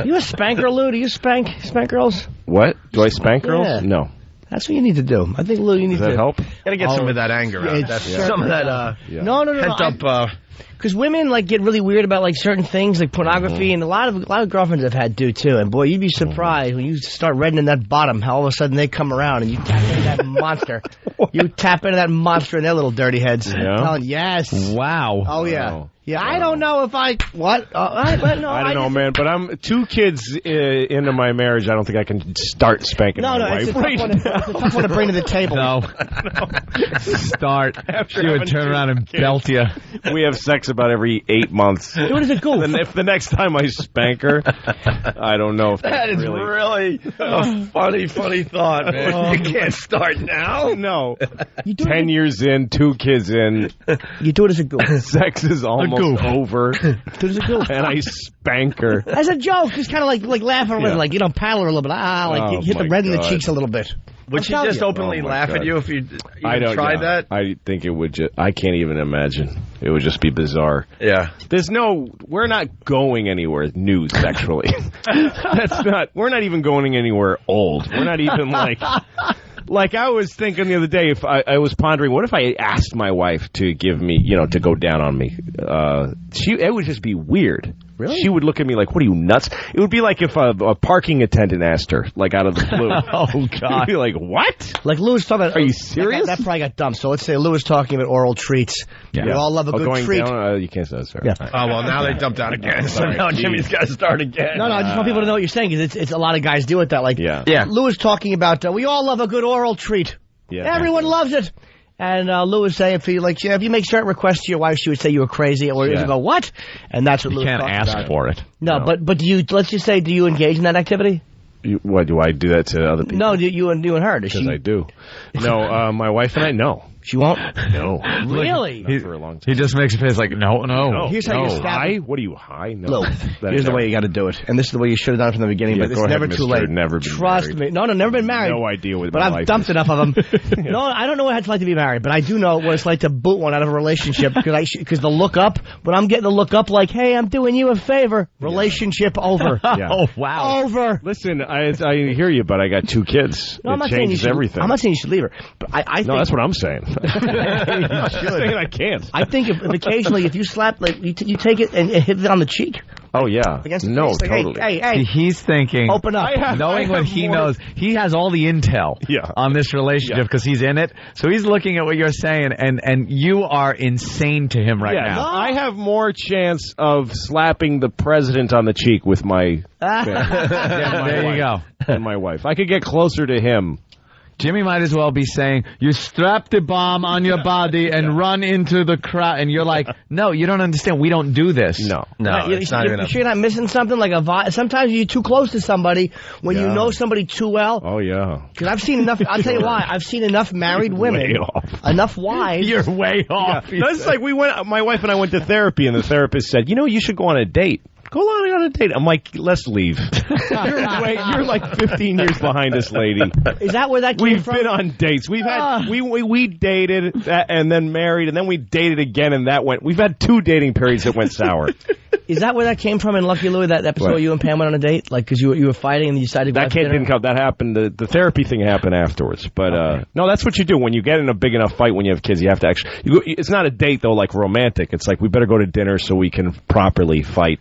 You a spanker, Lou? Do you spank girls? What? Do I spank girls? Yeah. No. That's what you need to do. I think, Lou, you need Does that to help? Gotta get some of that anger out. Some of that. No. Pent up. Because women get really weird about certain things like pornography, and a lot of girlfriends I've had do too. And boy, you'd be surprised when you start reddening that bottom, how all of a sudden they come around and you tap into that monster. You tap into that monster in their little dirty heads. Yeah. Yes. Wow. Oh yeah. Wow. Yeah, I don't know if I I don't know, man. But I'm 2 kids into my marriage. I don't think I can start spanking my wife. It's a tough one to bring to the table. No. Start. She would turn around and belt you. We have sex about every 8 months. What is it goof? And if the next time I spank her, I don't know if that is really a funny thought, man. You can't start now. No. 10 years in, 2 kids in. You do it as a goof. Sex is almost over. Do it as a goof. And I spank her. As a joke, just kind of like laughing with it, paddle her a little bit. Hit the red in the cheeks a little bit. Would she just openly laugh at you if you tried that? I think it would just, I can't even imagine. It would just be bizarre. Yeah. We're not going anywhere new sexually. We're not even going anywhere old. We're not even like I was thinking the other day, if I was pondering, what if I asked my wife to give me, to go down on me? It would just be weird. Really? She would look at me like, "What are you, nuts?" It would be like if a parking attendant asked her, out of the blue. Oh, God. She'd be like, "What?" Like Lou was talking about... Are you serious? That probably got dumped. So let's say Lou was talking about oral treats. Yeah. We all love a good going treat. Down, you can't say that, sorry. Yeah. Oh, well, now they dumped out again. So now Jimmy's got to start again. No, I just want people to know what you're saying, because it's a lot of guys do it that. Yeah. Lou was talking about, we all love a good oral treat. Yeah. Everyone loves it. And Lou was saying, if you make certain requests to your wife, she would say you were crazy, or you go, what? And that's what Lou can't talking ask about. for it. No, but do you? Let's just say, do you engage in that activity? What, do I do that to other people? No, you and her. Because I do. No, my wife and I, no. She won't? No. Really? Not for a long time. He just makes a face like, no. Here's how you stab high? What are you, high? No. Look, here's the way you got to do it. And this is the way you should have done it from the beginning, but it's never too late. Never been Trust married. me. No, never been married. No idea what but my I've life dumped is. enough of them. No, I don't know what it's like to be married, but I do know what it's like to boot one out of a relationship, because the look up, when I'm getting the look up like, hey, I'm doing you a favor, relationship over. Yeah. Oh, wow. Over. Listen, I hear you, but I got 2 kids. No, I'm not changes saying everything. I'm not saying you should leave her, but I think... No, that's what I'm saying. I'm saying I can't. I think if occasionally, if you slap, you take it and hit it on the cheek. Oh, yeah. Against the No, face, like, totally. Hey. He's thinking, open up. knowing what he knows, he has all the intel on this relationship because he's in it. So he's looking at what you're saying, and you are insane to him right now. I have more chance of slapping the president on the cheek with my there you go. than my wife. I could get closer to him. Jimmy might as well be saying, you strap the bomb on your body and run into the crowd. And you're like, no, you don't understand. We don't do this. No, it's not even you sure you're not missing something? Sometimes you're too close to somebody when you know somebody too well. Oh, yeah. Because I've seen enough. I'll tell you why. I've seen enough married women. Way off. Enough wives. You're way off. Yeah. No, it's like my wife and I went to therapy, and the therapist said, you should go on a date. go on a date. I'm like, let's leave. You're like 15 years behind us, lady. Is that where that came from? We've been on dates. We've had we dated and then married, and then we dated again, and that went. We've had 2 dating periods that went sour. Is that where that came from in Lucky Louie, that episode you and Pam went on a date? Like, because you were fighting and you decided to go out to dinner? Didn't come. That happened. The therapy thing happened afterwards. But no, that's what you do. When you get in a big enough fight when you have kids, you have to actually... it's not a date, though, like romantic. It's like, we better go to dinner so we can properly fight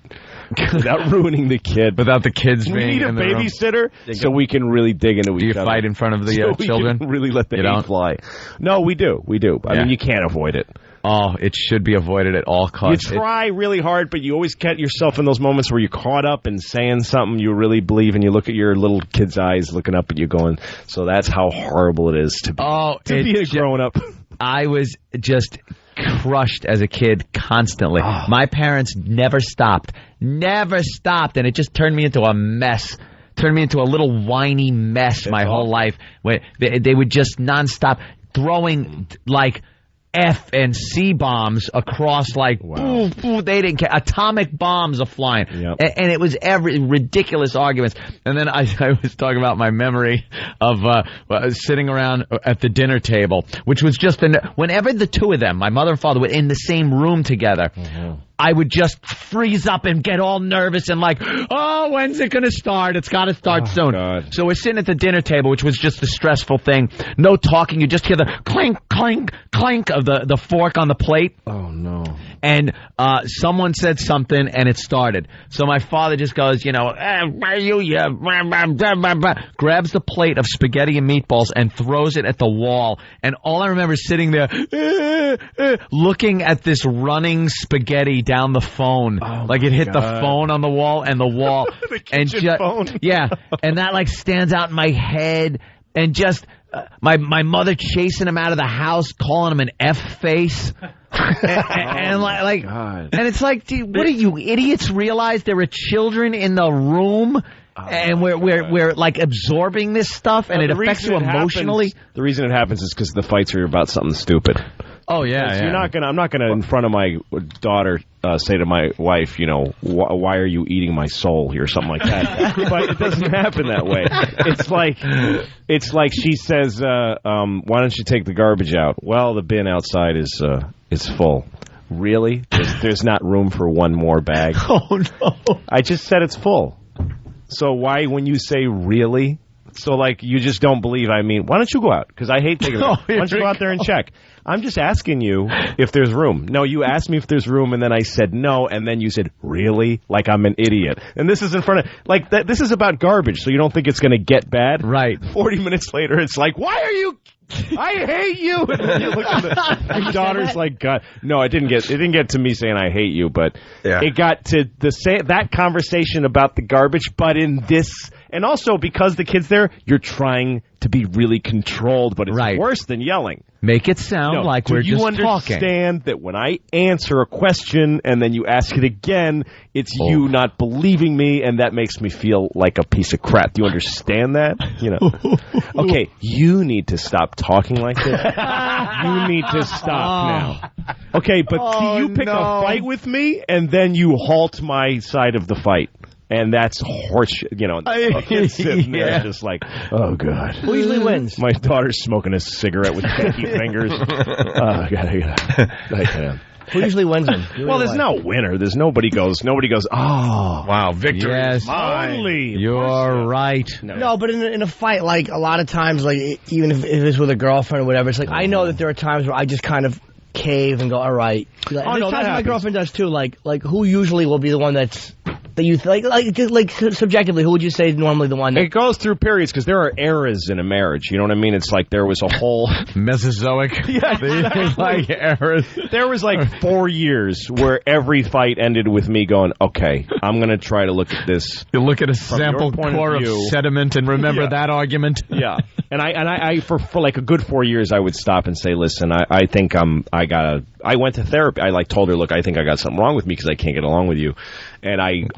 without ruining the kid. Without the kids being in the room. We need a babysitter so we can really dig into each other. Do you fight in front of the children? We can really let the hate fly. No, we do. I mean, you can't avoid it. Oh, it should be avoided at all costs. You try really hard, but you always get yourself in those moments where you're caught up in saying something you really believe, and you look at your little kid's eyes looking up at you going, so that's how horrible it is to be a grown-up. I was just crushed as a kid constantly. Oh. My parents never stopped, and it just turned me into a mess. Turned me into a little whiny mess my whole life. They would just nonstop throwing, like, F and C bombs across, like, they didn't care. Atomic bombs are flying. Yep. And it was every ridiculous arguments. And then I was talking about my memory of sitting around at the dinner table, which was just whenever the two of them, my mother and father, were in the same room together, I would just freeze up and get all nervous and like, oh, when's it going to start? It's got to start soon. God. So we're sitting at the dinner table, which was just a stressful thing. No talking. You just hear the clink, clink, clink of the fork on the plate. Oh, no. And someone said something, and it started. So my father just goes, grabs the plate of spaghetti and meatballs and throws it at the wall. And all I remember is sitting there looking at this running spaghetti down the phone. Oh, like it hit the phone on the wall and the wall. The kitchen phone. Yeah. And that like stands out in my head. And just my mother chasing him out of the house, calling him an F-face. And it's like, dude, what are you idiots realize there are children in the room and we're like absorbing this stuff and it affects you emotionally? The reason it happens is because the fights are about something stupid. Oh yeah, You're not gonna. I'm not gonna in front of my daughter say to my wife, why are you eating my soul here, or something like that. But it doesn't happen that way. It's like she says, why don't you take the garbage out? Well, the bin outside is full. Really? There's not room for one more bag. Oh no! I just said it's full. So why, when you say really? So, like, you just don't believe I mean, why don't you go out? Because I hate taking it. Why don't you go out there and check? I'm just asking you if there's room. No, you asked me if there's room, and then I said no, and then you said, really? Like I'm an idiot. And this is in front of, like, this is about garbage, so you don't think it's going to get bad? Right. 40 minutes later, it's like, why are you... I hate you. And then you look at your daughter's like, God. No, it didn't get to me saying I hate you, but it got to that conversation about the garbage, but in this... And also, because the kid's there, you're trying to be really controlled, but it's worse than yelling. Make it sound like we're just talking. Do you understand that when I answer a question and then you ask it again, it's you not believing me, and that makes me feel like a piece of crap? Do you understand that? Okay, you need to stop talking like this. You need to stop now. Okay, but you pick a fight with me, and then you halt my side of the fight. And that's horseshit, sitting there just like, oh, God. Who usually wins? My daughter's smoking a cigarette with pinky fingers. Oh, God. Who usually wins them? Well, there's no winner. There's nobody goes, oh. Wow, victory is mine. Totally. You're right. No, but in a fight, like, a lot of times, like, even if it's with a girlfriend or whatever, it's like, I know that there are times where I just kind of cave and go, all right. Like, no, times my girlfriend does, too. Like, who usually will be the one that you like subjectively, who would you say is normally the one? It goes through periods because there are eras in a marriage. You know what I mean? It's like there was a whole Mesozoic. Yeah, exactly. Like eras. There was like 4 years where every fight ended with me going, okay, I'm going to try to look at this. You look at a sample core of sediment and remember that argument. Yeah, and I for like a good 4 years, I would stop and say, listen, I think I went to therapy. I told her, look, I think I got something wrong with me because I can't get along with you. And I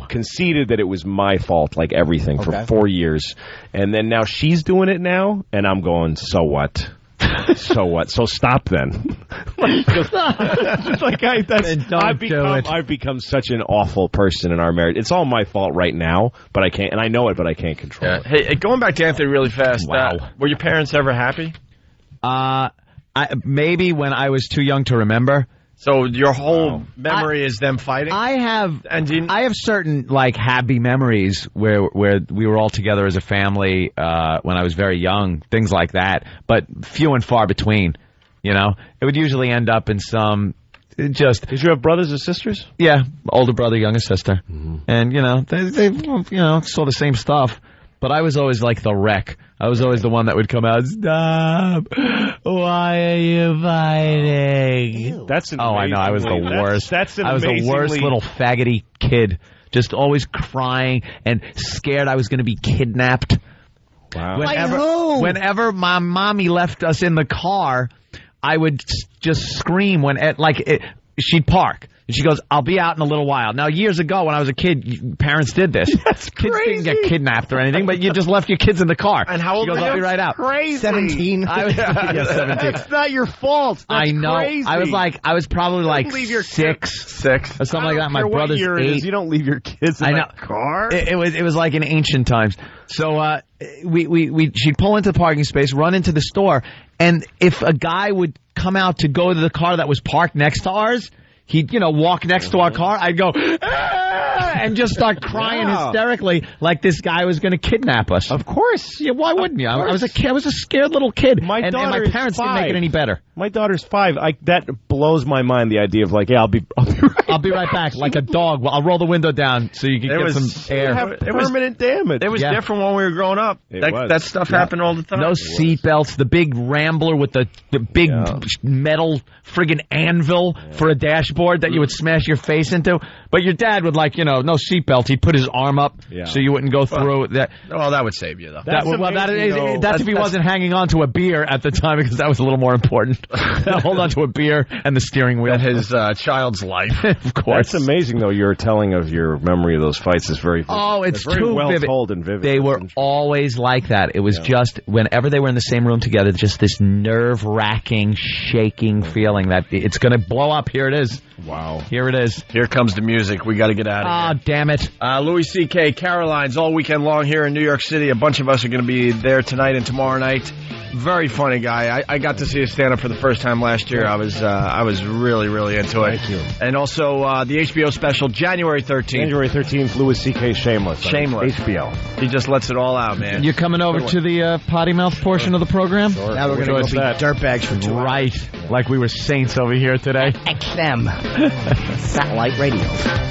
conceded that it was my fault, like everything, for 4 years. And then now she's doing it now, and I'm going, so what? So what? So stop then. I've become such an awful person in our marriage. It's all my fault right now, but I can't, and I know it, but I can't control it. Hey, going back to Anthony really fast. Wow. Were your parents ever happy? Maybe when I was too young to remember. So your whole memory is them fighting? I have certain happy memories where we were all together as a family when I was very young, things like that, but few and far between. You know, it would usually end up in some Did you have brothers or sisters? Yeah, older brother, younger sister, and they saw the same stuff. But I was always like the wreck. I was always the one that would come out, stop, why are you fighting? That's I know, I was the worst. I was the worst little faggoty kid, just always crying and scared I was going to be kidnapped. Wow. Whenever my mommy left us in the car, I would just scream she'd park. And she goes, I'll be out in a little while. Now, years ago, when I was a kid, parents did this. That's kids didn't get kidnapped or anything, but you just left your kids in the car. And how old were you? I'll be right out. Crazy. 17. 17. It's not your fault. That's I know. Crazy. I was probably six or something like that. My brother's 8. You don't leave your kids in that car. It was like in ancient times. So she'd pull into the parking space, run into the store, and if a guy would come out to go to the car that was parked next to ours, he'd, walk next to our car. I'd go, and just start crying hysterically like this guy was going to kidnap us. Of course. Yeah, why wouldn't you? I was a kid. I was a scared little kid. And my parents didn't make it any better. My daughter's 5. That blows my mind, the idea of I'll be right I'll be right back, like a dog. Well, I'll roll the window down so you can get some air. It was permanent damage. It was different when we were growing up. That stuff happened all the time. No seatbelts, the big Rambler with the big metal friggin' anvil for a dashboard that you would smash your face into. But your dad would no seatbelt. He'd put his arm up so you wouldn't go through that. Well, that would save you, though. That's if he wasn't hanging on to a beer at the time, because that was a little more important. Hold on to a beer and the steering wheel. And his child's life. Of course. That's amazing, though. Your telling of your memory of those fights is very vivid. Oh, it's very too well vivid. told and vivid. They were always like that. It was just, whenever they were in the same room together, just this nerve-wracking, shaking feeling that it's going to blow up. Here it is. Wow. Here it is. Here comes the music. We got to get out of here. Ah, damn it. Louis C.K., Caroline's all weekend long here in New York City. A bunch of us are going to be there tonight and tomorrow night. Very funny guy. I got to see his stand-up for the first time last year. I was really, really into it. Thank you. And also the HBO special, January 13th. January 13th, Louis C.K. Shameless. Shameless. HBO. He just lets it all out, man. You're coming over to the potty mouth portion of the program? Sure. Now we're going to go be dirtbags for 2 hours. Right. Like we were saints over here today. XM. Satellite radio.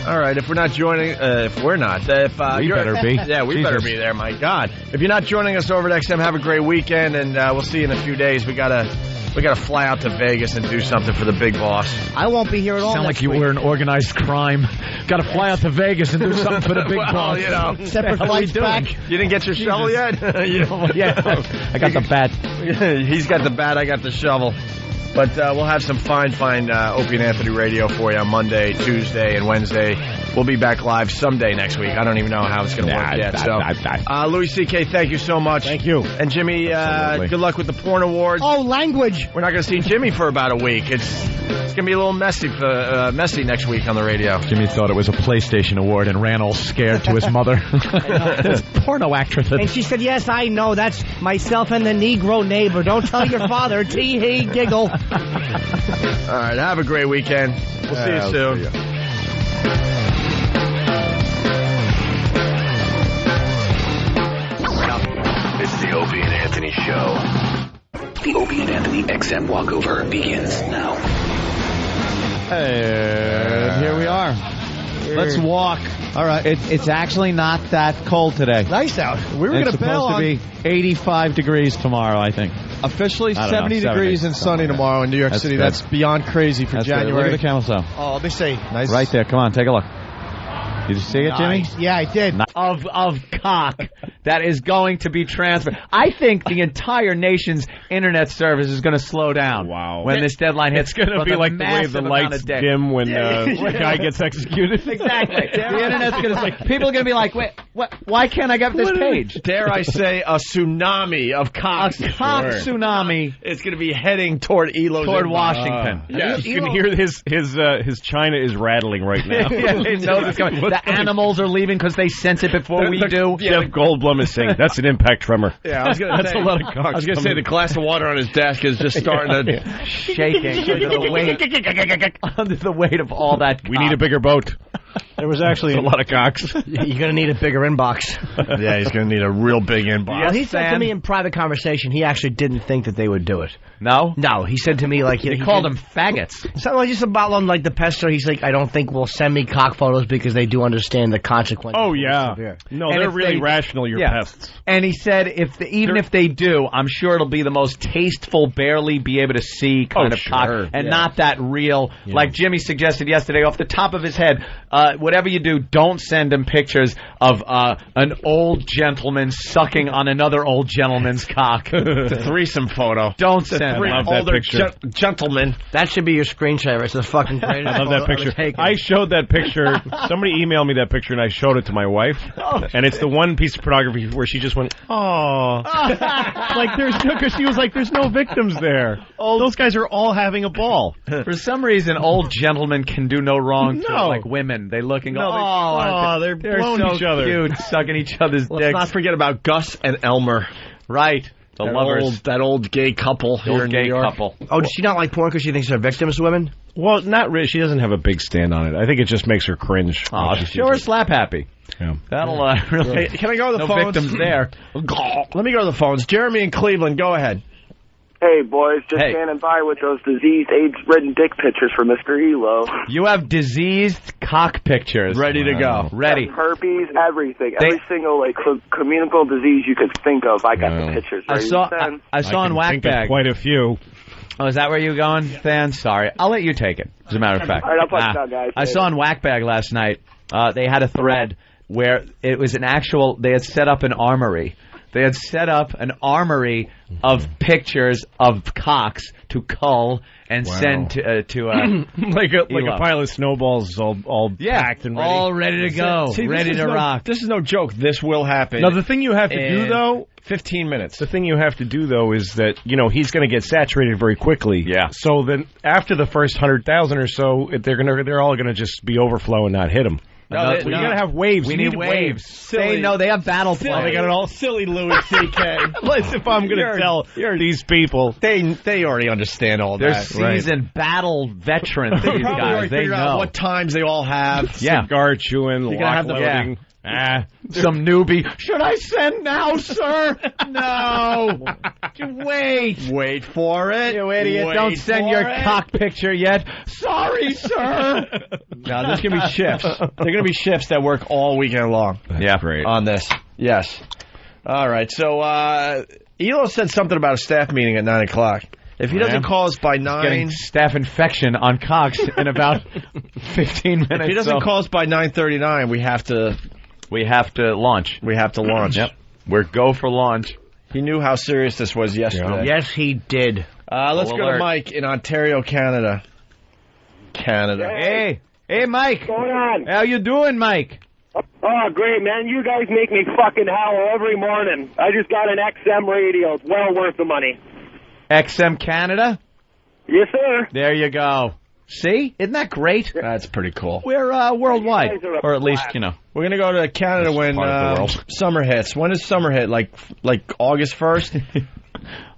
All right, if we're not joining, we better be. Yeah, we better be there, my God. If you're not joining us over at XM, have a great weekend, and we'll see you in a few days. We gotta fly out to Vegas and do something for the big boss. I won't be here at all. Sound like you were an organized crime. Got to fly out to Vegas and do something for the big boss. Separate flights back. You didn't get your shovel yet? Yeah, I got the bat. He's got the bat. I got the shovel. But we'll have some fine Opie and Anthony radio for you on Monday, Tuesday, and Wednesday. We'll be back live someday next week. I don't even know how it's going to work yet. So, Louis C.K., thank you so much. Thank you. And Jimmy, good luck with the porn awards. Oh, language. We're not going to see Jimmy for about a week. It's going to be a little messy next week on the radio. Jimmy thought it was a PlayStation award and ran all scared to his mother. Porno actress. And she said, yes, I know. That's myself and the Negro neighbor. Don't tell your father. Tee-hee, giggle. All right, have a great weekend. We'll see you soon. It's the Opie and Anthony Show. The Opie and Anthony XM walkover begins now. And here we are. Let's walk. All right. It's actually not that cold today. Nice out. We were going to bail on. It's supposed to be 85 degrees tomorrow, I think. Officially 70 degrees and sunny tomorrow in New York City. That's beyond crazy for January. Look at the camel toe. Oh, let me see. Nice. Right there. Come on, take a look. Did you see it, Jimmy? Yeah, I did. Of cock. that is going to be transferred. I think the entire nation's internet service is going to slow down when this deadline hits. It's going to be like the way the lights dim when the guy gets executed. Exactly. The internet's going to say, people are going to be like, wait, what? Why can't I get this page? Dare I say a tsunami of cocks. A cock tsunami. It's going to be heading toward Elo's toward Washington. You can hear his China is rattling right now. They know this coming. The animals are leaving because they sense it before we do. Jeff Goldblum is saying, that's an impact tremor. Yeah, I was going to say, a lot of cocks. I was going to say the glass of water on his desk is just starting to shaking under the weight of all that. We need a bigger boat. There was actually a lot of cocks. You're going to need a bigger inbox. Yeah, he's going to need a real big inbox. Well, he said to me in private conversation he actually didn't think that they would do it. No? No, he said to me like... He called them faggots. Something like just about like the pester. He's like, I don't think we'll send me cock photos because they do understand the consequences. Oh, yeah. No, and they're really rational, your pests. And he said even if they do, I'm sure it'll be the most tasteful, barely be able to see kind of cock. And not that real, like Jimmy suggested yesterday off the top of his head. Whatever you do, don't send him pictures of an old gentleman sucking on another old gentleman's cock. It's a threesome photo. Don't send him. I love that picture. Gentleman. That should be your screensaver. It's the fucking greatest. I love that picture. I showed that picture. Somebody emailed me that picture, and I showed it to my wife. And it's the one piece of pornography where she just went, oh. Like, because she was like, there's no victims there. Those guys are all having a ball. For some reason, old gentlemen can do no wrong to like women. They look and go, they're blowing so each other. Cute, sucking each other's dicks. Let's not forget about Gus and Elmer. Right. The lovers. That old gay couple here in New York. Couple. Oh, does she not like porn because she thinks they're victims, women? Well, not really. She doesn't have a big stand on it. I think it just makes her cringe. Oh, show her slap happy. Yeah. That'll really... Hey, can I go to the phones? No victims there. Let me go to the phones. Jeremy in Cleveland, go ahead. Hey, boys, just standing by with those diseased, AIDS-ridden dick pictures for Mr. Elo. You have diseased cock pictures. Ready to go. Ready. Herpes, everything. Every single, communicable disease you could think of, I got the pictures. I saw on Whackbag. Quite a few. Oh, is that where you're going, Than? Sorry. I'll let you take it, as a matter of fact. All right, I'll punch it out, guys. I saw on Whackbag last night, they had a thread where it was they had set up an armory. They had set up an armory of pictures of cocks to cull and send to like a pile of snowballs all packed and ready. All ready to go, ready to rock. This is no joke. This will happen. Now, the thing you have to do, though... 15 minutes. The thing you have to do, though, is that, he's going to get saturated very quickly. Yeah. So then after the first 100,000 or so, they're all going to just be overflow and not hit him. No, you got to have waves. We need waves. Silly. They have battle play. They got it all silly, Louis C.K. If I'm going to tell these people, they already understand all They're that. seasoned battle veterans. These guys, they know what times they all have. Cigar chewing, lock loading. Some newbie. Should I send now, sir? No. Wait for it. You idiot. Don't send your cock picture yet. Sorry, sir. Now, there's going to be shifts. There are going to be shifts that work all weekend long. Great. On this. Yes. All right. So, Elo said something about a staff meeting at 9 o'clock. If he doesn't call us by 9... Getting staph infection on cocks in about 15 minutes. If he doesn't call us by 9:39, we have to launch. We have to launch. Yep. We're go for launch. He knew how serious this was yesterday. Yes, he did. Let's go to Mike in Ontario, Canada. Hey, Mike. What's going on? How you doing, Mike? Oh, great, man. You guys make me fucking howl every morning. I just got an XM radio. It's well worth the money. XM Canada? Yes, sir. There you go. See? Isn't that great? That's pretty cool. We're worldwide. Or at least, We're going to go to Canada when summer hits. When does summer hit? Like August 1st?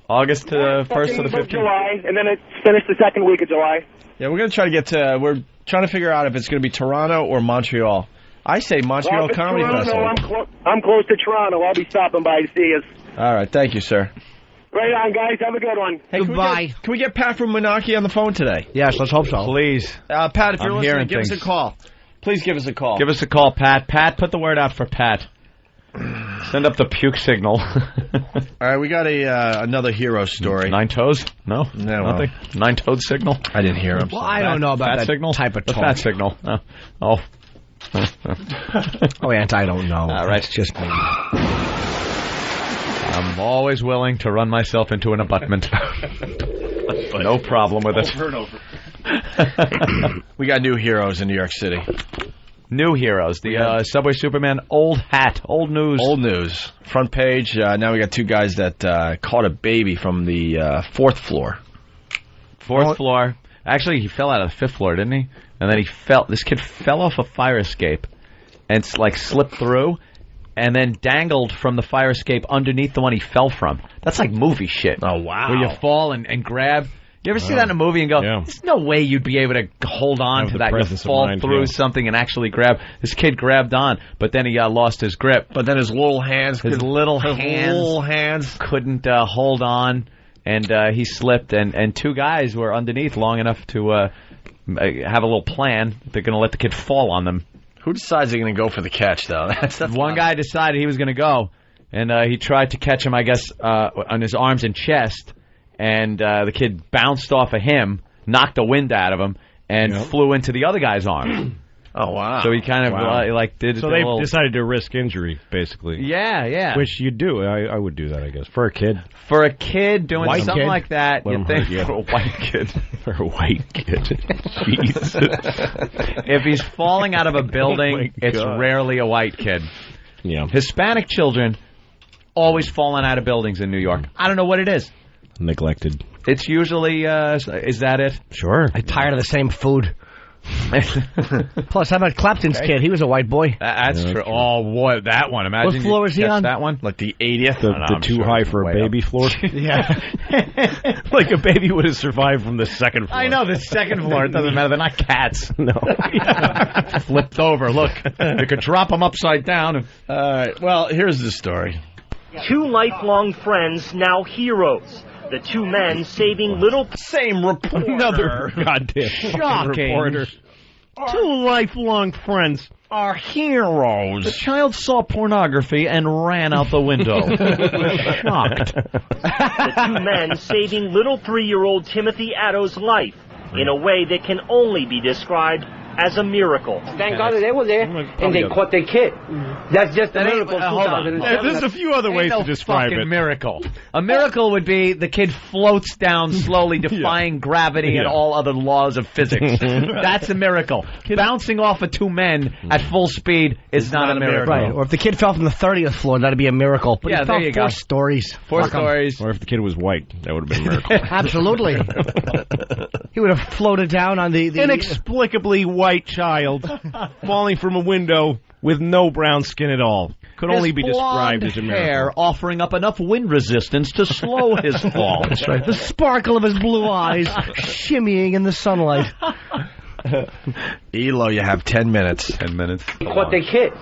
August to the 1st to the 15th. July, and then it's finished the second week of July. Yeah, we're going to try to get to... We're trying to figure out if it's going to be Toronto or Montreal. I say Montreal Comedy Festival. I'm close to Toronto. I'll be stopping by to see you. All right. Thank you, sir. Right on, guys. Have a good one. Hey, goodbye. Can we get Pat from Menaki on the phone today? Yes, let's hope so. Please. Pat, if you're listening, give us a call. Please give us a call. Give us a call, Pat. Pat, put the word out for Pat. Send up the puke signal. All right, we got another hero story. 9 toes? No, nothing. 9-toed signal? I didn't hear him. Well, I don't know about that signal? type of the talk. fat signal. Oh, Aunt, I don't know. All right. It's just me. I'm always willing to run myself into an abutment. No problem with it. Over and over. We got new heroes in New York City. New heroes. The Subway Superman, old hat, old news. Old news. Front page. Now we got two guys that caught a baby from the fourth floor. Fourth floor. Actually, he fell out of the fifth floor, didn't he? And then this kid fell off a fire escape and slipped through and then dangled from the fire escape underneath the one he fell from. That's like movie shit. Oh, wow. Where you fall and grab. You ever see that in a movie and go, there's no way you'd be able to hold on to that. You fall through something and actually grab. This kid grabbed on, but then he lost his grip. But then his little hands couldn't hold on, and he slipped, and two guys were underneath long enough to have a little plan. They're going to let the kid fall on them. Who decides they're going to go for the catch, though? That's one guy decided he was going to go, and he tried to catch him, I guess, on his arms and chest, and the kid bounced off of him, knocked the wind out of him, and flew into the other guy's arms. Oh, wow. So he kind of did so they decided to risk injury, basically. Yeah. Which you do. I would do that, I guess. For a kid. For a kid doing something like that, you'd think for a white kid. For a white kid. Jesus. If he's falling out of a building, it's rarely a white kid. Yeah. Hispanic children always falling out of buildings in New York. I don't know what it is. Neglected. It's usually, is that it? Sure. I'm tired of the same food. Plus, how about Clapton's kid? He was a white boy. That's true. Oh, what that one? Imagine what floor was he on? That one, like the 80th. The too high for a baby floor. Yeah, like a baby would have survived from the second floor. I know the second floor. It doesn't matter. They're not cats. No, flipped over. Look, you could drop them upside down. All right. Well, here's the story. Two lifelong friends, now heroes. The two men saving little... Same reporter. Another goddamn shocking reporter. Two lifelong friends are heroes. The child saw pornography and ran out the window. Shocked. The two men saving little 3-year-old Timothy Addo's life in a way that can only be described as a miracle. Thank God they were there, and they caught their kid. That's just a miracle. Hold on. There's a few other ways to describe it. Miracle. A miracle would be the kid floats down slowly, defying gravity and all other laws of physics. That's a miracle. Bouncing off of two men at full speed is not a miracle. Right. Or if the kid fell from the 30th floor, that'd be a miracle. But yeah, there you go. 4 stories. 4 stories. Or if the kid was white, that would have been a miracle. Absolutely. He would have floated down on the inexplicably white child falling from a window with no brown skin at all. Could only be described as a miracle. Hair offering up enough wind resistance to slow his fall. That's right. The sparkle of his blue eyes shimmying in the sunlight. Elo, you have 10 minutes. 10 minutes. Caught their kid.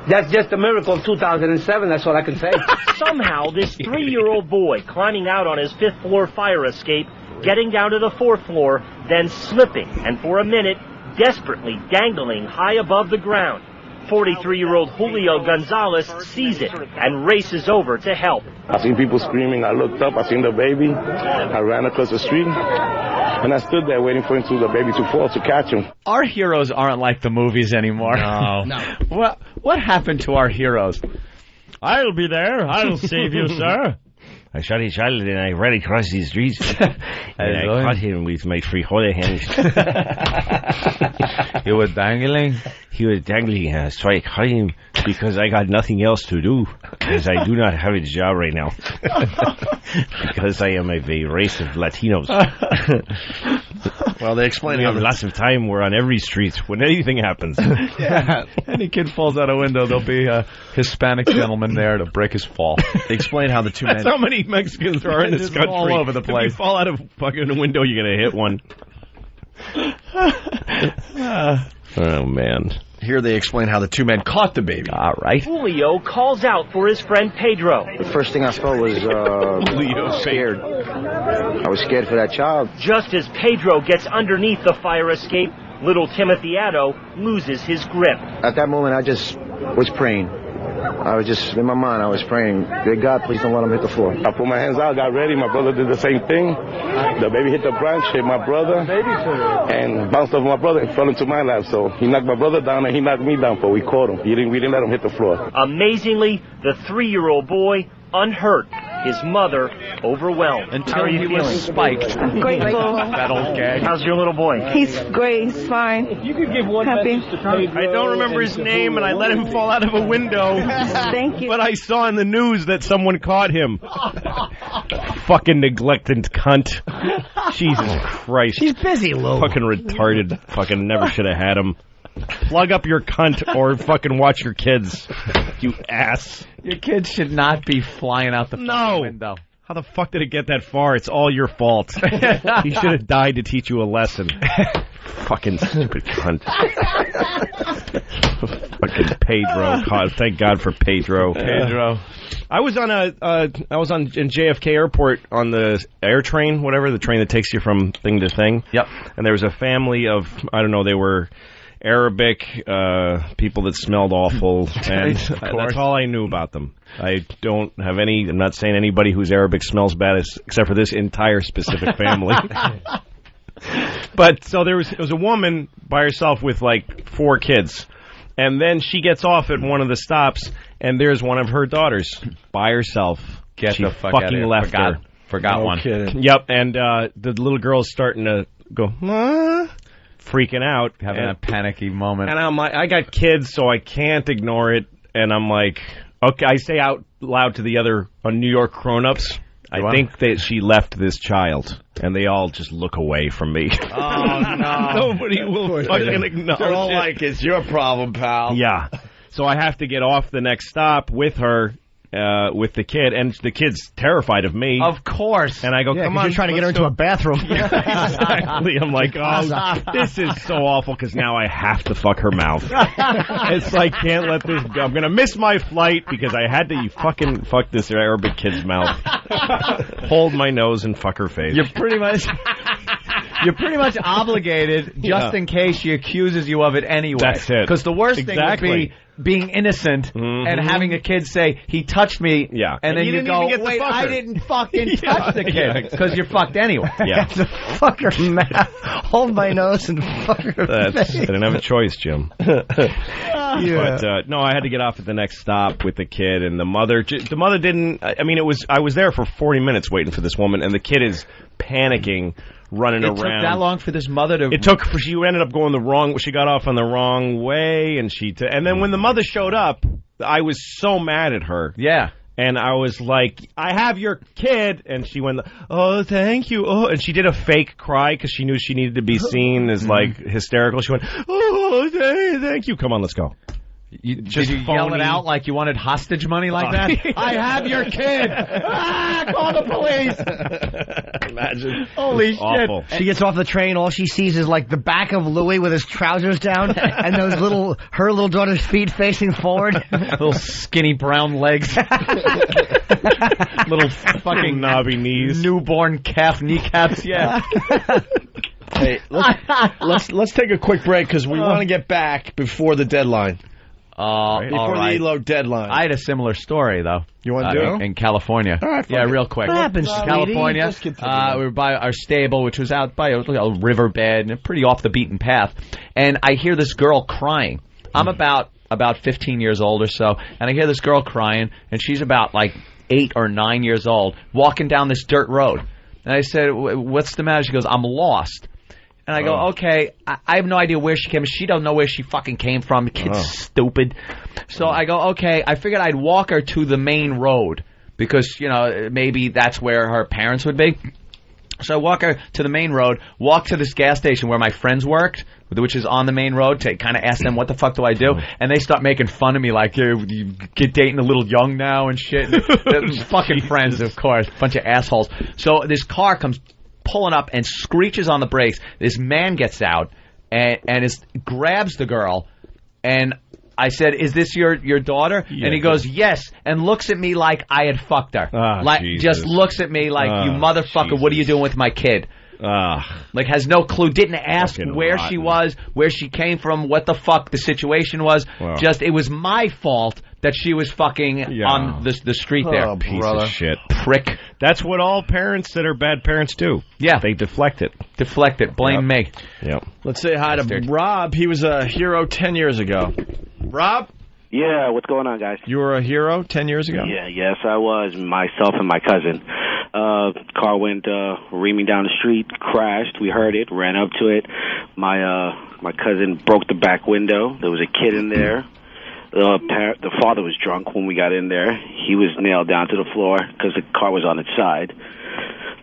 That's just a miracle of 2007. That's all I can say. Somehow, this 3-year-old boy climbing out on his 5th floor fire escape, getting down to the 4th floor, then slipping, and for a minute, desperately dangling high above the ground. 43-year-old Julio Gonzalez sees it and races over to help. I seen people screaming. I looked up. I seen the baby. I ran across the street, and I stood there waiting for the baby to fall to catch him. Our heroes aren't like the movies anymore. No. What happened to our heroes? I'll be there. I'll save you, sir. I shot his child and I ran across the street. And I caught him with my free-holding hands. You were dangling? He was dangling, so I caught him because I got nothing else to do. Because I do not have a job right now. Because I am a race of Latinos. Well, they explain we have lots of time. We're on every street when anything happens. Yeah. Any kid falls out a window, there'll be a Hispanic gentleman there to break his fall. They explain how the two men... That's how many Mexicans there are in this country. All over the place. If you fall out of fucking window, you're going to hit one. Oh, man. Here they explain how the two men caught the baby. All right. Julio calls out for his friend Pedro. The first thing I felt was scared. I was scared for that child. Just as Pedro gets underneath the fire escape, little Timothy Addo loses his grip. At that moment, I just was praying. I was just, in my mind, I was praying, dear God, please don't let him hit the floor. I put my hands out, got ready. My brother did the same thing. The baby hit the branch, hit my brother, and bounced off my brother and fell into my lap. So he knocked my brother down and he knocked me down, but we caught him. We didn't let him hit the floor. Amazingly, the 3-year-old boy, unhurt, his mother overwhelmed. Until he was spiked. I'm grateful. That old gag. How's your little boy? He's great. He's fine. You could give one happy. message to Pedro. I don't remember his name, and I let him fall out of a window. Thank you. But I saw in the news that someone caught him. Fucking neglected cunt. Jesus Christ. He's busy, Lou. Fucking retarded. Fucking never should have had him. Plug up your cunt or fucking watch your kids. You ass. Your kids should not be flying out the fucking window. How the fuck did it get that far? It's all your fault. He should have died to teach you a lesson. Fucking stupid cunt. Fucking Pedro. God, thank God for Pedro. I was on in JFK Airport on the air train, whatever, the train that takes you from thing to thing. Yep. And there was a family of, I don't know, they were Arabic people that smelled awful, and that's all I knew about them. I don't have any. I'm not saying anybody who's Arabic smells bad, except for this entire specific family. But so there was a woman by herself with like 4 kids, and then she gets off at one of the stops, and there's one of her daughters by herself. Get the fuck fucking out of here. left her. Forgot one. Kidding. Yep, and the little girl's starting to go, freaking out, having a panicky moment. And I'm like, I got kids, so I can't ignore it. And I'm like, okay, I say out loud to the other New York grown-ups, I think that she left this child. And they all just look away from me. Oh, no. Nobody will fucking acknowledge They're all it. like, it's your problem, pal. Yeah. So I have to get off the next stop with her, with the kid, and the kid's terrified of me. Of course. And I go, come on. You're trying to get her into a bathroom. Exactly. I'm like, oh, this is so awful because now I have to fuck her mouth. It's like, can't let this go. I'm going to miss my flight because I had to fucking fuck this Arabic kid's mouth. Hold my nose and fuck her face. You're pretty much obligated just in case she accuses you of it anyway. That's it. Because the worst thing would be being innocent and having a kid say, he touched me, and then you go, wait, I didn't fucking touch the kid, because you're fucked anyway. Yeah. To fuck her mouth, hold my nose and fuck her face. I didn't have a choice, Jim. But no, I had to get off at the next stop with the kid, and the mother didn't, I mean, I was there for 40 minutes waiting for this woman, and the kid is panicking, running around. It took that long for this mother to... She ended up going she got off on the wrong way, and and then when the mother showed up, I was so mad at her. Yeah. And I was like, I have your kid. And she went, oh, thank you. Oh, and she did a fake cry because she knew she needed to be seen as, like, hysterical. She went, oh, thank you. Come on, let's go. Did you yell it out like you wanted hostage money like that? I have your kid. Call the police. Imagine. Holy shit. Awful. She gets off the train, all she sees is like the back of Louie with his trousers down and her little daughter's feet facing forward. Little skinny brown legs. Little fucking knobby knees. Newborn calf kneecaps, yeah. Hey, let's take a quick break because we want to get back before the deadline. Before the ELO deadline. I had a similar story, though. You want to do it? In California. All right, yeah, real quick. What happens, California, we were by our stable, which was out by a riverbed, and pretty off the beaten path. And I hear this girl crying. I'm about 15 years old or so, and I hear this girl crying, and she's about like 8 or 9 years old, walking down this dirt road. And I said, what's the matter? She goes, I'm lost. And I go, okay, I have no idea where she came from. She don't know where she fucking came from. The kid's stupid. So I go, okay, I figured I'd walk her to the main road because, maybe that's where her parents would be. So I walk her to the main road, walk to this gas station where my friends worked, which is on the main road, to kind of ask them, what the fuck do I do? And they start making fun of me like, you get dating a little young now and shit. Fucking friends, of course. Bunch of assholes. So this car comes pulling up and screeches on the brakes. This man gets out and grabs the girl, and I said, is this your daughter? Yeah, and he goes, yes, and looks at me like I had fucked her. Just looks at me like, you motherfucker, Jesus. What are you doing with my kid? Like, has no clue, didn't ask where she was, where she came from, what the fuck the situation was. Wow. Just, it was my fault that she was fucking on the street there. Piece of shit. Prick. That's what all parents that are bad parents do. Yeah. They deflect it. Blame me. Yep. Let's say hi to Rob. He was a hero 10 years ago. Rob? Yeah, what's going on, guys? You were a hero 10 years ago? Yeah, yes, I was. Myself and my cousin. Car went reaming down the street, crashed. We heard it, ran up to it. My cousin broke the back window. There was a kid in there. The father was drunk when we got in there. He was nailed down to the floor because the car was on its side.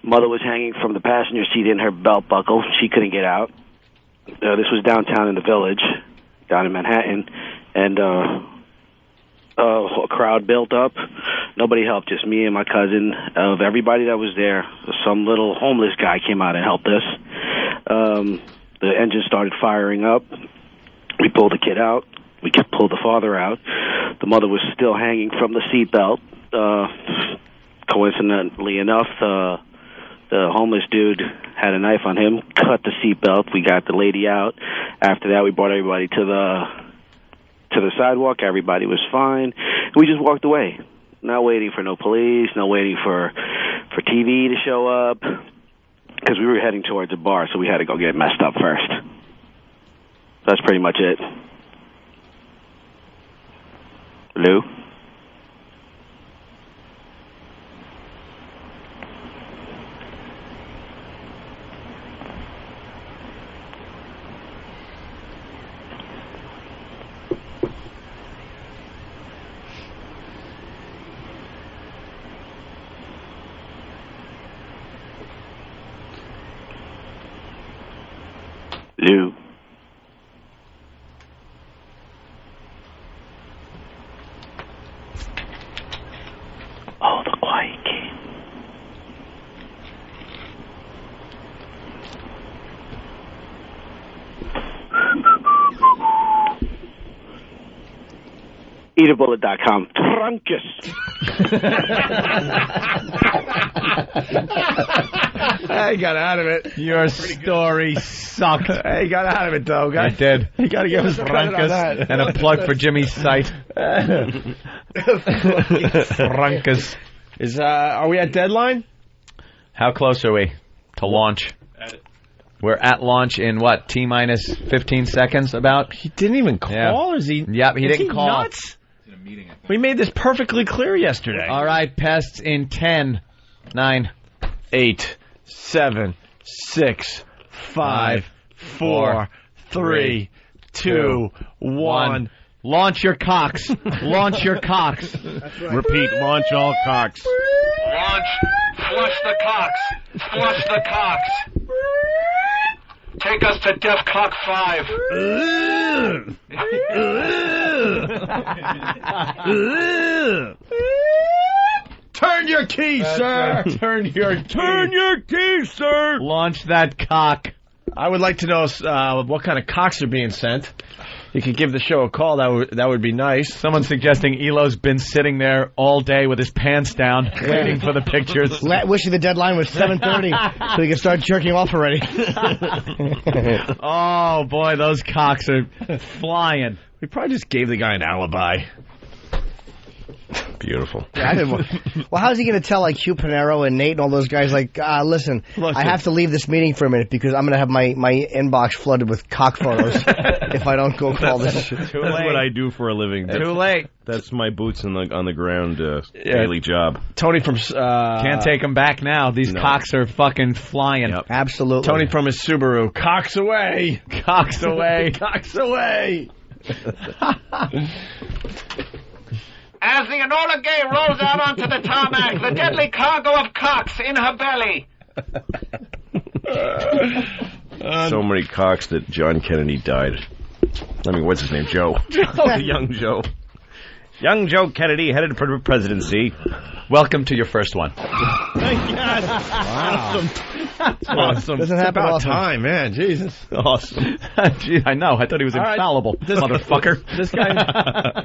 Mother was hanging from the passenger seat in her belt buckle. She couldn't get out. This was downtown in the Village, down in Manhattan, and a crowd built up. Nobody helped, just me and my cousin. Of everybody that was there, some little homeless guy came out and helped us. The engine started firing up. We pulled the kid out. We pulled the father out. The mother was still hanging from the seatbelt. Coincidentally enough, the homeless dude had a knife on him, cut the seatbelt. We got the lady out. After that, we brought everybody to the sidewalk. Everybody was fine. We just walked away. Not waiting for no police, not waiting for TV to show up, because we were heading towards a bar, so we had to go get messed up first. That's pretty much it. Lou? Lou? Oh, the quiet game. Eatabullet.com. Trunkus. He got out of it. Your story sucked. He got out of it, though. He did. You got to give us credit on that. And a plug for Jimmy's site. Runkus. Are we at deadline? How close are we to launch? We're at launch in what? T-minus 15 seconds about? He didn't even call? Is he? Yep, he didn't call. Nuts? We made this perfectly clear yesterday. All right, pests in 10, 9, 8, 7, 6, 5, 4, 3, 2, 1. Launch your cocks. Launch your cocks. Repeat, launch all cocks. Launch. Flush the cocks. Flush the cocks. Take us to Def Cock 5. Turn your key, sir. Right. Turn your key, sir. Launch that cock. I would like to know what kind of cocks are being sent. You could give the show a call. That would be nice. Someone's suggesting Elo's been sitting there all day with his pants down, waiting for the pictures. Wishing the deadline was 7:30 so he could start jerking off already. Oh, boy, those cocks are flying. We probably just gave the guy an alibi. Beautiful. Yeah, I didn't. Well, how's he going to tell, like, Hugh Panero and Nate and all those guys, like, listen, I have to leave this meeting for a minute because I'm going to have my inbox flooded with cock photos if I don't go call this. That's what I do for a living. Too late. That's my boots on the ground daily job. Tony from... Can't take them back now. These cocks are fucking flying. Yep. Absolutely. Tony from his Subaru. Cocks away. Cocks away. Cocks away. As the Enola Gay rolls out onto the tarmac, the deadly cargo of cocks in her belly. So many cocks that John Kennedy died. I mean, what's his name? Joe. Young Joe. Young Joe Kennedy headed for the presidency. Welcome to your first one. Thank God. Wow. Awesome. Doesn't happen about often. time, man. Jesus. Awesome. Gee, I know. I thought he was infallible. This motherfucker.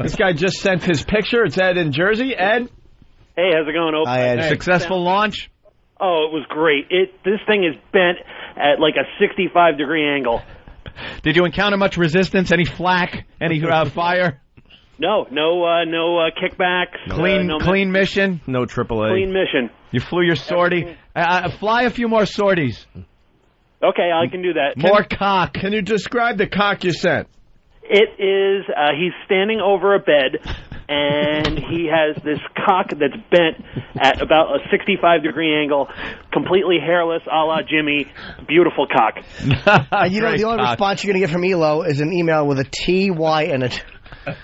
This guy just sent his picture. It's Ed in Jersey. Ed? Hey, how's it going, Open? Hi, Ed. Successful launch? Oh, it was great. This thing is bent at like a 65-degree angle. Did you encounter much resistance? Any flack? Any fire? No kickbacks. Clean mission? No AAA. Clean mission. You flew your sortie? Fly a few more sorties. Okay, I can do that. More cock. Can you describe the cock you sent? It is, he's standing over a bed, and he has this cock that's bent at about a 65-degree angle, completely hairless, a la Jimmy. Beautiful cock. You know, the only response you're going to get from Elo is an email with a T-Y in it. What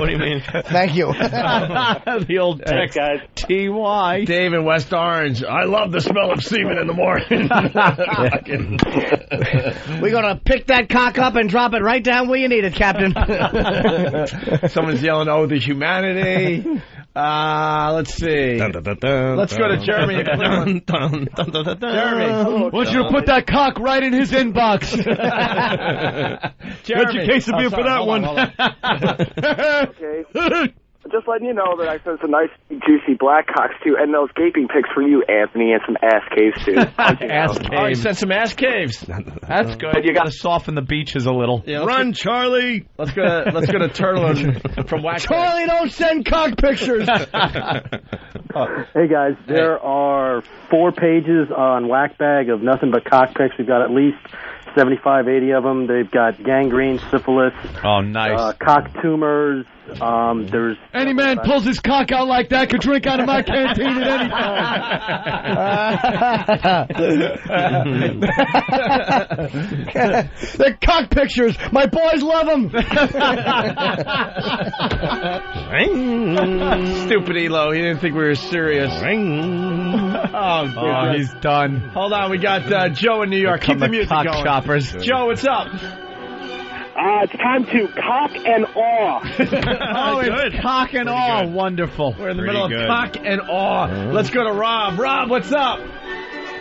do you mean? Thank you. The old text, guys. T-Y. Dave in West Orange. I love the smell of semen in the morning. We're going to pick that cock up and drop it right down where you need it, Captain. Someone's yelling, "Oh, the humanity." Let's see. Let's go to Jeremy. Jeremy, I want you to put that cock right in his inbox. Jeremy. Quesadilla for that one. Okay. Just letting you know that I sent some nice, juicy black cocks too, and those gaping pics for you, Anthony, and some ass caves too. Ass caves. Oh, you sent some ass caves. That's good. But you got to soften the beaches a little. Yeah, run, Charlie. Let's go to Turtle from Wax. Charlie, don't send cock pictures. Hey guys, there are 4 pages on Whackbag of nothing but cock pics. We've got at least 75, 80 of them. They've got gangrene, syphilis. Oh, nice. Cock tumors. There's any man pulls his cock out like that could drink out of my canteen at any time. They're cock pictures. My boys love them. Stupid Elo. He didn't think we were serious. Oh, he's done. Hold on. We got Joe in New York. Keep the music going. Choppers. Joe, what's up? It's time to cock and awe. Oh, it's cock and awe. Good. Wonderful. We're in the middle of cock and awe. Let's go to Rob. Rob, what's up?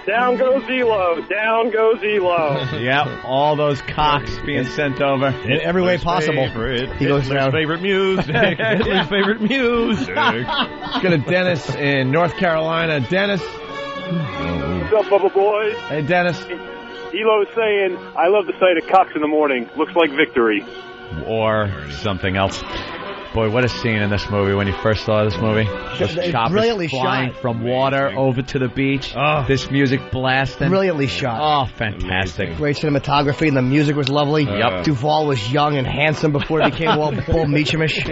Down goes Elo. Down goes Elo. Yep, all those cocks being sent over in every way possible. He goes down. Favorite music. Hitler's favorite music. Let's go to Dennis in North Carolina. Dennis. What's up, Bubba boys? Hey, Dennis. Elo's saying, I love the sight of cocks in the morning. Looks like victory. Or something else. Boy, what a scene in this movie when you first saw this movie. Just choppers flying from water over to the beach. Oh. This music blasting. Brilliantly shot. Oh, fantastic. Great cinematography, and the music was lovely. Yep. Duvall was young and handsome before he became all Bull Meachamish.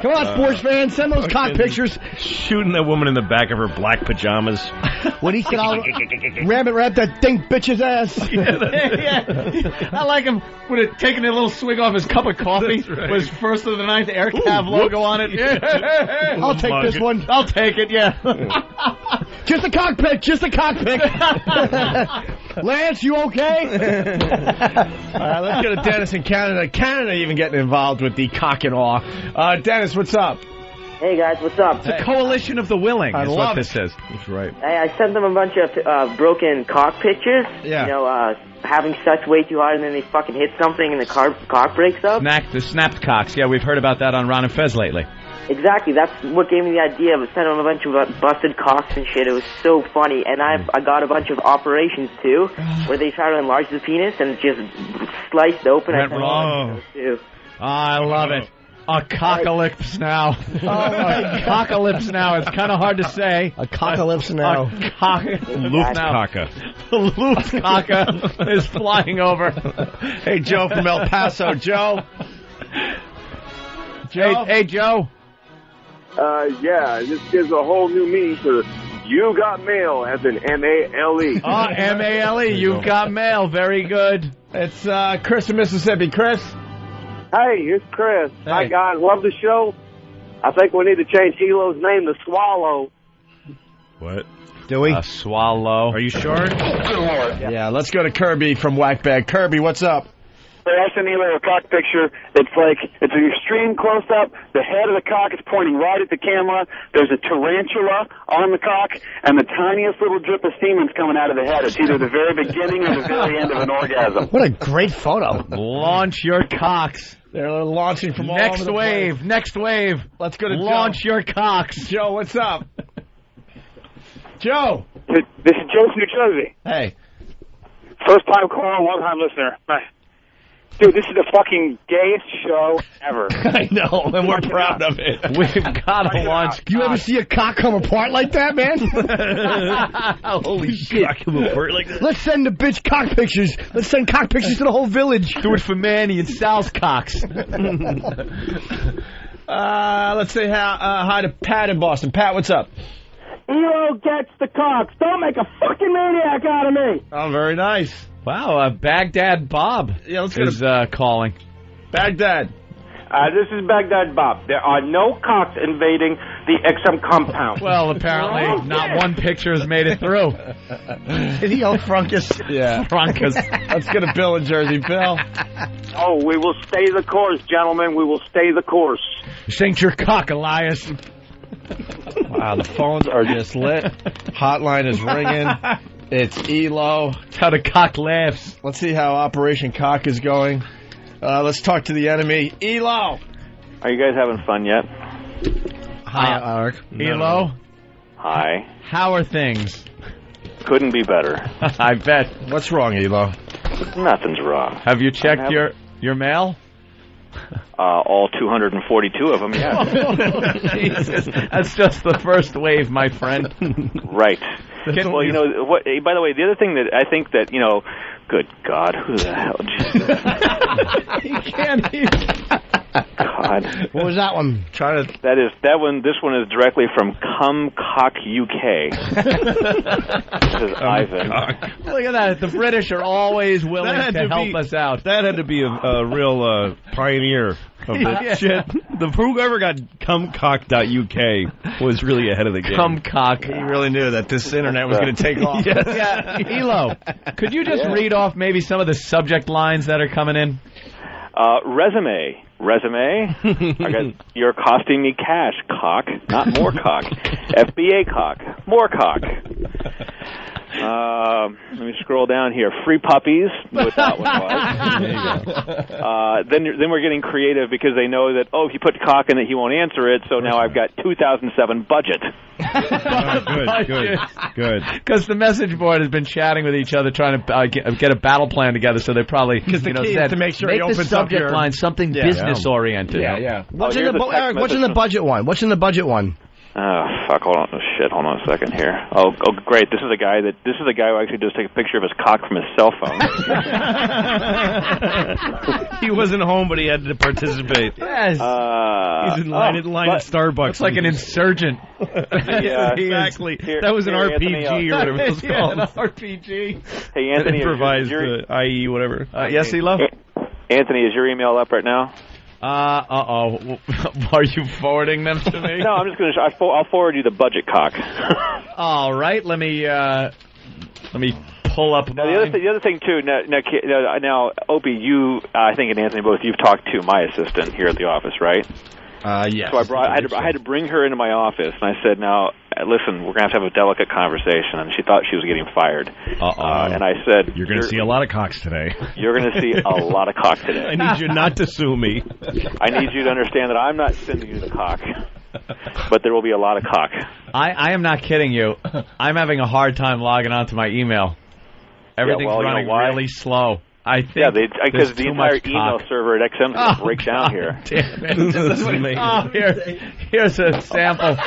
Come on, sports fans, send those cock pictures. Shooting that woman in the back of her black pajamas. When he said, I'll rabbit wrap that dink bitch's ass. Yeah. I like him would have taken a little swig off his cup of coffee. Right. Was first of the night, the Air Cav logo on it. Yeah. I'll take this one. I'll take it, yeah. Just a cockpit, just a cockpit. Lance, you okay? All right, let's go to Dennis in Canada. Canada even getting involved with the cock and awe. Dennis, what's up? Hey guys, what's up? It's a coalition of the willing. I is love what this is. That's right. Hey, I sent them a bunch of broken cock pictures. Yeah. You know, having sex way too hard and then they fucking hit something and the cock breaks up. The snapped cocks. Yeah, we've heard about that on Ron and Fez lately. Exactly. That's what gave me the idea of sending them a bunch of busted cocks and shit. It was so funny. And I got a bunch of operations too, where they try to enlarge the penis and just sliced open. Went wrong. Oh, I love it. A cockalypse now. Oh my cockalypse now. It's kind of hard to say. A cockalypse now. Luftcaca. Luftcaca is flying over. Hey, Joe from El Paso. Joe. Hey, Joe. Yeah, this gives a whole new meaning to you got mail as in M-A-L-E. Oh, M-A-L-E. You've got mail. Very good. It's Chris in Mississippi. Chris. Hey, it's Chris. Hey. Hi, guys. Love the show. I think we need to change Elo's name to Swallow. What? Do we? Swallow. Are you sure? Yeah, let's go to Kirby from Whackbag. Kirby, what's up? I sent Elo a cock picture. It's an extreme close-up. The head of the cock is pointing right at the camera. There's a tarantula on the cock, and the tiniest little drip of semen's coming out of the head. It's either the very beginning or the very end of an orgasm. What a great photo. Launch your cocks. They're launching from all over the place. Next wave. Let's go to Launch Joe. your cocks. Joe, what's up? Joe. This is Joe from New Jersey. Hey. First-time caller, long-time listener. Bye. Dude, this is the fucking gayest show ever. I know, and we're proud of it. We've got to launch. You ever see a cock come apart like that, man? Holy shit. Cock come apart like that. Let's send the bitch cock pictures. Let's send cock pictures to the whole village. Do it for Manny and Sal's cocks. Let's say hi to Pat in Boston. Pat, what's up? Elo gets the cocks. Don't make a fucking maniac out of me. Oh, very nice. Wow, Baghdad Bob is calling. Baghdad. This is Baghdad Bob. There are no cocks invading the XM compound. Well, apparently not one picture has made it through. Did he yell Frunkus? Yeah. Frunkus. Let's get a Bill in Jersey. Bill. Oh, we will stay the course, gentlemen. We will stay the course. This ain't your cock, Elias. Wow, the phones are just lit. Hotline is ringing. It's Elo. It's how the cock laughs. Let's see how Operation Cock is going. Let's talk to the enemy. Elo! Are you guys having fun yet? Hi, Eric. Elo? Hi. How are things? Couldn't be better. I bet. What's wrong, Elo? Nothing's wrong. Have you checked your mail? All 242 of them, yeah. Jesus. That's just the first wave, my friend. Right. Well, you know, what? By the way, the other thing that I think that, you know, good God, who the hell? He can't hear. God. What was that one? This one is directly from Cumcock UK. This is Ivan. Look at that. The British are always willing to help us out. That had to be a real pioneer of this shit. Whoever got cumcock.uk was really ahead of the game. Cumcock. He really knew that this internet was going to take off. Yeah. Elo, could you just read off maybe some of the subject lines that are coming in? Resume. You're costing me cash, cock, not more cock. FBA cock, more cock. Let me scroll down here. Free puppies. What that one was. Then we're getting creative because they know that, if you put cock in it, he won't answer it. So now I've got 2007 budget. Good. Because the message board has been chatting with each other, trying to get a battle plan together. So they probably said to make sure he opens the subject line something business oriented. Yeah. What's in the budget one? What's in the budget one? Oh, fuck, hold on a second here. Oh, great, this is a guy who actually does take a picture of his cock from his cell phone. He wasn't home, but he had to participate. Yes. He's in line at Starbucks. Looks like an insurgent. Yeah, exactly. That was an RPG Anthony, or whatever it was called. An RPG. Hey, Anthony. Improvised, IE, whatever. Yes, Elo? Anthony, is your email up right now? Are you forwarding them to me? No, I'm just going to. I'll forward you the budget cock. All right, let me pull up. Now, the other thing too. Now, Opie, you, I think, and Anthony, both you've talked to my assistant here at the office, right? Yes. So I had to bring her into my office, and I said, "Now, listen, we're going to have a delicate conversation." And she thought she was getting fired. And I said, "You're going to see a lot of cocks today. You're going to see a lot of cock today. I need you not to sue me. I need you to understand that I'm not sending you the cock, but there will be a lot of cock." I am not kidding you. I'm having a hard time logging onto my email. Everything's running really slow. I think because the entire email server at XM is going to break down here. Here's a sample.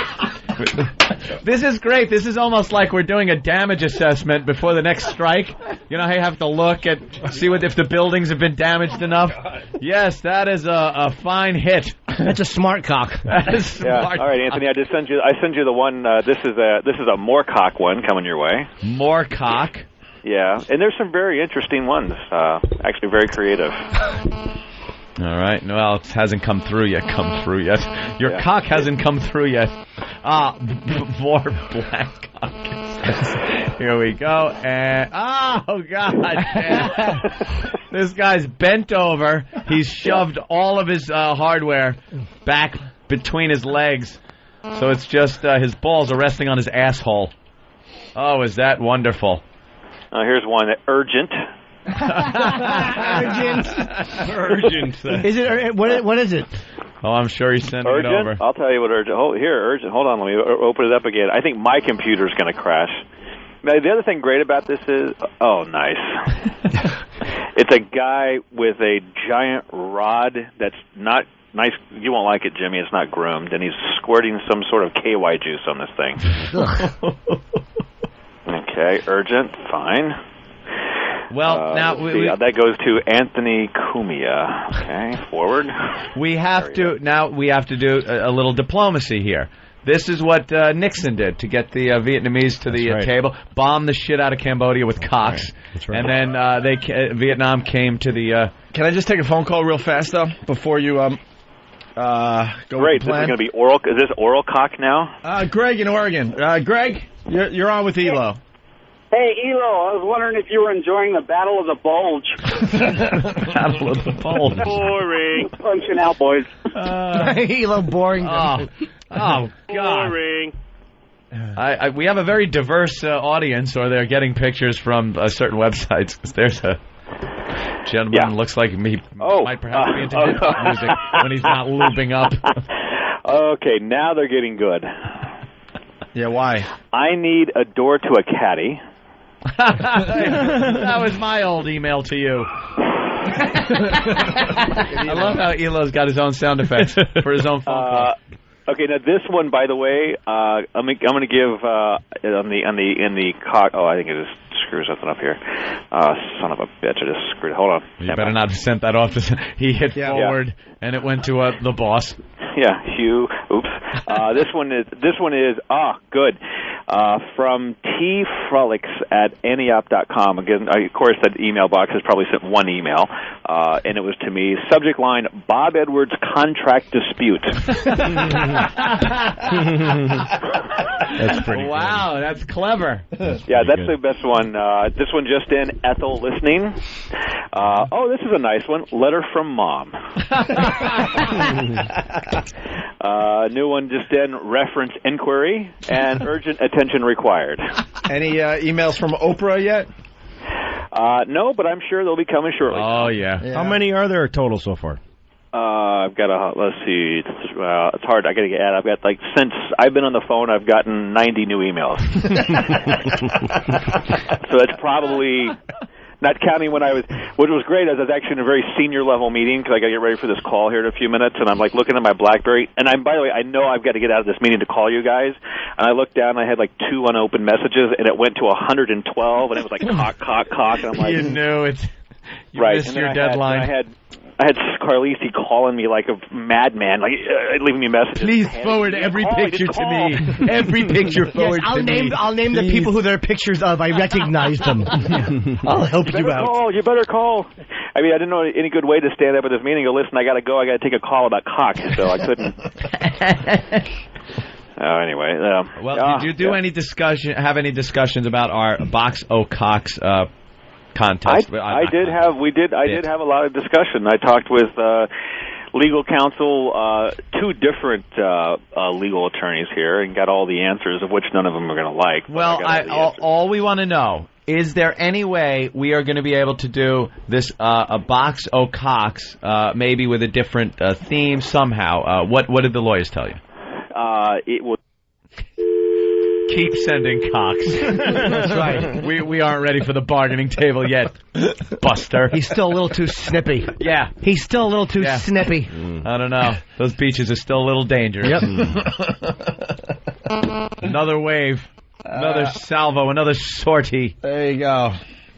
This is great. This is almost like we're doing a damage assessment before the next strike. You know how you have to look at, see if the buildings have been damaged enough? Yes, that is a fine hit. That's a smart cock. All right, Anthony, I send you the one. This is a more cock one coming your way. More cock. Yeah, and there's some very interesting ones. Actually, very creative. All right. Well, it hasn't come through yet. Your cock hasn't come through yet. More black cock. Here we go. And oh God, this guy's bent over. He's shoved all of his hardware back between his legs, so it's just his balls are resting on his asshole. Oh, is that wonderful? Here's one. Urgent. Urgent. Is it? What is it? Oh, I'm sure he's sending urgent? it over. I'll tell you what urgent. Urgent. Hold on, let me open it up again. I think my computer's going to crash. Now, the other thing great about this is, nice. It's a guy with a giant rod that's not nice. You won't like it, Jimmy. It's not groomed, and he's squirting some sort of KY juice on this thing. Okay, urgent, fine. Well, now that goes to Anthony Cumia. Okay, forward. We have to do a little diplomacy here. This is what Nixon did to get the Vietnamese to the table. Bombed the shit out of Cambodia with cocks. That's right. And then Vietnam came to the... Can I just take a phone call real fast, though, before you go Great. with the plan? This is going to be oral. Is this oral cock now? Greg in Oregon. Greg, you're on with Elo. Hey, Elo, I was wondering if you were enjoying the Battle of the Bulge. Battle of the Bulge. Boring. Punching out, boys. Elo, boring. Oh, God. Boring. We have a very diverse audience, or they're getting pictures from certain websites. There's a gentleman who looks like me. Might perhaps be into hip-hop music when he's not looping up. Okay, now they're getting good. Yeah, why? I need a door to a caddy. That was my old email to you. I love how Elo's got his own sound effects for his own phone call. Okay, now this one, by the way, I'm going to give in the cock. Oh, I think it just screws something up here. Son of a bitch! I just screwed. Hold on. You better not have sent that off. He hit forward, and it went to the boss. Yeah, Hugh. Oops. This one is good. From tfrolics@anyop.com. Again, of course, that email box has probably sent one email, and it was to me. Subject line: Bob Edwards contract dispute. That's pretty. Wow, cool. That's clever. Yeah, that's the best one. This one just in. Ethel listening. This is a nice one. Letter from mom. New one just in. Reference inquiry and urgent attention required. Any emails from Oprah yet? No, but I'm sure they'll be coming shortly. Oh, yeah. How many are there total so far? I've got let's see. It's hard. I got to get at. I've got since I've been on the phone, I've gotten 90 new emails. So that's probably. Not counting when what was great is I was actually in a very senior level meeting because I got to get ready for this call here in a few minutes, and I'm looking at my BlackBerry, and by the way, I know I've got to get out of this meeting to call you guys, and I looked down and I had 2 unopened messages, and it went to 112, and it was cock, and I'm like... You knew it. You right. missed your deadline. I had Carlisi calling me like a madman, leaving me messages. Please forward every picture to me. Every picture forward to me. I'll name the people who they're pictures of. I recognize them. I'll help you out. You better call. I mean, I didn't know any good way to stand up at this meeting and go, listen, I got to go. I got to take a call about cock, so I couldn't. Anyway. Did you do any discussion? Have any discussions about our Box O'Cocks contest? I did have a lot of discussion. I talked with legal counsel, 2 different legal attorneys here, and got all the answers, of which none of them are going to like. Well, all we want to know, is there any way we are going to be able to do this a Box O'Cocks, maybe with a different theme somehow? What did the lawyers tell you? It will. Keep sending cocks. That's right. We aren't ready for the bargaining table yet, Buster. He's still a little too snippy. Yeah. He's still a little too snippy. I don't know. Those beaches are still a little dangerous. Yep. Another wave. Another salvo. Another sortie. There you go.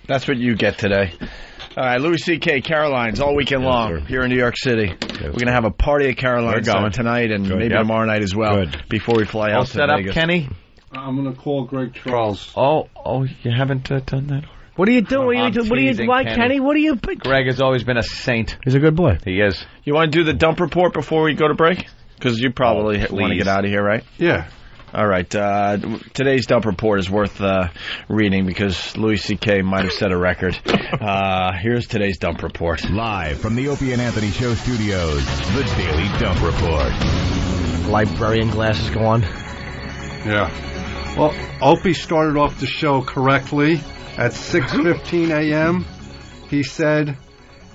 That's what you get today. All right, Louis C.K. Caroline's all weekend long here in New York City. We're going to have a party at Caroline's tonight and maybe tomorrow night as well before we fly out to set Vegas. Up, Kenny? I'm going to call Greg Charles. Oh, you haven't done that? What are you doing? Why, Kenny? What are you... Greg has always been a saint. He's a good boy. He is. You want to do the dump report before we go to break? Because you probably want to get out of here, right? Yeah. All right. Today's dump report is worth reading because Louis C.K. might have set a record. Here's today's dump report. Live from the Opie and Anthony Show studios, the Daily Dump Report. Librarian glasses go on. Yeah. Well, Opie started off the show correctly at 6:15 a.m. He said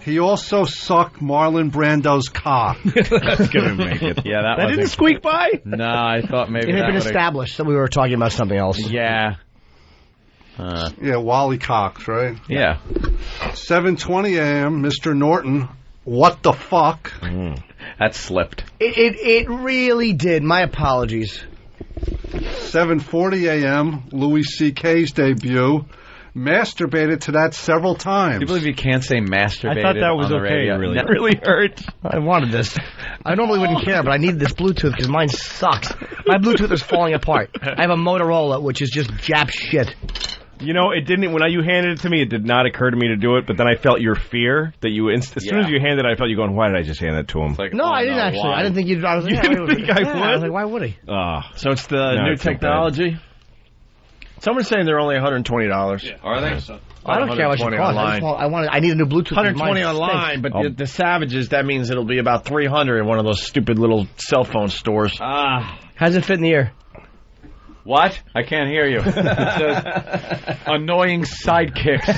he also sucked Marlon Brando's cock. That's going to make it. Yeah, that didn't squeak by? No, I thought maybe it had been established that we were talking about something else. Yeah. Yeah, Wally Cox, right? Yeah. 7:20 a.m., Mr. Norton, what the fuck? That slipped. It really did. My apologies. 7:40 a.m., Louis C.K.'s debut. Masturbated to that several times. Do you believe you can't say masturbated? I thought that was on the okay, radio? really. That really hurts. I wanted this. I normally wouldn't care, but I needed this Bluetooth because mine sucks. My Bluetooth is falling apart. I have a Motorola, which is just Jap shit. You know, it didn't. When you handed it to me, it did not occur to me to do it. But then I felt your fear that you. As soon as you handed it, I felt you going, "Why did I just hand it to him?" No, I didn't actually. Why? I didn't think you'd. I was like, You didn't think I would? I was like, why would he? So it's the No, new I feel technology. Someone's saying they're only $120. Are they? I don't care how much it costs. I need a new Bluetooth. 120 Mine online, stinks. but the Savages, that means it'll be about 300 in one of those stupid little cell phone stores. How's it fit in the ear? What? I can't hear you. It says annoying sidekicks.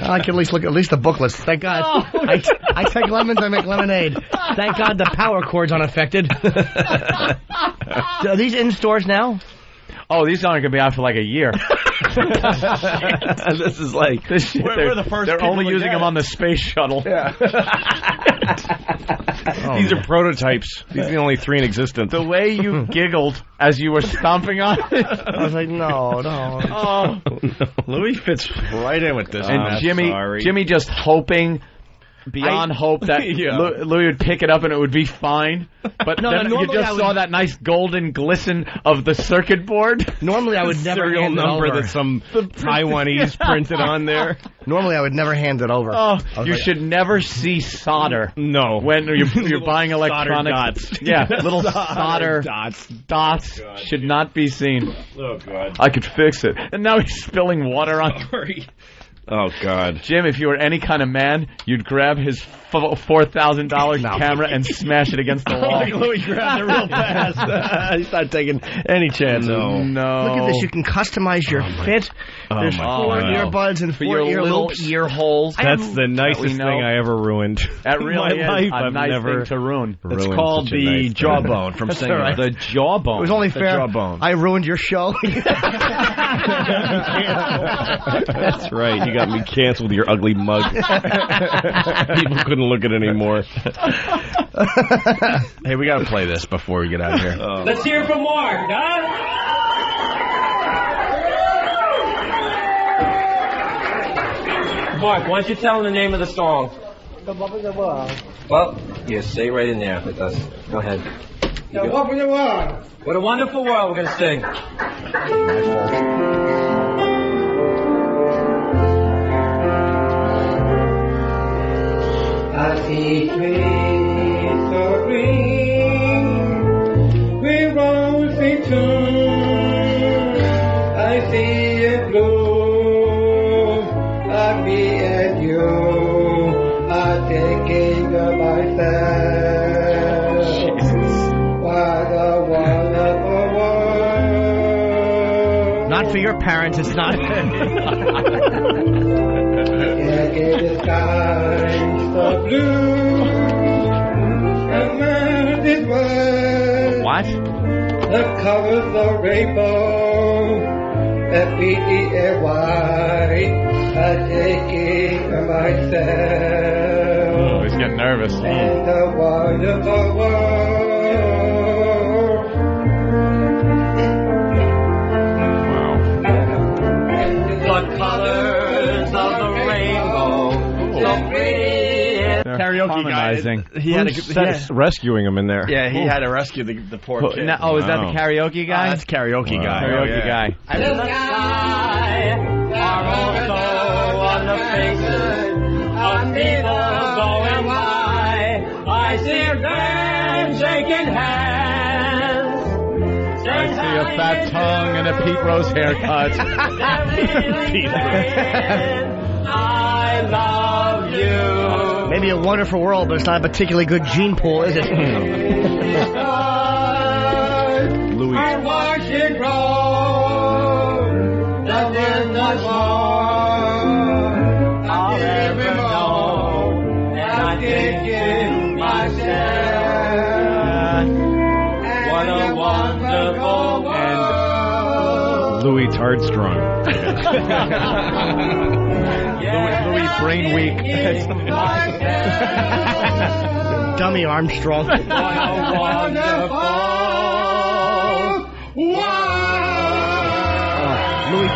I can at least look at least the booklets. Thank God. I take lemons, I make lemonade. Thank God the power cord's unaffected. Are these in stores now? Oh, these aren't going to be out for like a year. This is like we're the first. They're only using them on the space shuttle. Yeah. These are prototypes. These are the only 3 in existence. The way you giggled as you were stomping on it. I was like, no. Oh, Louis fits right in with this. And Jimmy just hoping beyond hope that Louis would pick it up and it would be fine. But then you just saw that nice golden glisten of the circuit board. Normally I would never serial hand it number over. that some Taiwanese printed on there. Normally I would never hand it over. Oh, you should never see solder. No. When you're buying electronics. Dots. Yeah, little solder dots should not be seen. Oh, God. I could fix it. And now he's spilling water on. Oh, God. Jim, if you were any kind of man, you'd grab his $4,000 camera and smash it against the wall. Louis grabbed it real fast. He's not taking any chances. No. Look at this. You can customize your fit. There's 4 earbuds and 4 your ear little loops. ear holes. That's the nicest thing I ever ruined. That really In my life, is a I've nice never thing to ruin. It's called the jawbone from Singer. right. The jawbone. It was only The fair. jawbone. I ruined your show. That's right. You got me canceled with your ugly mug. People couldn't look at it anymore. Hey, we got to play this before we get out of here. Let's hear it from Mark, huh? Mark, why don't you tell him the name of the song? Well, you say right in there with us. Go ahead. The wonderful world. What a wonderful world we're going to sing. I see trees so green, with rosy tune. I see it blue, I be at you. I'm thinking of myself. What a wonderful world. Not for your parents, it's not. The sky so blue, the mountain is white. What? The colors of rainbow, F-E-E-R-Y. I'm taking of myself. Oh, he's getting nervous. And the wonderful world. The colors of the rainbow, so pretty. Karaoke guy. He had rescuing him in there. Yeah, he had to rescue the poor kid. Is that the karaoke guy? That's karaoke guy. Karaoke guy. And the sky are also on the faces of people going by. I see them shaking hands. I see a fat tongue and a Pete Rose haircut. I love you. Maybe a wonderful world, but it's not a particularly good gene pool, is it? Louis. I watch it grow. That is not more I'll ever know. I'm thinking myself. What a wonderful world. Retard strong. Louie brain weak. Dummy Armstrong. Louie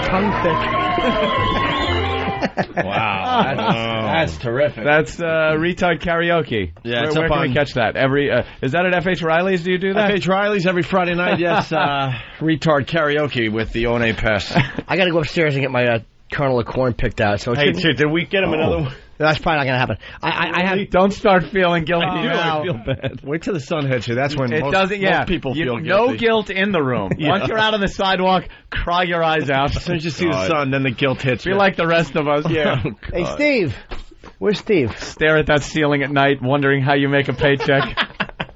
tongue thick. Wow, that's terrific. That's retard karaoke. Yeah, where can we catch that? Is that at F.H. Riley's? Do you do that? F.H. Riley's every Friday night. Yes, retard karaoke with the One Pest. I got to go upstairs and get my kernel of corn picked out. So hey, did we get him another one? That's probably not going to happen. I have. Don't start feeling guilty now. I feel bad. Wait till the sun hits you. That's when most people feel guilty. No guilt in the room. Yeah. Once you're out on the sidewalk, cry your eyes out. As soon as you see the sun, then the guilt hits you. Be like the rest of us. Yeah. Hey, Steve. Where's Steve? Stare at that ceiling at night, wondering how you make a paycheck.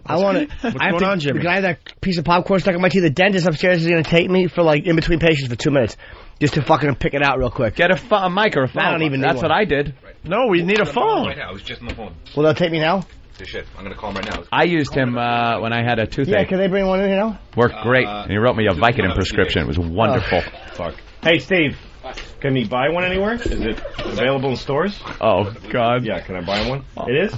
I want to. What's going on, Jimmy? Can I have that piece of popcorn stuck in my teeth? The dentist upstairs is going to take me for like in between patients for 2 minutes, just to fucking pick it out real quick. Get a mic or a phone. I don't even need That's one. what I did. No, we need a phone. Right now. I was just on the phone. Well, they'll take me now. Shit, I'm gonna call him right now. I used him when I had a toothache. Yeah, can they bring one in here now? Worked great. And he wrote me a Vicodin prescription. It was wonderful. Fuck. Hey, Steve. Can he buy one anywhere? Is it available in stores? Oh, God. Yeah, can I buy one? It is?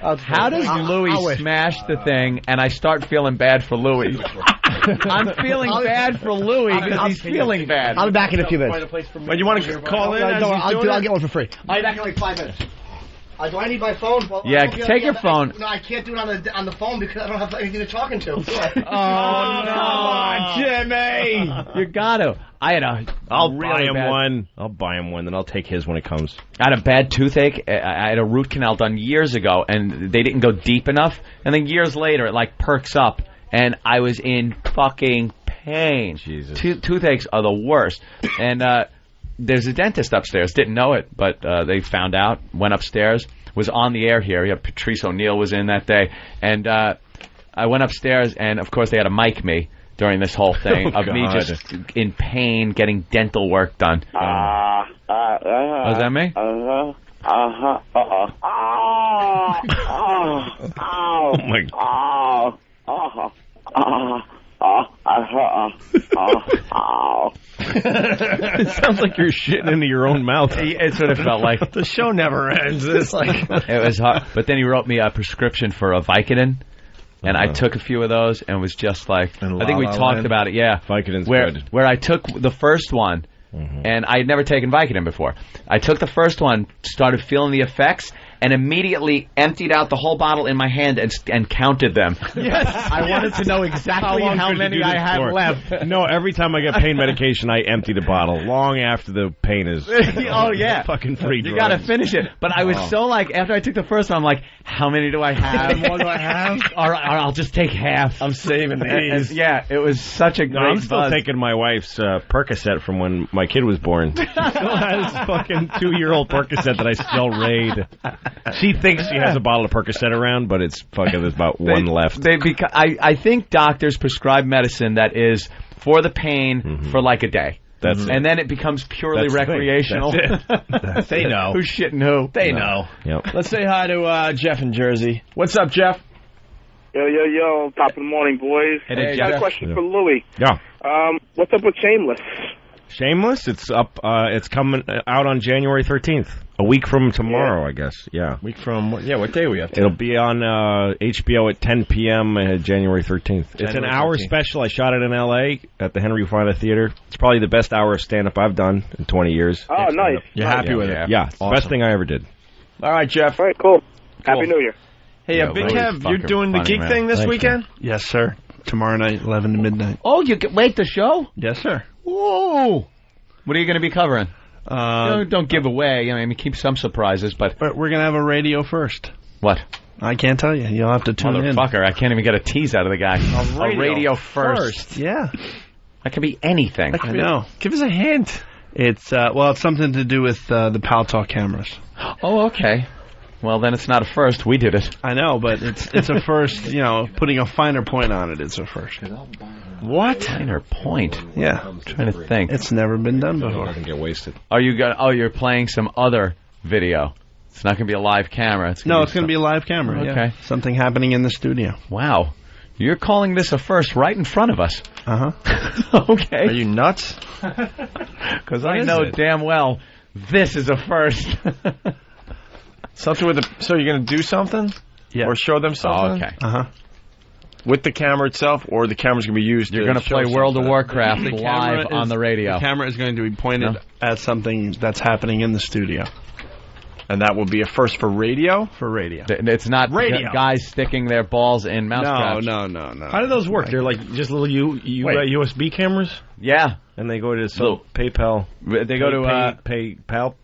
How does Louie smash the thing and I start feeling bad for Louie? I'm feeling bad for Louie because he's feeling bad. I'll be back in a few minutes. But you want to call in? I'll get one for free. I'll be back in like 5 minutes. Do I need my phone? Well, yeah, take your phone. No, I can't do it on the phone because I don't have anything to talk to. Oh, come on, Jimmy! You got to. I'll buy him one. I'll buy him one, then I'll take his when it comes. I had a bad toothache. I had a root canal done years ago, and they didn't go deep enough. And then years later, it like perks up, and I was in fucking pain. Jesus. Toothaches are the worst. And there's a dentist upstairs. Didn't know it, but they found out. Went upstairs. Was on the air here. Patrice O'Neill was in that day. And I went upstairs, and, of course, they had to mic me during this whole thing of me just in pain getting dental work done. Was that me? Oh, my God. It sounds like you're shitting into your own mouth. It's what it felt like. The show never ends. It's like it was hard. But then he wrote me a prescription for a Vicodin, and I took a few of those and was just like, I think we talked about it. Yeah, Vicodin's good. Where I took the first one, and I had never taken Vicodin before. I took the first one, started feeling the effects, and immediately emptied out the whole bottle in my hand and counted them. Yes. I wanted to know exactly how many I had left. No, every time I get pain medication, I empty the bottle long after the pain is oh, yeah. fucking free drugs. You got to finish it. But I was so like, after I took the first one, I'm like, how many do I have? What do I have? Or I'll just take half. I'm saving these. Yeah, it was such a great I'm still buzz. taking my wife's Percocet from when my kid was born. She still has fucking 2-year-old Percocet that I still raid. She thinks she has a bottle of Percocet around, but it's fucking, there's about one left. I think doctors prescribe medicine that is for the pain for like a day. And then it becomes purely recreational. That's they know. Who's shitting who? They know. Yep. Let's say hi to Jeff in Jersey. What's up, Jeff? Yo, top of the morning, boys. Hey, got a question for Louie. Yeah. What's up with Shameless? Shameless? It's up. It's coming out on January 13th. A week from tomorrow, I guess. Yeah. Week from what day are we up to? It'll be on HBO at 10 p.m. January 13th. It's an hour special. I shot it in L.A. at the Henry Fonda Theater. It's probably the best hour of stand-up I've done in 20 years. Oh, nice. You're happy with it? Yeah. It's the best thing I ever did. All right, Jeff. All right, cool. Happy New Year. Hey, Big Kev, you're doing the geek thing this weekend? Yes, sir. Tomorrow night, 11 to midnight. Oh, you can wait the show? Yes, sir. Whoa. What are you going to be covering? Don't give away. I mean, keep some surprises, but we're going to have a radio first. What? I can't tell you. You'll have to tune in. Motherfucker, I can't even get a tease out of the guy. A radio first. Yeah. That could be anything. I know. Give us a hint. It's something to do with the Pal Talk cameras. Oh, okay. Well, then it's not a first. We did it. I know, but it's a first. Putting a finer point on it, it's a first. What? Finer point? Yeah. I'm trying to think. It's never been done before. It doesn't get wasted. Are you you're playing some other video. It's not going to be a live camera. It's going to be a live camera. Okay. Yeah. Something happening in the studio. Wow. You're calling this a first right in front of us. Okay. Are you nuts? Because I know damn well this is a first. Something with so you're going to do something? Yeah. Or show them something? Oh, okay. With the camera itself, or the camera's going to be used You're going to play World of Warcraft live on the radio. The camera is going to be pointed at something that's happening in the studio. And that will be a first for radio? For radio. It's not guys sticking their balls in mousetraps. No. How do those work? They're like just little USB cameras? Yeah. And they go to PayPal. They go to Pal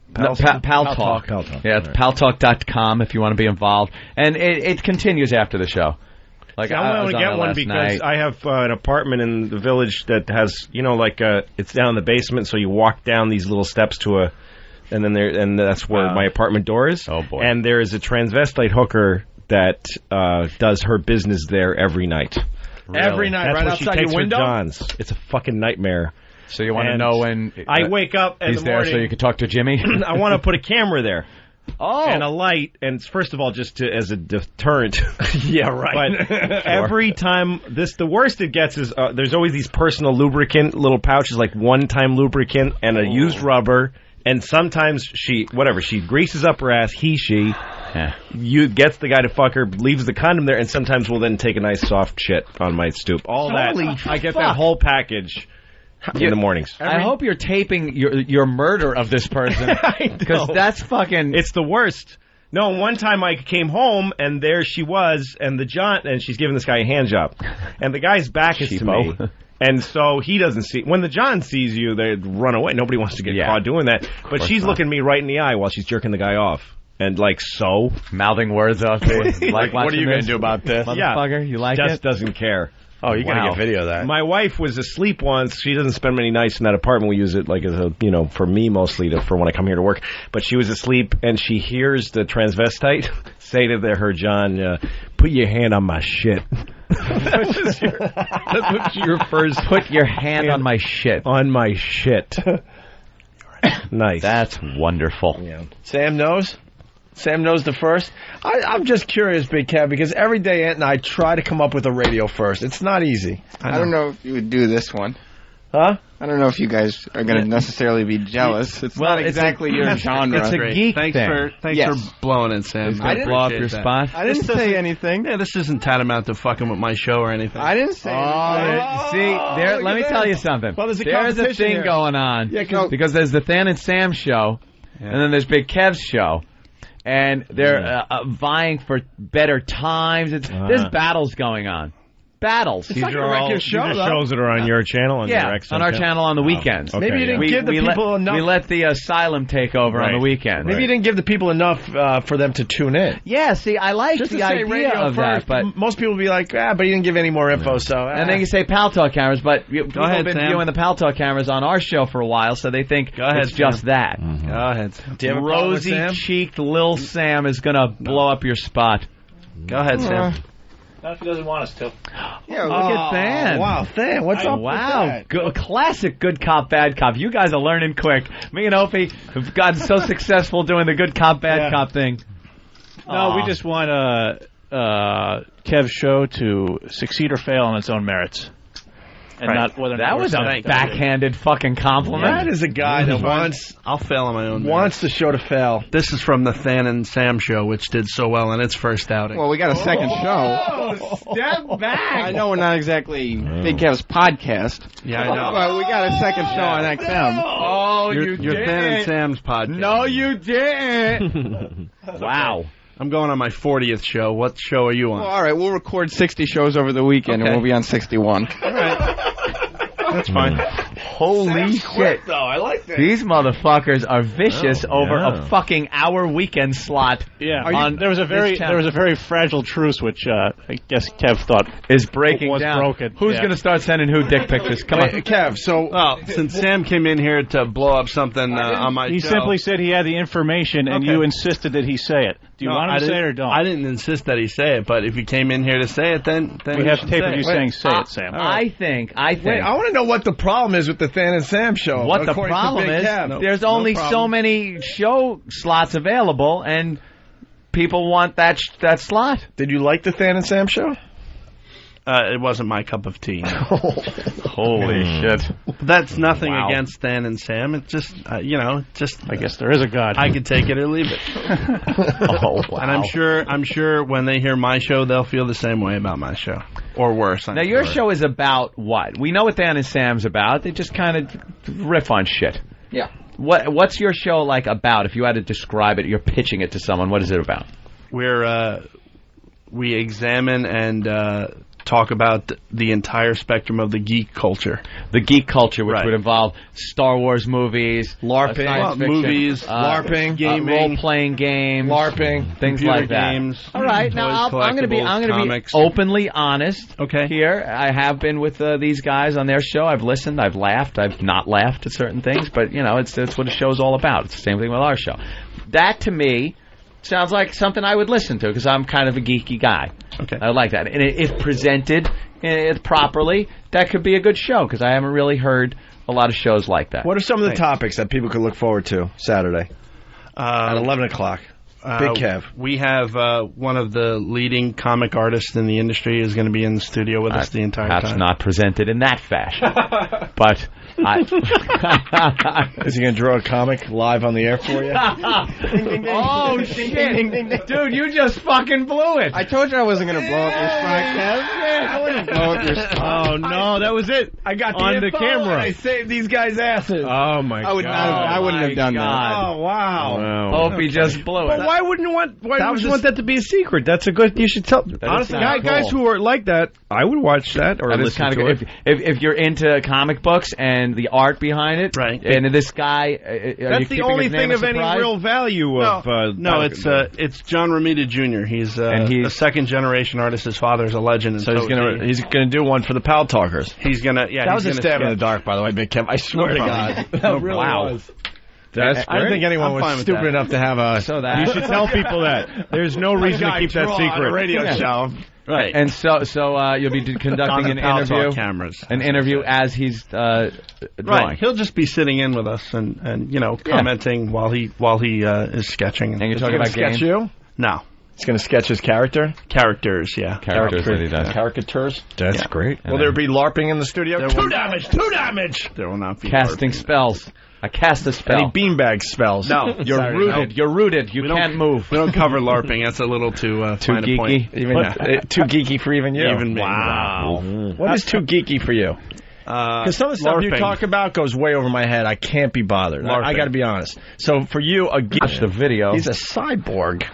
Talk. Yeah, it's paltalk.com if you want to be involved. And it continues after the show. Like I want to get one because I have an apartment in the village that has, it's down in the basement, so you walk down these little steps to and that's where my apartment door is. Oh boy! And there is a transvestite hooker that does her business there every night. Really? Every night, that's right outside your window. John's. It's a fucking nightmare. So you want to know when I wake up in he's the morning, there, so you can talk to Jimmy. I want to put a camera there. Oh, and a light, and first of all, just as a deterrent. Yeah, right. But every time, the worst it gets is there's always these personal lubricant little pouches, like one-time lubricant and a used rubber. And sometimes she greases up her ass, she gets the guy to fuck her, leaves the condom there, and sometimes will then take a nice soft shit on my stoop. I get that whole package in the mornings. I hope you're taping your murder of this person, because that's fucking. It's the worst. No, one time I came home and there she was, and she's giving this guy a hand job, and the guy's back is to me. And so he doesn't see. When the John sees you, they run away. Nobody wants to get caught doing that. But she's looking me right in the eye while she's jerking the guy off. And mouthing words off. Like what are you going to do about this? Motherfucker, you like just doesn't care. Oh, you got to get video of that. My wife was asleep once. She doesn't spend many nights in that apartment. We use it like as a, for me mostly for when I come here to work. But she was asleep and she hears the transvestite say to her John, "Put your hand on my shit." That's what she refers. Put your hand on my shit. On my shit. Nice. That's wonderful. Yeah. Sam knows. Sam knows the first. I'm just curious, Big Kev, because every day Ant and I try to come up with a radio first. It's not easy. I don't know if you would do this one. Huh? I don't know if you guys are going to necessarily be jealous. It's not exactly your genre. It's a geek Thanks thing. for blowing it, Sam. I didn't blow up your spot. I didn't say anything. Yeah, this isn't tantamount to fucking with my show or anything. I didn't say anything. Let me tell you something. Well, there's a thing here. going on. Yeah, because there's the Than and Sam show, and then there's Big Kev's show. And they're vying for better times. There's battles going on. Battles. It's like a regular show, these are shows that are on your channel? On on our channel on the weekends. Okay, maybe you didn't give the people enough. We let the Asylum take over on the weekend. Maybe you didn't give the people enough for them to tune in. Yeah, see, I like Just the to say idea radio of first, that. But most people will be like, but you didn't give any more info, so... And then you say Pal Talk cameras, but people have been Sam. viewing the Pal Talk cameras on our show for a while, so they think it's just that. Go ahead, Sam. Do you have a problem with Sam? Rosy-cheeked Lil Sam is going to blow up your spot. Go ahead, Sam. Not if he doesn't want us to. Yeah, Look at Than. Wow, Than, what's up with that? Classic good cop, bad cop. You guys are learning quick. Me and Opie have gotten so successful doing the good cop, bad cop thing. No, we just want Kev's show to succeed or fail on its own merits. And not whether that was a backhanded fucking compliment. That is a guy that wants... I'll fail on my own. Wants the show to fail. This is from the Than and Sam show, which did so well in its first outing. Well, we got a second show. Step back. I know we're not exactly Big Kev's podcast. Yeah, I know. But we got a second show on XM. Oh, Your Than and Sam's podcast. No, you didn't. Wow. I'm going on my 40th show. What show are you on? Well, all right, we'll record 60 shows over the weekend, and we'll be on 61. All right. That's fine. Holy shit. Though. I like that. These motherfuckers are vicious over a fucking hour weekend slot. Yeah. There was a very fragile truce, which I guess Kev thought is breaking was down. Broken. Who's going to start sending who dick pictures? Come on, Kev. So, since Sam came in here to blow up something on my show, he simply said he had the information, and you insisted that he say it. Do you want him to say it or don't? I didn't insist that he say it, but if he came in here to say it, then we have tape of you saying "say it, Sam." I think. Wait, I want to know what the problem is with the Than and Sam show. What the problem is? There's only so many show slots available, and people want that slot. Did you like the Than and Sam show? It wasn't my cup of tea. Holy shit. That's nothing Wow. against Stan and Sam. It's just, I guess there is a God. I could take it or leave it. Oh, wow. And I'm sure when they hear my show, they'll feel the same way about my show. Or worse. Now, your show is about what? We know what Dan and Sam's about. They just kind of riff on shit. Yeah. What's your show like about? If you had to describe it, you're pitching it to someone, what is it about? We examine and talk about the entire spectrum of the geek culture. The geek culture, which would involve Star Wars movies, LARPing, science fiction, movies, LARPing, gaming, role-playing games, LARPing, things computer like that. games. All right, now I'm going to be openly honest. Okay. Here, I have been with these guys on their show. I've listened, I've laughed, I've not laughed at certain things, but it's what a show's all about. It's the same thing with our show. That to me sounds like something I would listen to because I'm kind of a geeky guy. Okay. I like that. And if presented properly, that could be a good show because I haven't really heard a lot of shows like that. What are some of the topics that people could look forward to Saturday at 11 o'clock? Big Kev. We have one of the leading comic artists in the industry is going to be in the studio with us the entire Perhaps time. not presented in that fashion. But is he going to draw a comic live on the air for you? Oh, shit. Dude, you just fucking blew it. I told you I wasn't going to blow up your spot, Kev. I wouldn't blow up your spot. Oh, no, that was it. I got on the info camera. and I saved these guys' asses. Oh, my God. I wouldn't have done that. Oh, wow. Hope he just blew it. But why wouldn't you want that to be a secret? That's a good. You should tell. Honestly, guys who are like that, I would watch that or listen to it. If you're into comic books and the art behind it, right? And this guy, that's the only thing of any real value. No, it's John Romita Jr. He's a second generation artist. His father's a legend. So he's gonna do one for the Pal Talkers. He's gonna that was a stab in the dark, by the way, Big Kev. I swear to God, that really was. That's I don't think anyone was stupid enough to have a. So that you should tell people that. There's no reason to keep that secret. On a radio show. Right, and so you'll be conducting an interview. An interview as he's drawing. Right, he'll just be sitting in with us and commenting while he is sketching. And you're talking about sketch you? No. He's going to sketch his characters, yeah. Characters that he does. Caricatures. That's great. Will there be LARPing in the studio? Two damage! There will not be casting spells. I cast a spell. Any beanbag spells? No. You're rooted. You're rooted. You can't move. We don't cover LARPing. That's a little too geeky. Too geeky for even you. Even me. Wow. What is too geeky for you? Because some of the stuff you talk about goes way over my head. I can't be bothered. I got to be honest. So for you, watch the video. He's a cyborg.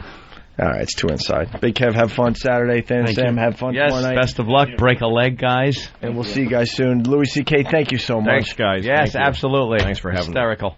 All right, it's 2 inside. Big Kev, have fun Saturday. Thin and Sam, have fun tomorrow night. Best of luck. Break a leg, guys. And we'll see you guys soon. Louis C.K., thank you so much. Thanks, guys. Yes, absolutely. Thanks for having me. Hysterical.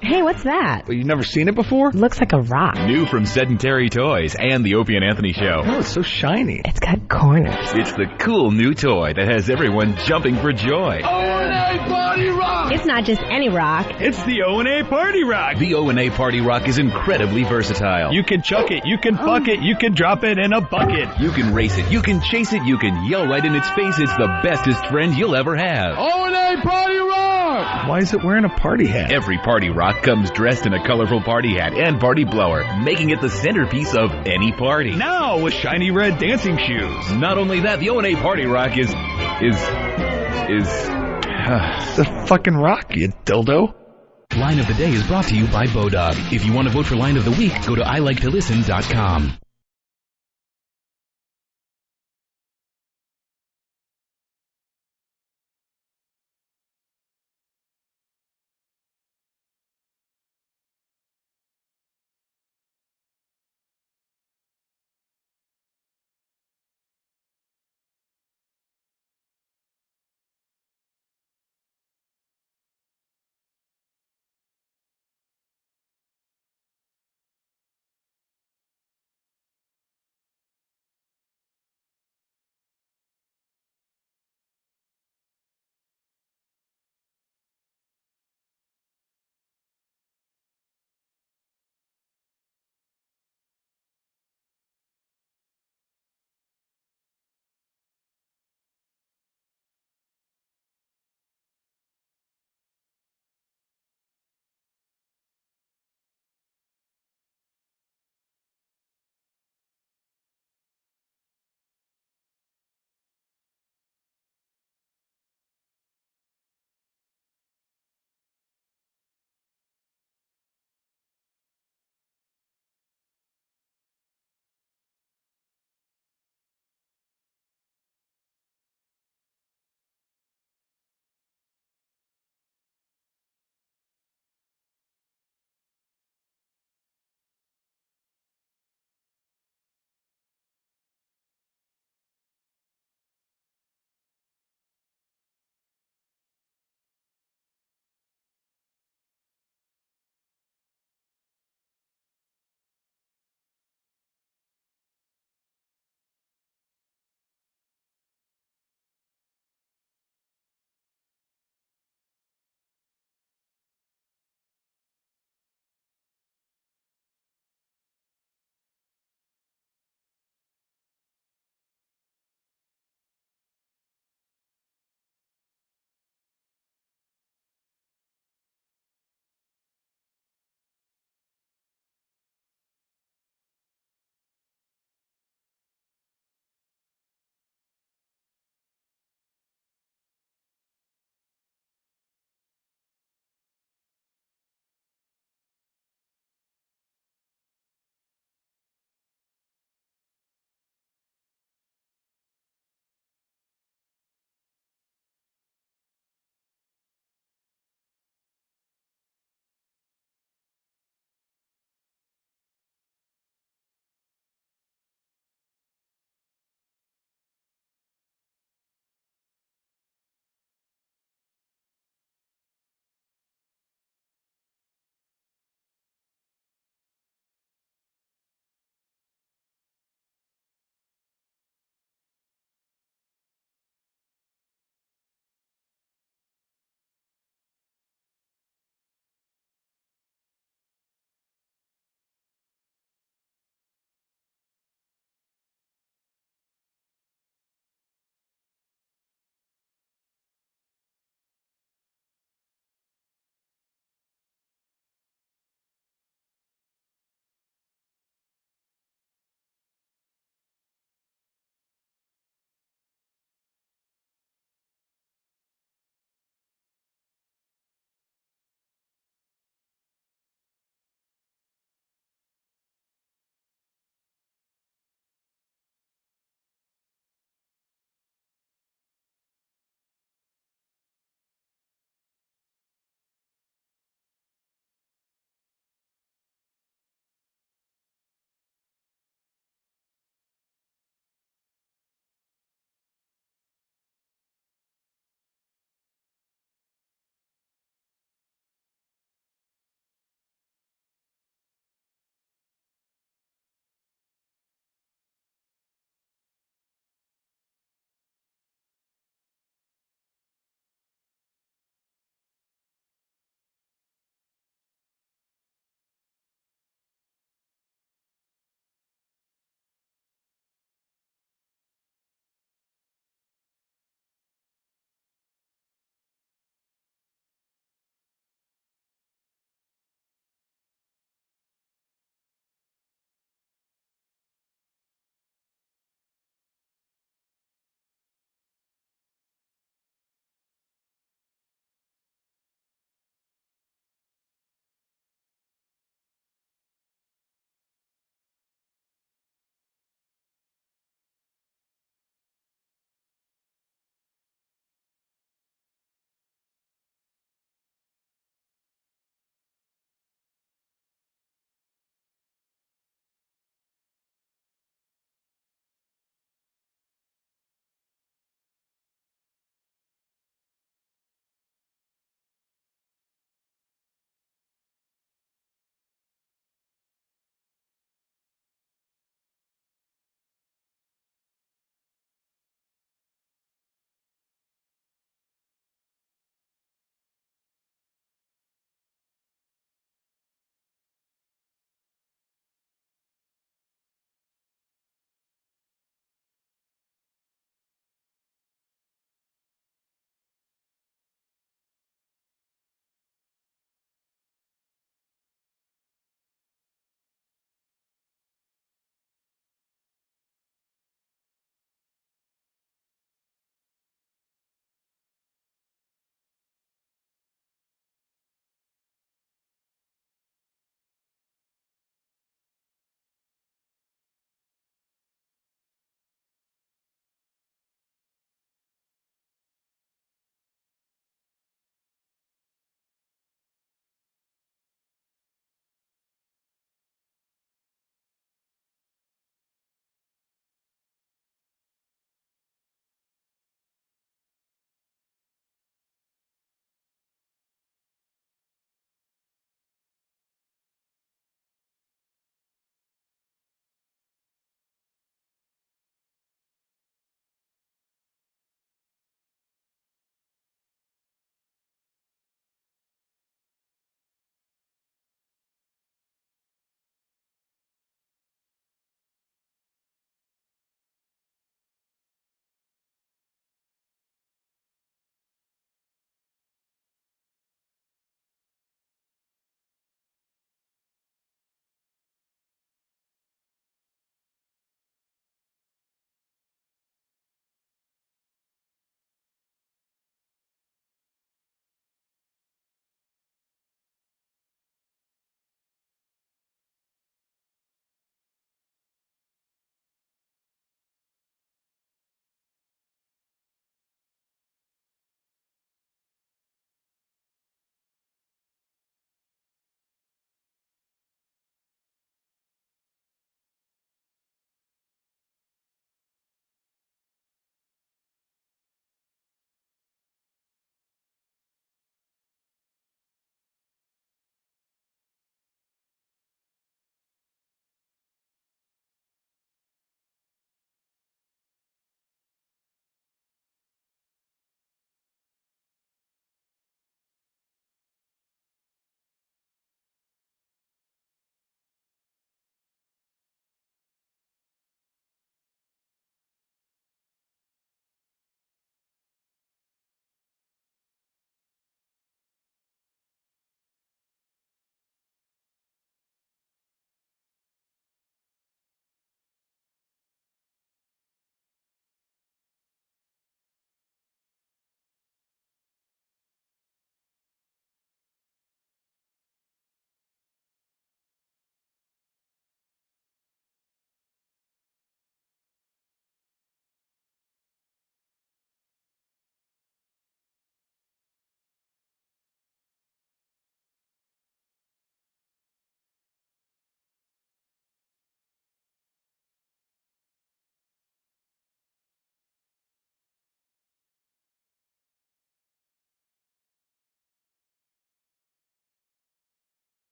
Hey, what's that? Well, you've never seen it before? Looks like a rock. New from Sedentary Toys and the Opie and Anthony Show. Oh, it's so shiny. It's got corners. It's the cool new toy that has everyone jumping for joy. O&A Party Rock! It's not just any rock. It's the O&A Party Rock. The O&A Party Rock is incredibly versatile. You can chuck it, you can fuck it, you can drop it in a bucket. You can race it, you can chase it, you can yell right in its face. It's the bestest friend you'll ever have. O&A Party Rock! Why is it wearing a party hat? Every Party Rock comes dressed in a colorful party hat and party blower, making it the centerpiece of any party. Now with shiny red dancing shoes. Not only that, the O&A Party Rock is it's a fucking rock, you dildo. Line of the Day is brought to you by Bodog. If you want to vote for Line of the Week, go to iliketolisten.com.